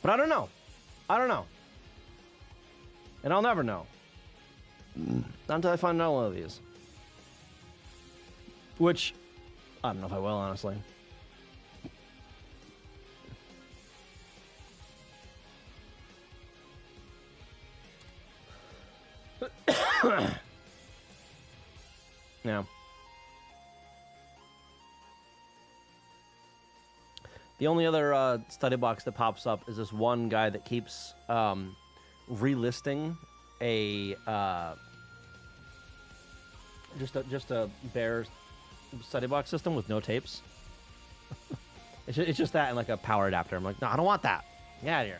But I don't know. And I'll never know. Not until I find another one of these. Which, I don't know if I will, honestly. Yeah. The only other study box that pops up is this one guy that keeps relisting a just a bare study box system with no tapes. It's just that and like a power adapter. I'm like, no, I don't want that. Get out of here.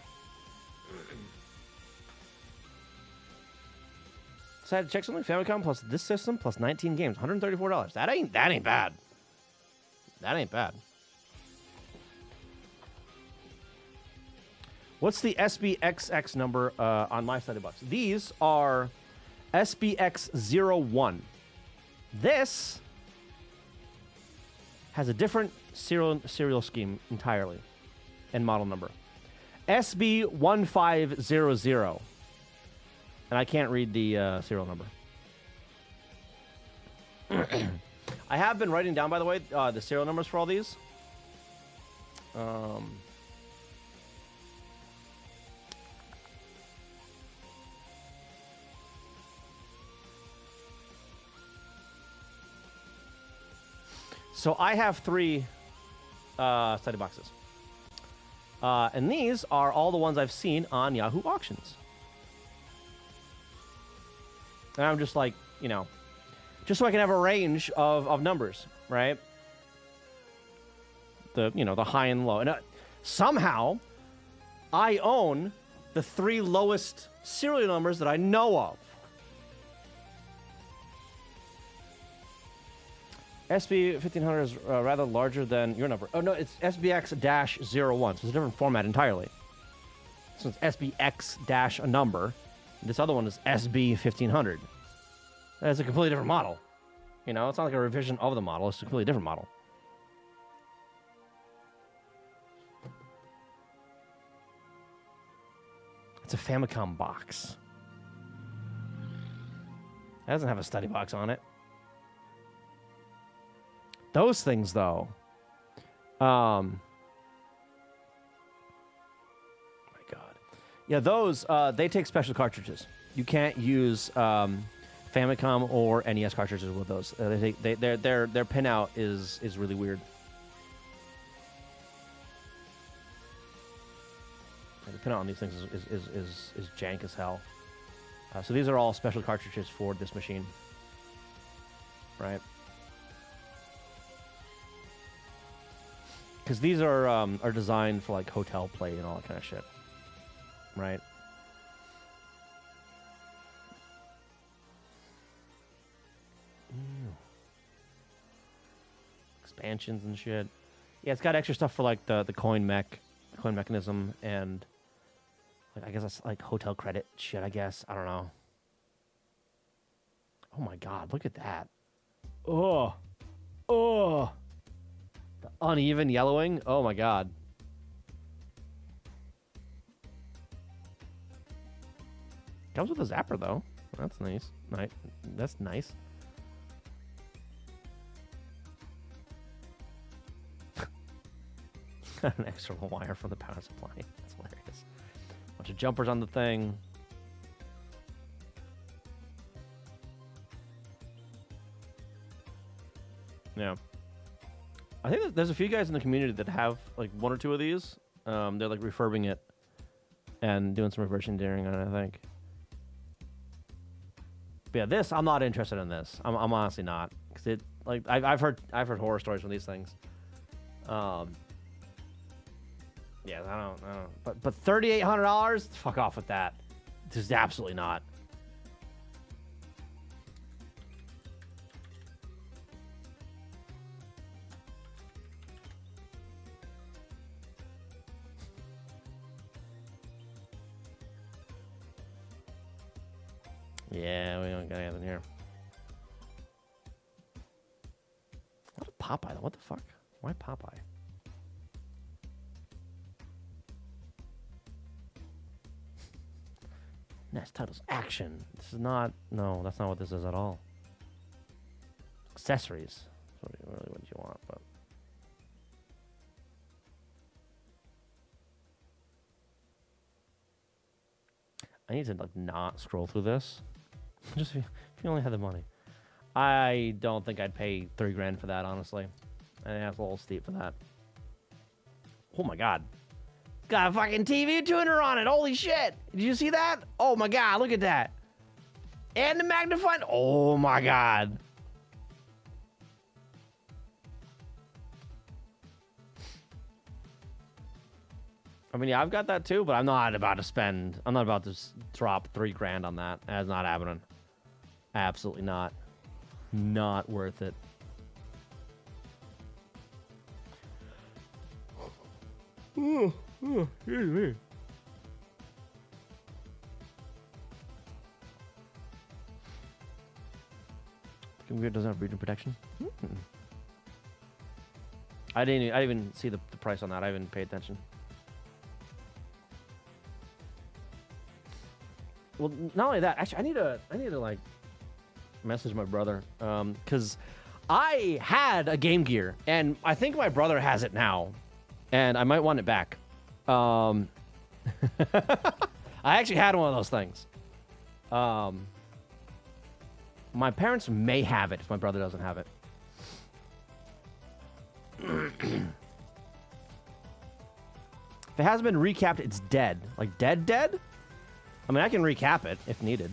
So I had to check something. Famicom plus this system plus 19 games, $134. That ain't bad. That ain't bad. What's the SBXX number on my study box? These are SBX01. This has a different serial scheme entirely and model number. SB1500. And I can't read the serial number. I have been writing down, by the way, the serial numbers for all these. So I have 3 study boxes. And these are all the ones I've seen on Yahoo Auctions. And I'm just like, you know, just so I can have a range of numbers, right? The, you know, the high and low. And somehow, I own the 3 lowest serial numbers that I know of. SB 1500 is rather larger than your number. Oh, no, it's SBX-01, so it's a different format entirely. So it's SBX- a number. This other one is SB 1500. That's a completely different model. You know, it's not like a revision of the model. It's a completely different model. It's a Famicom box. It doesn't have a study box on it. Those things, though. My God. Yeah, those, they take special cartridges. You can't use Famicom or NES cartridges with those. Their pinout is really weird. The pinout on these things is jank as hell. So these are all special cartridges for this machine. Right? Because these are designed for like hotel play and all that kind of shit, right? Expansions and shit. Yeah, it's got extra stuff for like the coin mechanism, and like, I guess that's like hotel credit shit. I guess, I don't know. Oh my God, look at that! Oh. The uneven yellowing. Oh my God. Comes with a zapper though. That's nice. That's nice. Got an external wire from the power supply. That's hilarious. Bunch of jumpers on the thing. Yeah. I think there's a few guys in the community that have like 1 or 2 of these. They're like refurbing it and doing some reverse engineering on it, I think. But yeah, this, I'm not interested in this. I'm honestly not, because it, like, I've heard horror stories from these things. Yeah, I don't. But $3,800? Fuck off with that. Just absolutely not. Yeah, we don't got anything here. What a Popeye, though? What the fuck? Why Popeye? Next titles, action. This is not. No, that's not what this is at all. Accessories. That's really what you want, but. I need to like not scroll through this. Just if you only had the money. I don't think I'd pay $3,000 for that, honestly. I think that's a little steep for that. Oh my God. Got a fucking TV tuner on it. Holy shit. Did you see that? Oh my God, look at that. And the magnifying. Oh my God. I mean, yeah, I've got that too, but I'm not about to drop $3,000 on that. That's not happening. Absolutely not. Not worth it. Excuse me. The computer doesn't have region protection. I didn't even see the price on that. I haven't paid attention. Well, not only that, actually, I need to like message my brother, because I had a Game Gear, and I think my brother has it now, and I might want it back. I actually had one of those things. My parents may have it if my brother doesn't have it. If it hasn't been recapped, it's dead. Like dead? I mean, I can recap it if needed.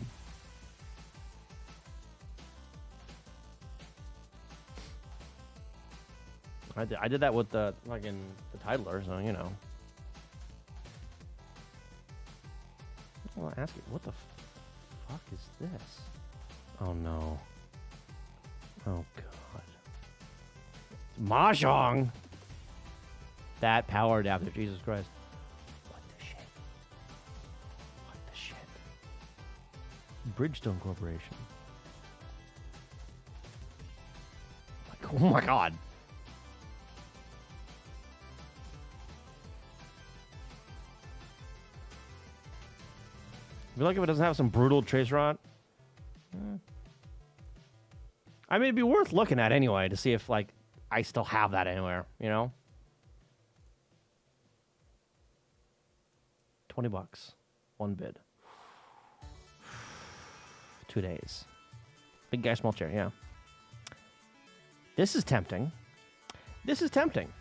I did that with the fucking the titler, so you know. Well, ask you, what the fuck is this? Oh no. Oh god. Mahjong. That power adapter, Jesus Christ. What the shit? What the shit? Bridgestone Corporation. Like, oh my god. I feel like if it doesn't have some brutal tracer on it. I mean, it'd be worth looking at anyway to see if, like, I still have that anywhere, you know? $20. One bid. 2 days. Big guy, small chair, yeah. This is tempting. This is tempting.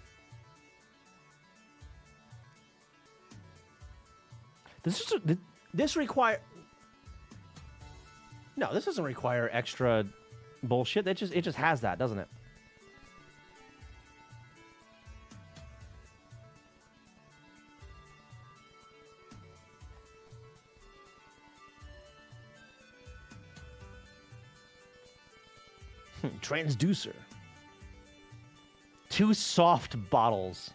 This require... No, this doesn't require extra bullshit. It just has that, doesn't it? Transducer. 2 soft bottles.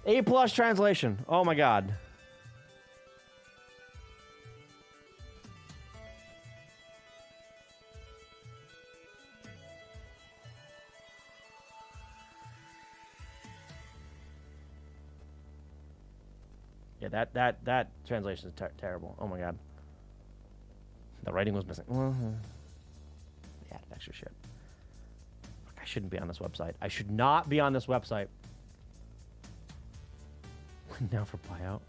A+ translation. Oh my god. Yeah, that translation is terrible. Oh my god. The writing was missing. Yeah, extra shit. I shouldn't be on this website. I should not be on this website. Now for buyout.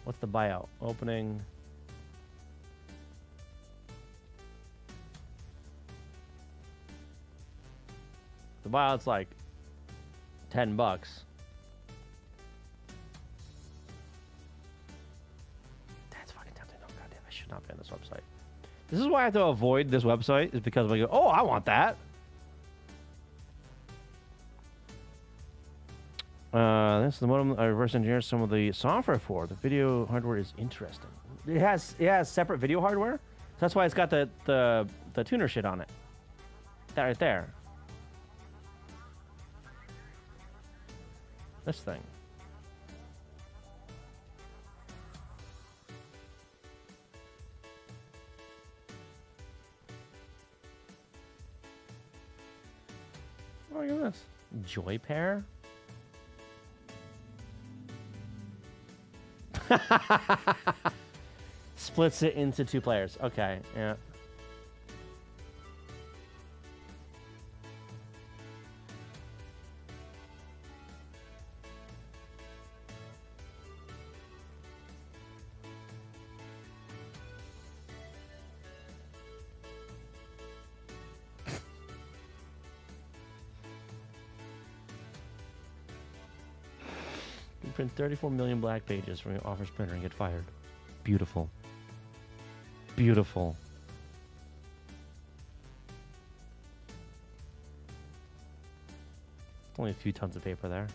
What's the buyout? Opening. The buyout's like $10. That's fucking tempting. Oh goddamn, I should not be on this website. This is why I have to avoid this website, is because I go, oh, I want that. This is the modem I reverse engineered some of the software for. The video hardware is interesting. It has separate video hardware. So that's why it's got the tuner shit on it. That right there. This thing. Oh, look at this. Joy pair? Splits it into 2 players. Okay, yeah. Print 34 million black pages from your office printer and get fired. Beautiful. Beautiful. Only a few tons of paper there.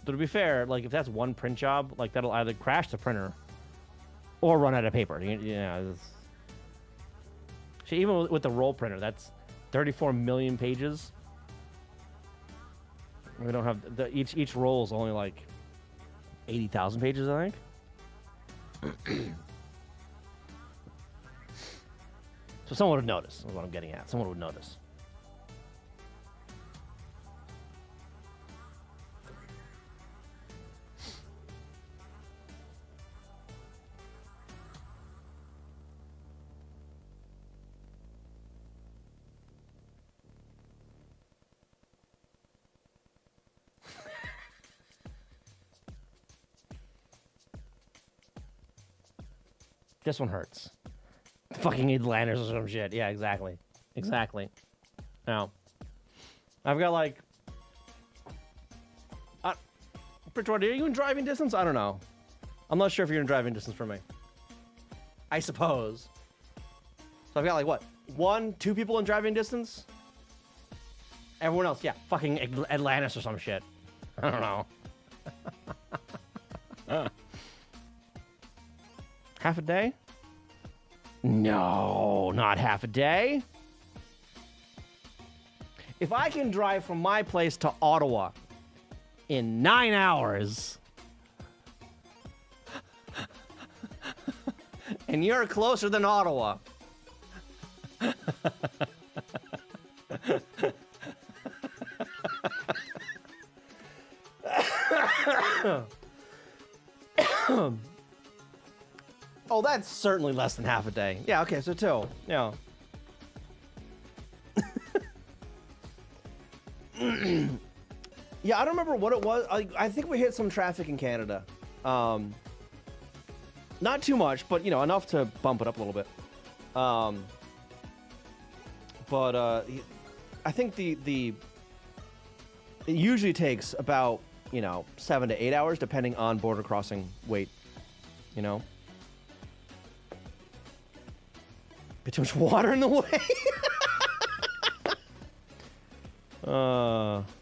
But to be fair, like if that's one print job, like that'll either crash the printer or run out of paper. See, even with the roll printer, that's 34 million pages. We don't have each roll is only like 80,000 pages, I think. So someone would notice. Is what I'm getting at. Someone would notice. This one hurts. fucking Atlantis or some shit. Yeah, exactly. Exactly. Now, I've got like... Bridgewater, are you in driving distance? I don't know. I'm not sure if you're in driving distance for me. I suppose. So I've got like, what? 1, 2 people in driving distance? Everyone else, yeah, fucking Atlantis or some shit. I don't know. Half a day? No, not half a day. If I can drive from my place to Ottawa in 9 hours, and you're closer than Ottawa, oh, that's certainly less than half a day. Yeah, okay, so 2. Yeah. Yeah, I don't remember what it was. I think we hit some traffic in Canada. Not too much, but, you know, enough to bump it up a little bit. But I think it usually takes about, you know, 7 to 8 hours, depending on border crossing wait, you know? Bit too much water in the way. Look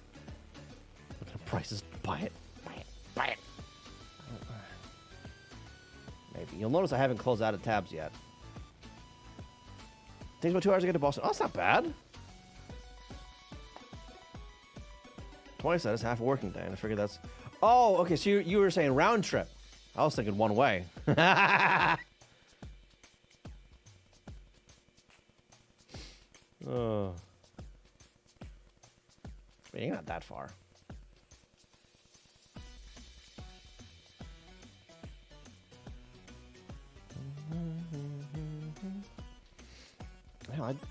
at the prices. Buy it. Buy it. Buy it. Maybe. You'll notice I haven't closed out of tabs yet. Takes about 2 hours to get to Boston. Oh, that's not bad. Twice that is half a working day, and I figured that's... Oh, okay, so you were saying round trip. I was thinking one way. Oh. You're not that far.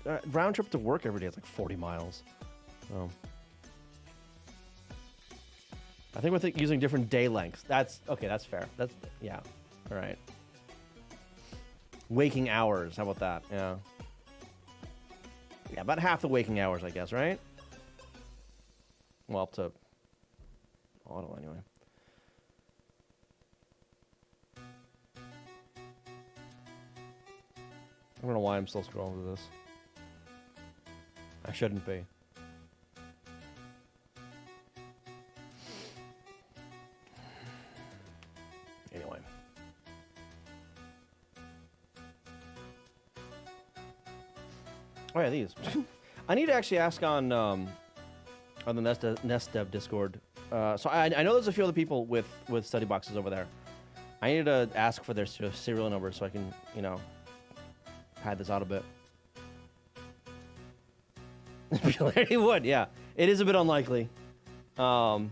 Yeah, round trip to work every day is like 40 miles. Oh. I think with using different day lengths. That's okay. That's fair. That's yeah. All right. Waking hours. How about that? Yeah. Yeah, about half the waking hours, I guess. Right. Well, up to auto anyway. I don't know why I'm still scrolling through this. I shouldn't be. Anyway. Oh yeah, these. I need to actually ask on the Nest Dev Discord. So I know there's a few other people with study boxes over there. I need to ask for their serial number so I can, you know, pad this out a bit. He would, yeah. It is a bit unlikely. It'd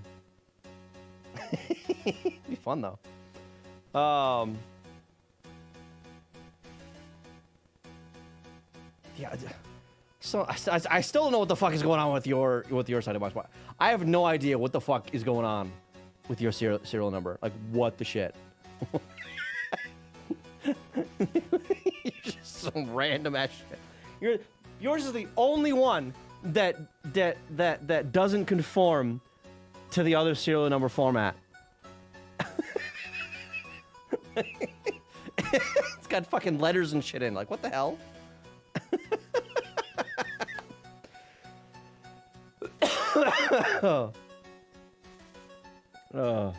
be fun though. Yeah. So I still don't know what the fuck is going on with your study box. I have no idea what the fuck is going on with your serial number. Like, what the shit? You're just some random ass shit. Yours is the only one that doesn't conform to the other serial number format. It's got fucking letters and shit in. Like, what the hell? Oh. Oh.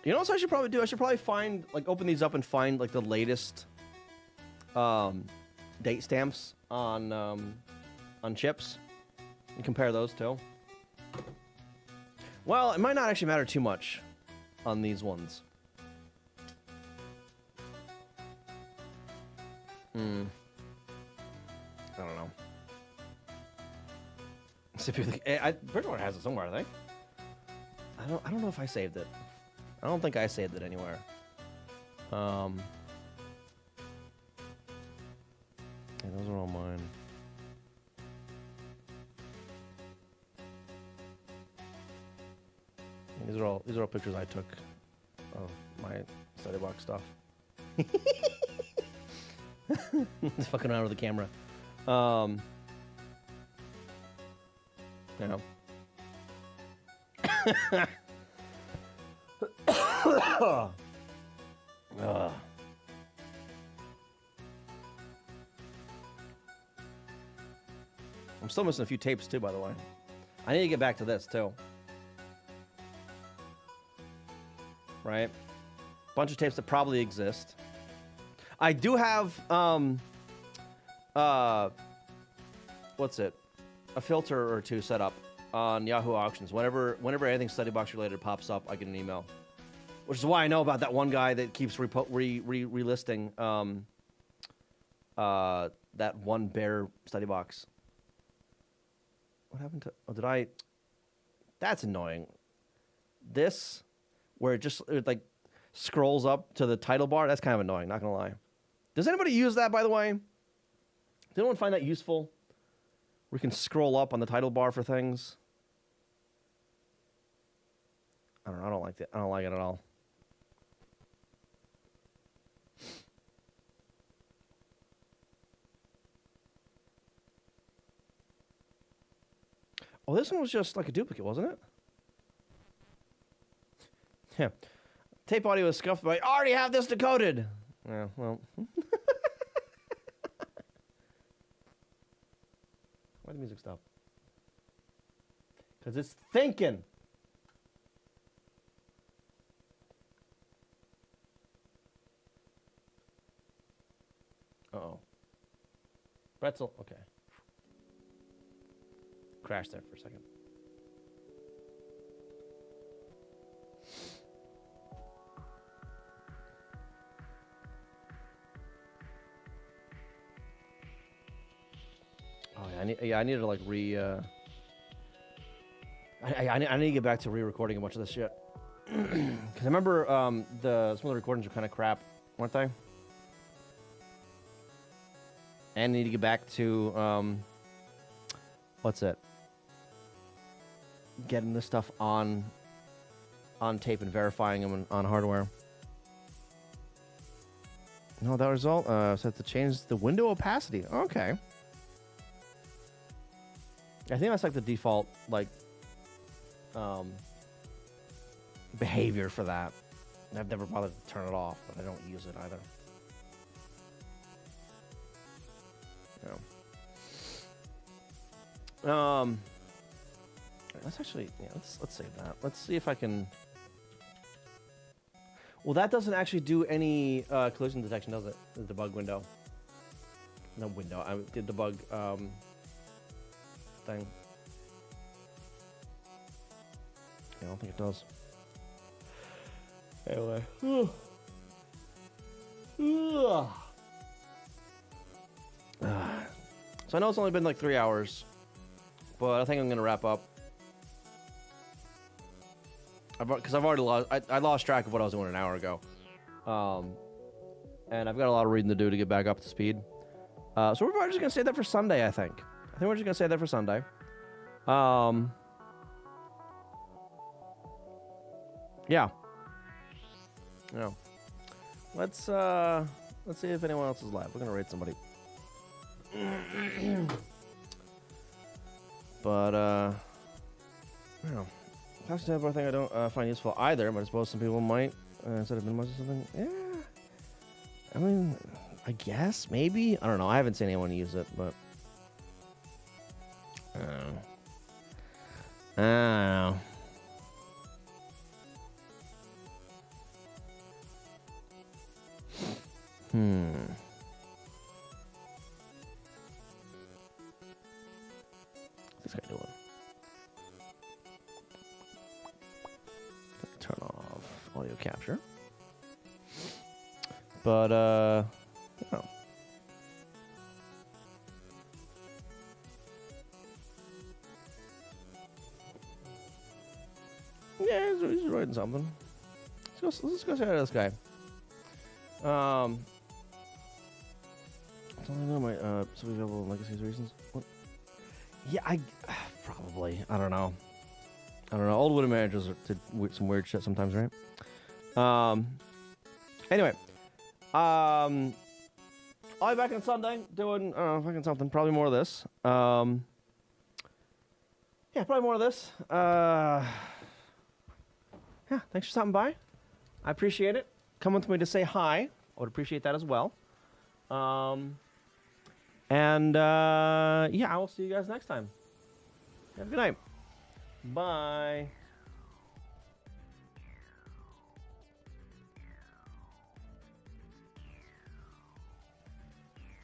You know what I should probably do? I should probably find, like, open these up and find, like, the latest date stamps on chips and compare those too. Well, it might not actually matter too much on these ones. I don't know. Bridgewater has it somewhere, I think. I don't know if I saved it. I don't think I saved it anywhere. Yeah, those are all mine. These are all pictures I took of my study box stuff. Just fucking around with the camera. You know. I'm still missing a few tapes too, by the way. I need to get back to this too. Right? Bunch of tapes that probably exist. I do have what's it? A filter or two set up on Yahoo Auctions. Whenever anything study box related pops up, I get an email. Which is why I know about that one guy that keeps relisting that one bear study box. What happened to? Oh, did I? That's annoying. This, where it like scrolls up to the title bar. That's kind of annoying. Not gonna lie. Does anybody use that, by the way? Does anyone find that useful? We can scroll up on the title bar for things. I don't know. I don't like it. I don't like it at all. Oh, this one was just like a duplicate, wasn't it? Yeah. Tape audio is scuffed, but I already have this decoded. Yeah, well. Why the music stop? Because it's thinking. Uh-oh. Pretzel, okay. Crashed there for a second. Oh yeah, I need to like I need to get back to re-recording a bunch of this shit. Because I remember some of the recordings are kind of crap, weren't they? And I need to get back to what's it? Getting this stuff on tape and verifying them on hardware. No, that result set to change the window opacity. Okay. I think that's like the default like behavior for that. I've never bothered to turn it off, but I don't use it either. No. Let's actually, yeah, let's save that. Let's see if I can. Well, that doesn't actually do any collision detection, does it? The debug window. No window. I did debug thing. I don't think it does. Anyway. So I know it's only been like 3 hours, but I think I'm gonna wrap up. Because I've already lost. I lost track of what I was doing an hour ago, and I've got a lot of reading to do to get back up to speed. So we're probably just gonna save that for Sunday. I think we're just gonna save that for Sunday. Yeah. No. Let's see if anyone else is live. We're gonna rate somebody. But I don't know. That's the type of thing I don't find useful either, but I suppose some people might instead of minimizing something. Yeah. I mean, I guess maybe. I don't know. I haven't seen anyone use it, but I don't know. What's this guy doing? Turn off audio capture. But no. Yeah, he's writing something. Let's go say hi to this guy. It's only know my so available legacy reasons. What? Yeah, probably. I don't know. I don't know. Old Widow managers did some weird shit sometimes, right? Anyway, I'll be back on Sunday doing fucking something. Probably more of this. Yeah, probably more of this. Yeah, thanks for stopping by. I appreciate it. Come with me to say hi. I would appreciate that as well. Yeah, I will see you guys next time. Have a good night. Bye.